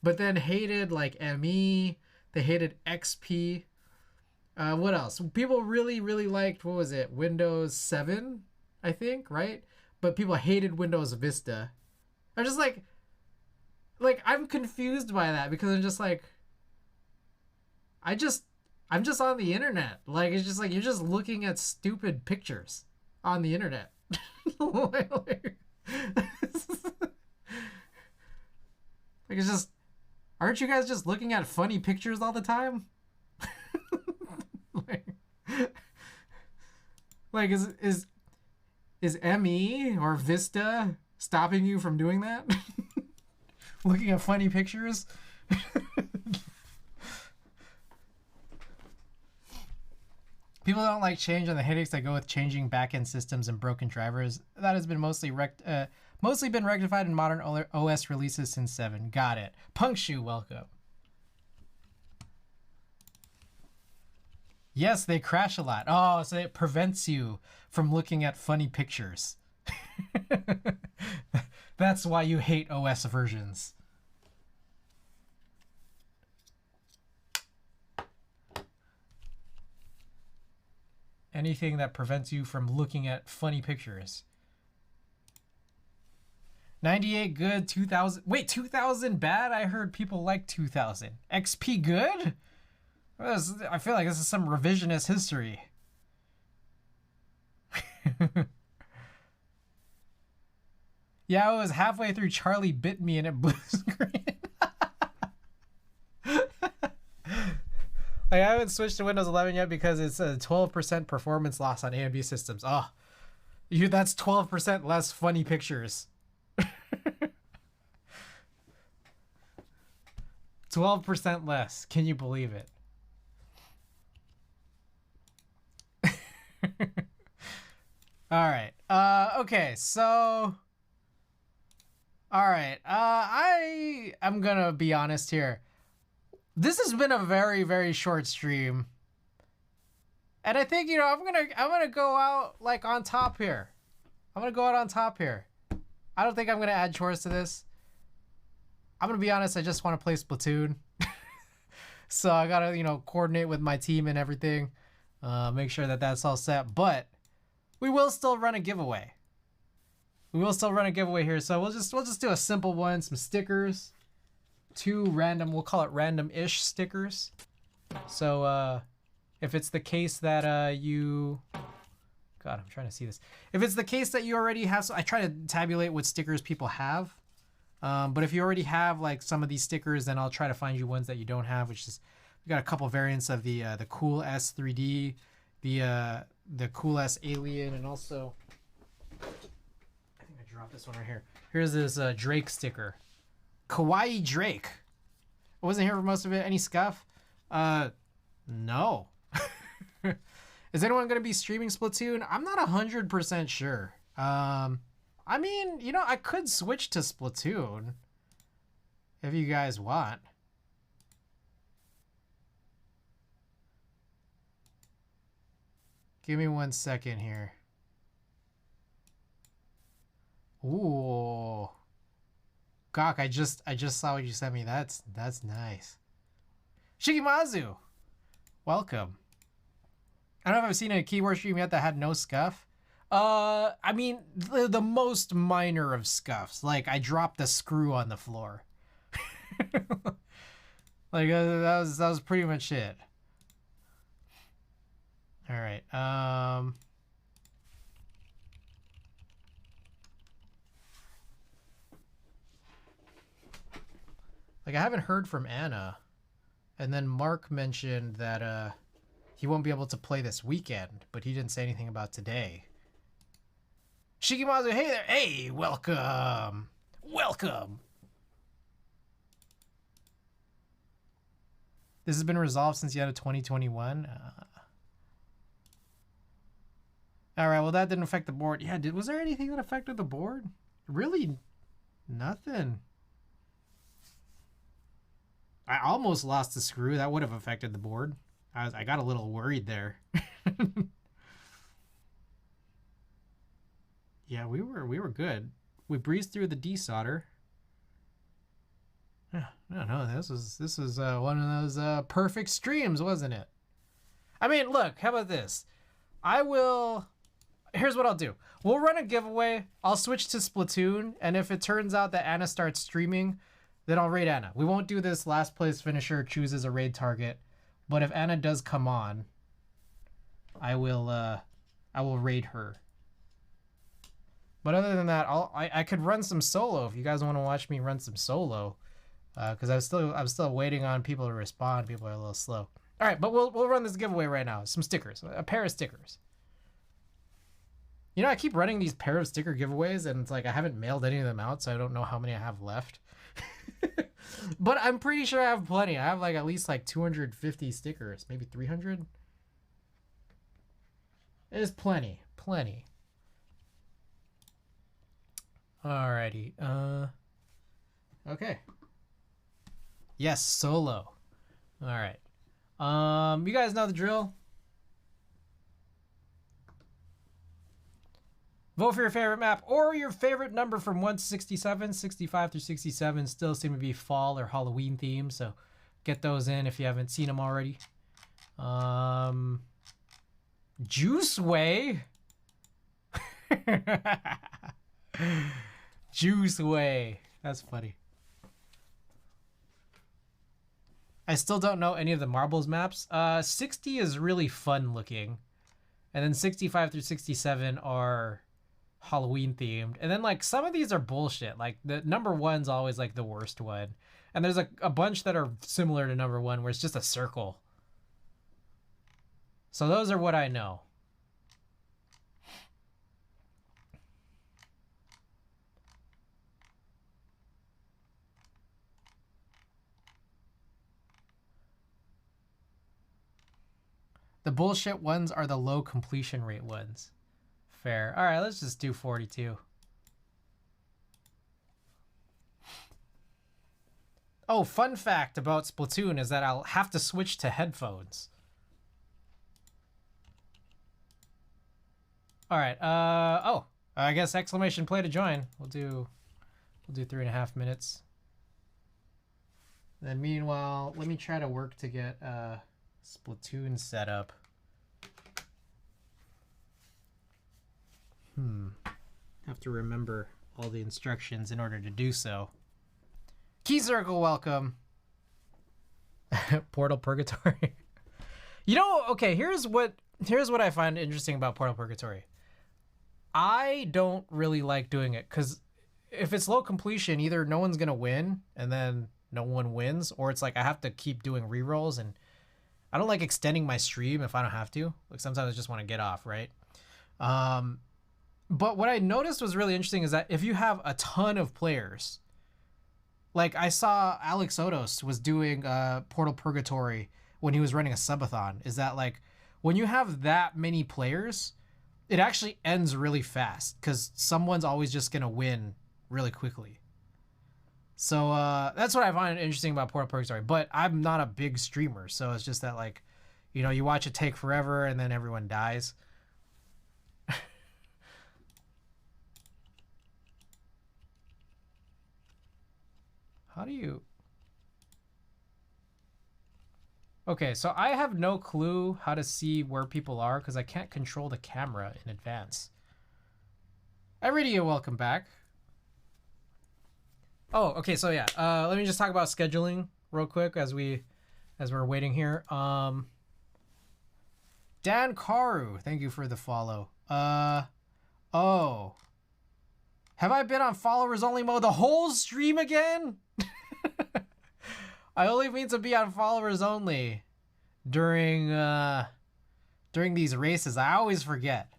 but then hated like ME. They hated XP. What else? People really, really liked, what was it? Windows 7, I think, right? But people hated Windows Vista. I'm just like I'm confused by that because I'm just like, I'm just on the internet. Like, it's just like, you're just looking at stupid pictures on the internet. Like, it's just, aren't you guys just looking at funny pictures all the time? like is ME or Vista stopping you from doing that? Looking at funny pictures? People don't like change and the headaches that go with changing backend systems and broken drivers. That has been mostly been rectified in modern OS releases since 7. Got it. Punkshoe, welcome. Yes, they crash a lot. Oh, so it prevents you from looking at funny pictures. That's why you hate OS versions. Anything that prevents you from looking at funny pictures. 98 good, 2000. Wait, 2000 bad? I heard people like 2000. XP good? I feel like this is some revisionist history. Yeah, it was halfway through Charlie Bit Me and it blue screen. I haven't switched to Windows 11 yet because it's a 12% performance loss on AMD systems. Oh, that's 12% less funny pictures. 12% less. Can you believe it? All right. Okay. So. All right. I'm gonna be honest here. This has been a very, very short stream, and I think I'm gonna go out like on top here. I'm gonna go out on top here. I don't think I'm gonna add chores to this. I'm gonna be honest. I just want to play Splatoon, so I gotta coordinate with my team and everything, make sure that that's all set. But we will still run a giveaway. We will still run a giveaway here, so we'll just do a simple one, some stickers. 2 random, we'll call it random-ish stickers. So if it's the case that God, I'm trying to see this. If it's the case that you already have, so I try to tabulate what stickers people have. But if you already have like some of these stickers, then I'll try to find you ones that you don't have, which is, we got a couple variants of the Cool S 3D, the Cool S Alien, and also I think I dropped this one right here. Here's this Drake sticker. Kawaii Drake. I wasn't here for most of it. Any scuff? No. Is anyone going to be streaming Splatoon? I'm not 100% sure. I mean, I could switch to Splatoon if you guys want. Give me 1 second here. Ooh. Gawk, I just saw what you sent me. That's nice. Shikimazu, welcome. I don't know if I've seen a keyboard stream yet that had no scuff. I mean, the most minor of scuffs. Like, I dropped a screw on the floor. Like, that was pretty much it. All right. Like, I haven't heard from Anna. And then Mark mentioned that he won't be able to play this weekend, but he didn't say anything about today. Shikimazu, hey there. Hey, welcome. Welcome. This has been resolved since the end of 2021. All right, well, that didn't affect the board. Yeah, was there anything that affected the board? Really, nothing. I almost lost the screw. That would have affected the board. I got a little worried there. Yeah, we were good. We breezed through the desolder. I don't know. This was one of those perfect streams, wasn't it? I mean, look. How about this? Here's what I'll do. We'll run a giveaway. I'll switch to Splatoon, and if it turns out that Anna starts streaming, then I'll raid Anna. We won't do this last place finisher chooses a raid target, but if Anna does come on, I will raid her. But other than that, I could run some solo if you guys want to watch me run some solo, because I'm still waiting on people to respond. People are a little slow. All right, but we'll run this giveaway right now. Some stickers, a pair of stickers. You know, I keep running these pair of sticker giveaways, and it's like I haven't mailed any of them out, so I don't know how many I have left. But I'm pretty sure I have plenty. I have like at least like 250 stickers, maybe 300. It is plenty. Alrighty. Okay. Yes, solo. All right. You guys know the drill. Vote for your favorite map or your favorite number from 1 to 67. 65 through 67 still seem to be fall or Halloween themed, so get those in if you haven't seen them already. Juiceway. Juiceway. That's funny. I still don't know any of the marbles maps. 60 is really fun looking. And then 65 through 67 are Halloween themed. And then like some of these are bullshit. Like the number one's always like the worst one. And there's a bunch that are similar to number one where it's just a circle. So those are what I know. The bullshit ones are the low completion rate ones. Fair. All right, let's just do 42. Oh, fun fact about Splatoon is that I'll have to switch to headphones. All right. Oh, I guess exclamation play to join. We'll do 3.5 minutes. Then meanwhile, let me try to work to get Splatoon set up. Have to remember all the instructions in order to do so. Key Circle, welcome. Portal Purgatory. You know, okay, here's what I find interesting about Portal Purgatory. I don't really like doing it because if it's low completion, either no one's gonna win and then no one wins, or it's like I have to keep doing rerolls, and I don't like extending my stream if I don't have to. Like sometimes I just want to get off, right? But what I noticed was really interesting is that if you have a ton of players, like I saw Alex Odos was doing Portal Purgatory when he was running a subathon, is that like when you have that many players, it actually ends really fast because someone's always just going to win really quickly. So that's what I find interesting about Portal Purgatory, but I'm not a big streamer, so it's just that like, you know, you watch it take forever and then everyone dies. How do you... Okay, so I have no clue how to see where people are because I can't control the camera in advance. Iridia, welcome back. Oh, okay, so yeah, let me just talk about scheduling real quick as we're waiting here. Dan Karu, thank you for the follow. Oh. Have I been on followers only mode the whole stream again? I only mean to be on followers only during these races. I always forget.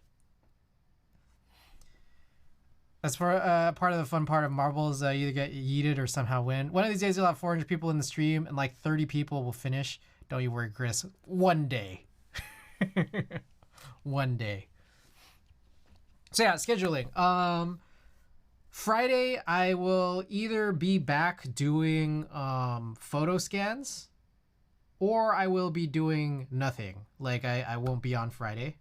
That's for part of the fun part of marbles. You either get yeeted or somehow win. One of these days you'll have 400 people in the stream and like 30 people will finish. Don't you worry, Chris. One day. One day. So yeah, scheduling. Friday I will either be back doing photo scans, or I will be doing nothing. Like I won't be on Friday.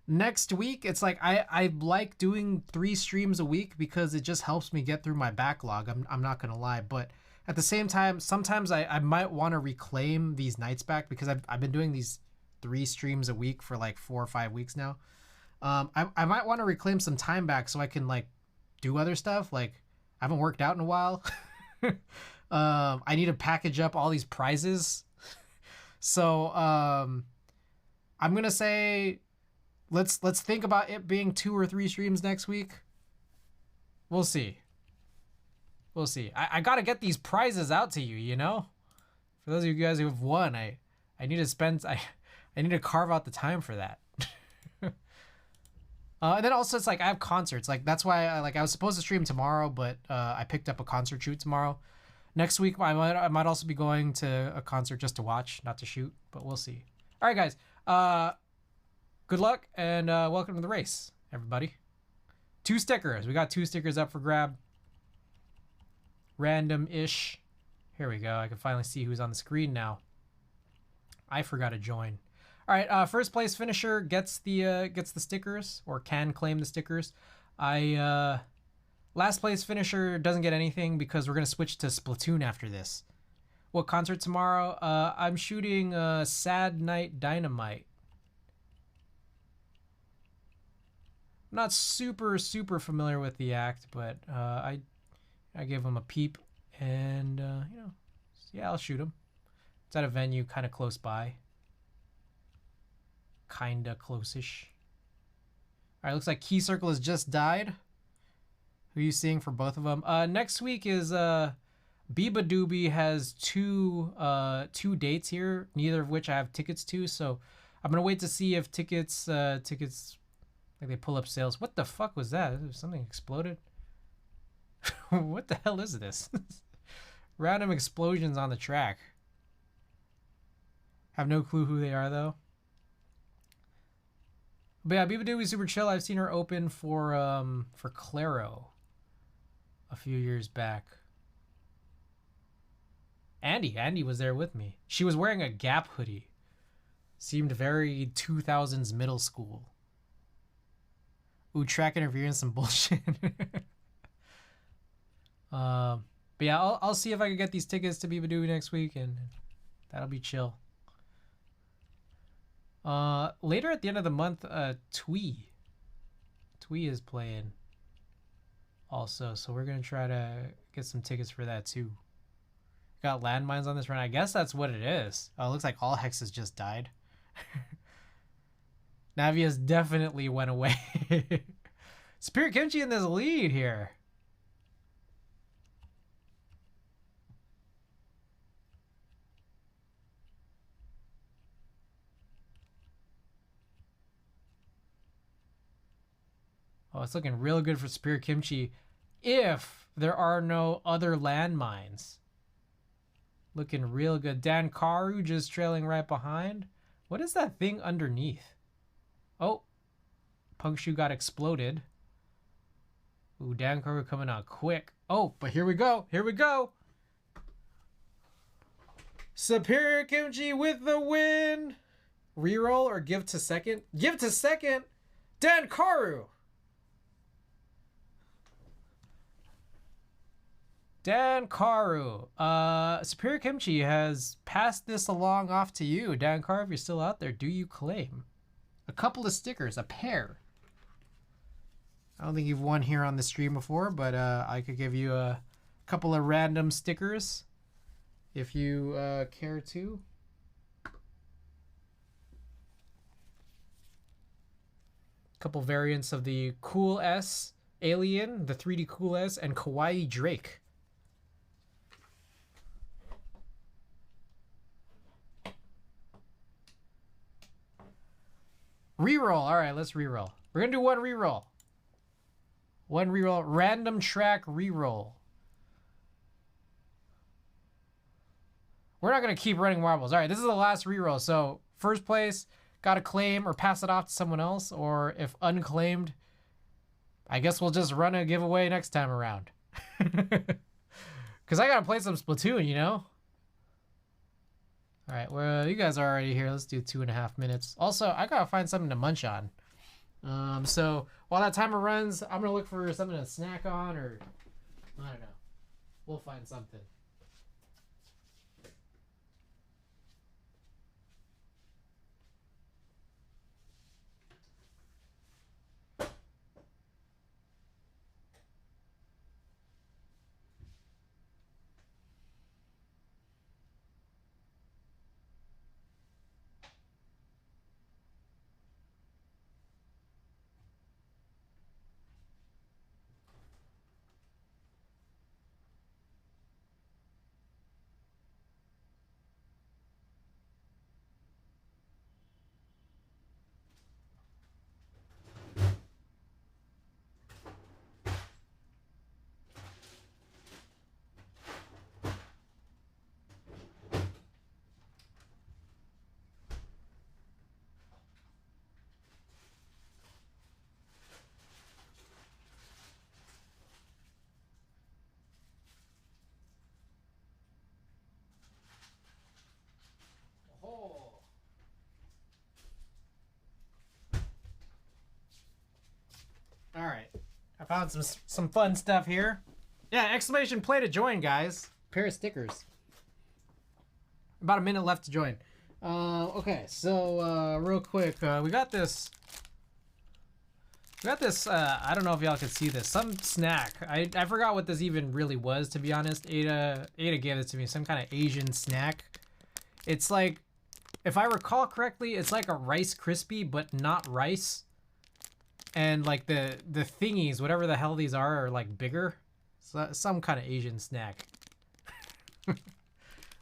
next week, it's like I like doing 3 streams a week because it just helps me get through my backlog. I'm not gonna lie, but at the same time, sometimes I might want to reclaim these nights back because I've been doing these 3 streams a week for like 4 or 5 weeks now. I might want to reclaim some time back so I can like do other stuff. Like I haven't worked out in a while. I need to package up all these prizes. So I'm gonna say let's think about it being 2 or 3 streams next week. We'll see. We'll see. I gotta get these prizes out to you, you know? For those of you guys who have won, I need to spend I need to carve out the time for that. And then also it's like I have concerts. Like that's why I was supposed to stream tomorrow, but I picked up a concert shoot tomorrow. Next week I might also be going to a concert just to watch, not to shoot, but we'll see. All right, guys. Good luck and welcome to the race, everybody. 2 stickers. We got 2 stickers up for grab. Random-ish. Here we go. I can finally see who's on the screen now. I forgot to join. All right, first place finisher gets the stickers, or can claim the stickers. Last place finisher doesn't get anything because we're gonna switch to Splatoon after this. What concert tomorrow? I'm shooting Sad Night Dynamite. I'm not super familiar with the act, but I gave him a peep, and you know, yeah, I'll shoot him. It's at a venue kind of close by. Kinda close-ish. All right, looks like Key Circle has just died. Who are you seeing for both of them? Next week is Biba Doobie has two dates here, neither of which I have tickets to. So I'm gonna wait to see if tickets like they pull up sales. What the fuck was that? Something exploded. What the hell is this? Random explosions on the track. Have no clue who they are though. But yeah, Biba Doobie's super chill. I've seen her open for Claro a few years back. Andy was there with me. She was wearing a Gap hoodie. Seemed very 2000s middle school. Ooh, track interference, some bullshit. But yeah, I'll see if I can get these tickets to Biba Doobie next week, and that'll be chill. Later at the end of the month, Twee is playing also, so we're gonna try to get some tickets for that too. Got landmines on this run. I guess that's what it is. Oh, it looks like all hexes just died. Navia's definitely went away. SPRiT Kimchi in this lead here. Oh, it's looking real good for SPRiT Kimchi if there are no other landmines. Looking real good. Dan Karu just trailing right behind. What is that thing underneath? Oh, Punkshoe got exploded. Ooh, Dan Karu coming out quick. Oh, but here we go. Here we go. SPRiT Kimchi with the win. Reroll or give to second? Give to second. Dan Karu. Dan Karu. SPRiT Kimchi has passed this along off to you. Dan Karu, if you're still out there, do you claim a couple of stickers, a pair? I don't think you've won here on the stream before, but I could give you a couple of random stickers if you care to. Couple variants of the Cool S Alien, the 3D Cool S, and Kawaii Drake. Reroll. All right, let's reroll. We're going to do one reroll. One reroll. Random track reroll. We're not going to keep running marbles. All right, this is the last reroll. So first place, got to claim or pass it off to someone else. Or if unclaimed, I guess we'll just run a giveaway next time around. Because I got to play some Splatoon, you know? All right, well, you guys are already here. Let's do 2.5 minutes. Also, I got to find something to munch on. So while that timer runs, I'm gonna look for something to snack on, or I don't know. We'll find something. Oh. All right, I found some fun stuff here. Yeah, exclamation play to join, guys. Pair of stickers. About a minute left to join. Okay, so real quick, we got this. I don't know if y'all can see this. Some snack. I forgot what this even really was, to be honest. Ada gave this to me. Some kind of Asian snack. It's like, if I recall correctly, it's like a Rice Krispie, but not rice. And like the thingies, whatever the hell these are like bigger. So, some kind of Asian snack.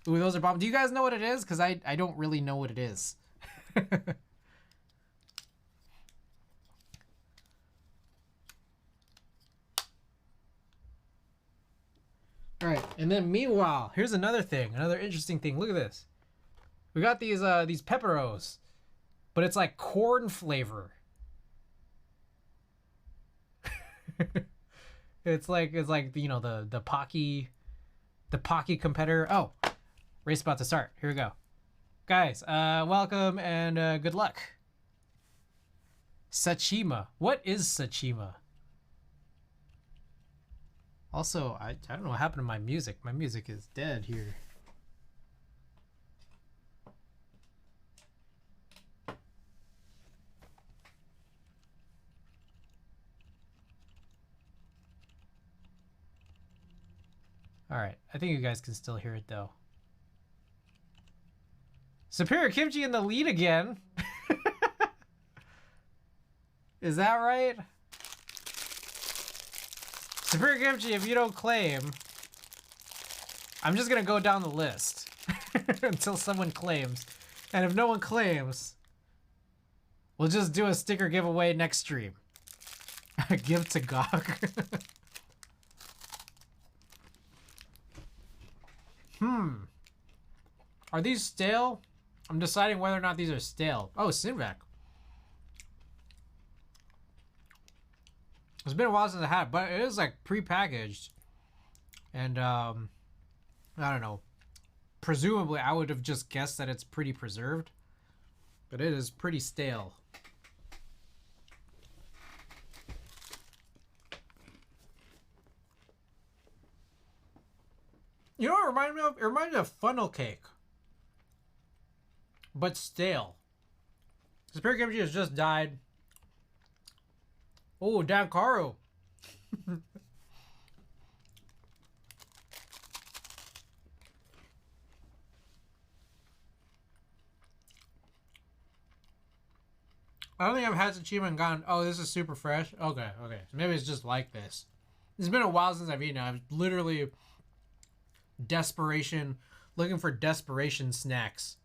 Ooh, those are bomb. Do you guys know what it is? Because I don't really know what it is. All right, and then meanwhile, here's another thing, another interesting thing. Look at this. We got these pepperos, but it's like corn flavor. it's like you know the Pocky competitor. Oh, race about to start. Here we go, guys. Welcome and good luck. Sachima. What is Sachima? Also, I don't know what happened to my music. My music is dead here. All right, I think you guys can still hear it though. Superior Kimchi in the lead again. Is that right? Superior Kimchi, if you don't claim, I'm just gonna go down the list until someone claims. And if no one claims, we'll just do a sticker giveaway next stream. Give to Gawk. Are these stale? I'm deciding whether or not these are stale. Oh, Sinvac. It's been a while since I had it, but it is like pre-packaged. And I don't know. Presumably I would have just guessed that it's pretty preserved. But it is pretty stale. You know what it reminded me of? It reminded me of funnel cake. But stale. Superior Kimchi has just died. Oh, damn Karu. I don't think I've had Sachima and gone, oh, this is super fresh. Okay. So maybe it's just like this. It's been a while since I've eaten it. I've literally looking for desperation snacks.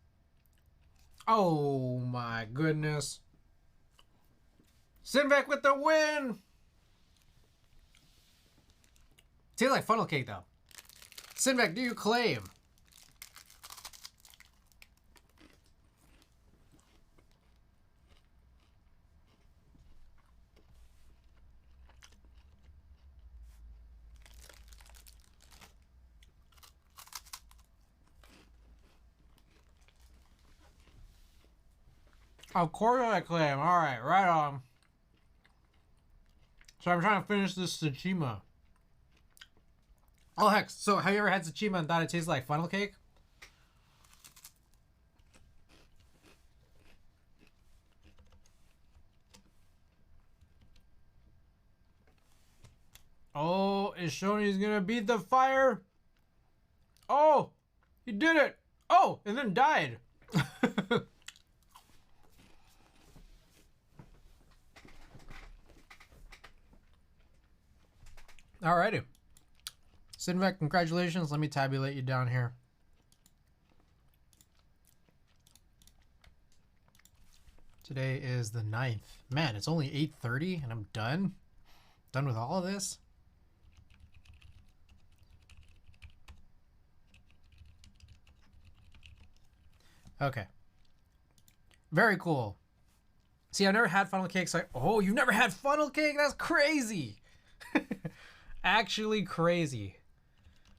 Oh my goodness. Sinvac with the win! Tastes like funnel cake though. Sinvac, do you claim? Of course I claim. Alright, right on. So I'm trying to finish this Tsushima. Oh heck, so have you ever had Tsushima and thought it tastes like funnel cake? Oh, is Shoney's gonna beat the fire? Oh, he did it. Oh, and then died. Alrighty. Sinvec, congratulations. Let me tabulate you down here. Today is the 9th. Man, it's only 8:30 and I'm done. Done with all of this. Okay. Very cool. See, I've never had funnel cake. So oh, you've never had funnel cake? That's crazy. Actually crazy.